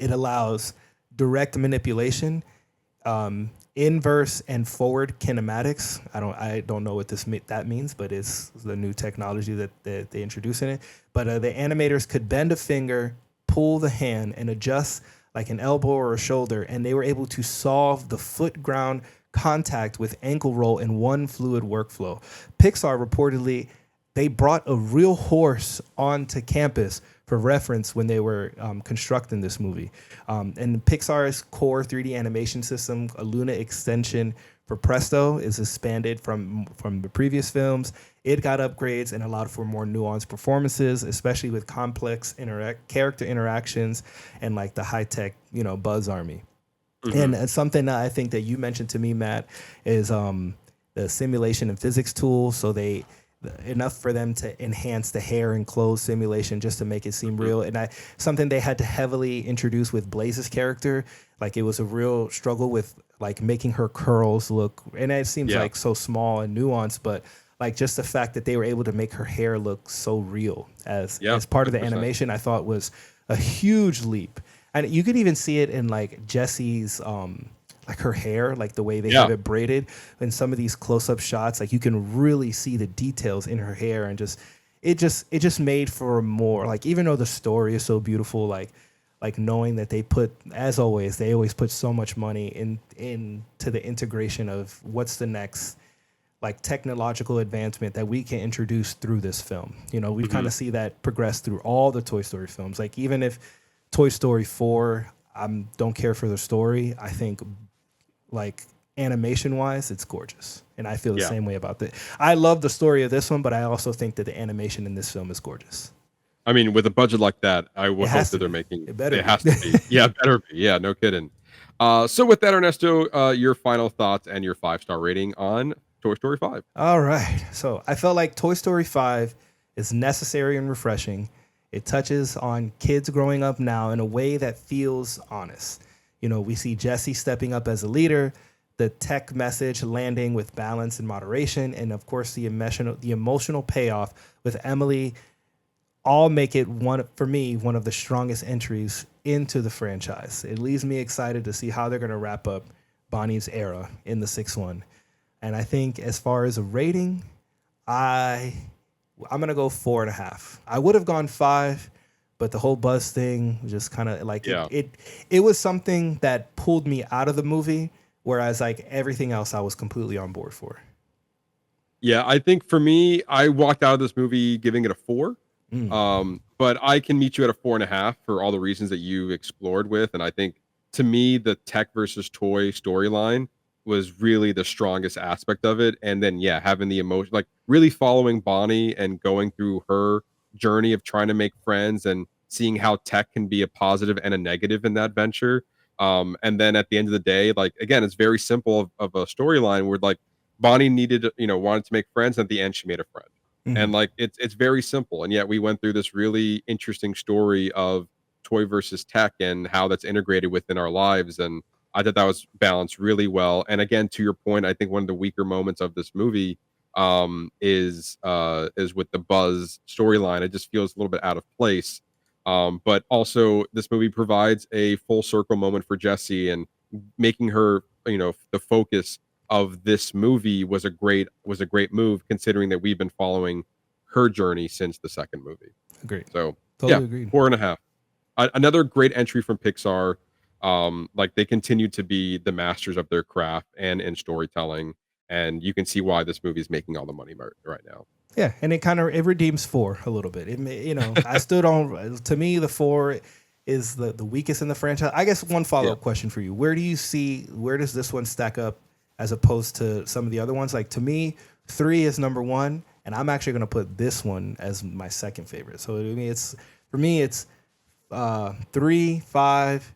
It allows direct manipulation inverse and forward kinematics. I don't know what that means, but it's the new technology that they introduce in it. But the animators could bend a finger, pull the hand, and adjust like an elbow or a shoulder, and they were able to solve the foot ground contact with ankle roll in one fluid workflow. Pixar reportedly, they brought a real horse onto campus for reference when they were constructing this movie. And Pixar's core 3D animation system, a Luna extension for Presto, is expanded from the previous films. It got upgrades and allowed for more nuanced performances, especially with complex character interactions and like the high-tech, Buzz Army. Mm-hmm. And something that I think that you mentioned to me, Matt, is the simulation and physics tool. So enough for them to enhance the hair and clothes simulation just to make it seem real. And something they had to heavily introduce with Blaze's character. Like it was a real struggle with like making her curls look, and it seems like so small and nuanced, but like just the fact that they were able to make her hair look so real as part of the 100%. Animation, I thought was a huge leap. And you could even see it in like Jessie's like her hair, like the way they have it braided in some of these close-up shots. Like you can really see the details in her hair, and it just made for more, like, even though the story is so beautiful, like knowing that they always put so much money into the integration of what's the next like technological advancement that we can introduce through this film. We kind of see that progress through all the Toy Story films. Like even if Toy Story 4, I don't care for the story, I think like animation wise, it's gorgeous. And I feel the same way about it. I love the story of this one, but I also think that the animation in this film is gorgeous. I mean, with a budget like that, I would hope that they're making it. It has to be. Yeah, it better be. Yeah, no kidding. So with that, Ernesto, your final thoughts and your 5-star rating on Toy Story 5. All right. So I felt like Toy Story 5 is necessary and refreshing. It touches on kids growing up now in a way that feels honest. We see Jessie stepping up as a leader, the tech message landing with balance and moderation, and of course the emotional payoff with Emily all make it one of the strongest entries into the franchise. It leaves me excited to see how they're going to wrap up Bonnie's era in the 6th one. And I think as far as a rating, I'm going to go 4.5. I would have gone 5, but the whole Buzz thing was just kind of like it was something that pulled me out of the movie, whereas like everything else I was completely on board for. Yeah, I think for me, I walked out of this movie giving it a 4. But I can meet you at a 4.5 for all the reasons that you explored with. And I think to me, the tech versus toy storyline was really the strongest aspect of it. And then, having the emotion, like really following Bonnie and going through her journey of trying to make friends and seeing how tech can be a positive and a negative in that venture. And then at the end of the day, like, again, it's very simple of a storyline where like Bonnie wanted to make friends. And at the end, she made a friend. Mm-hmm. And like, it's very simple. And yet we went through this really interesting story of toy versus tech and how that's integrated within our lives. And I thought that was balanced really well. And again, to your point, I think one of the weaker moments of this movie is with the Buzz storyline. It just feels a little bit out of place. But also this movie provides a full circle moment for Jessie, and making her, the focus of this movie was a great move, considering that we've been following her journey since the second movie. Agreed. So totally agreed. 4.5. Another great entry from Pixar. Like they continue to be the masters of their craft and in storytelling, and you can see why this movie is making all the money right now. Yeah, and it redeems 4 a little bit. I stood on. To me, the 4 is the weakest in the franchise. I guess one follow-up question for you: where does this one stack up as opposed to some of the other ones? Like to me, 3 is number 1, and I'm actually going to put this one as my second favorite. So for me, it's 3, 5,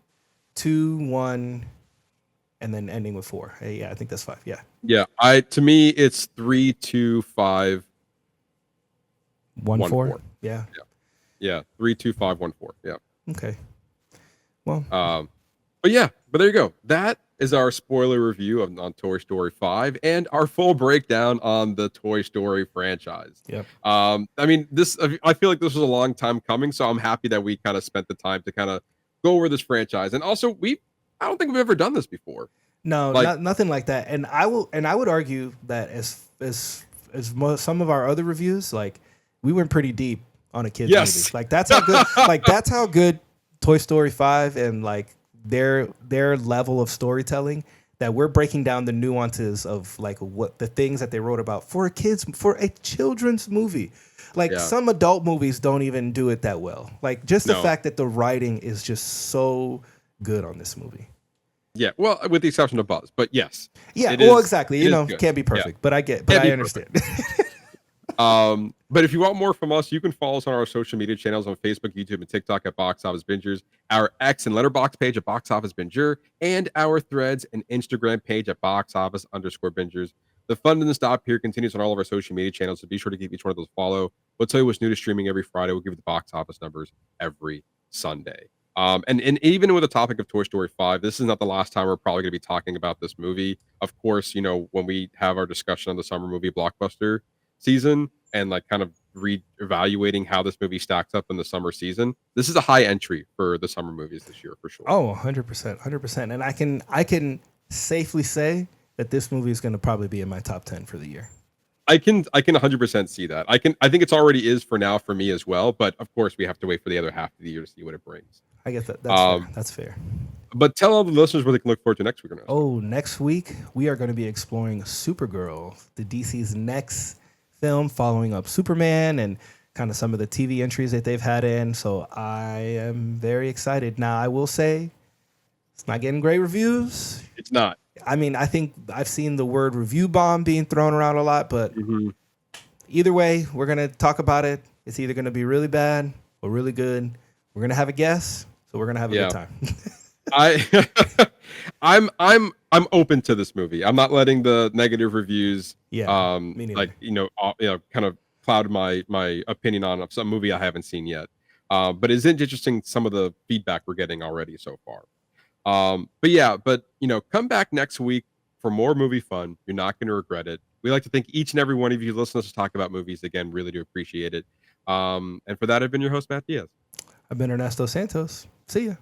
2, 1, and then ending with 4. Yeah, I think that's 5. Yeah. Yeah. To me, it's 3, 2, 5, 1, 4. Yeah. 3, 2, 5, 1, 4. Yeah. Okay. Well. But there you go. That is our spoiler review on Toy Story 5 and our full breakdown on the Toy Story franchise. Yep. I mean, I feel like this was a long time coming, so I'm happy that we kind of spent the time to kind of go over this franchise. And also, I don't think we've ever done this before. No, Like- nothing like that. And I would argue that some of our other reviews, like we went pretty deep on a kid's Yes. movie. Like that's how good. Like that's how good Toy Story 5 and like their level of storytelling, that we're breaking down the nuances of like what the things that they wrote about for a children's movie. Like some adult movies don't even do it that well. Like just the fact that the writing is just so good on this movie. Yeah, well, with the exception of Buzz, but yes. Yeah, exactly. Can't be perfect, but I understand. But if you want more from us, you can follow us on our social media channels on Facebook, YouTube, and TikTok at Box Office Bingers, our X and Letterboxd page at Box Office Binger, and our Threads and Instagram page at Box Office_Bingers. The fun doesn't stop here, continues on all of our social media channels, so be sure to give each one of those a follow. We'll tell you what's new to streaming every Friday. We'll give you the box office numbers every Sunday. And even with the topic of Toy Story 5, this is not the last time we're probably going to be talking about this movie. Of course, when we have our discussion on the summer movie blockbuster season and like kind of re-evaluating how this movie stacks up in the summer season, this is a high entry for the summer movies this year for sure. Oh, 100%. And I can safely say that this movie is going to probably be in my top 10 for the year. I can 100% see that. I think it's already is for now for me as well, but of course we have to wait for the other half of the year to see what it brings. I guess that's fair. But tell all the listeners what they can look forward to next week. Next week we are going to be exploring Supergirl, the DC's next film following up Superman and kind of some of the TV entries that they've had in. So I am very excited. Now I will say it's not getting great reviews. It's not. I mean, I think I've seen the word review bomb being thrown around a lot, but either way, we're going to talk about it. It's either going to be really bad or really good. We're going to have a guess, so we're going to have a good time. I'm open to this movie. I'm not letting the negative reviews me neither. kind of cloud my opinion on some movie I haven't seen yet. But it's interesting some of the feedback we're getting already so far. But come back next week for more movie fun. You're not going to regret it. We like to thank each and every one of you who listen to us talk about movies. Again, really do appreciate it. And for that, I've been your host, Matt Diaz. I've been Ernesto Santos. See ya.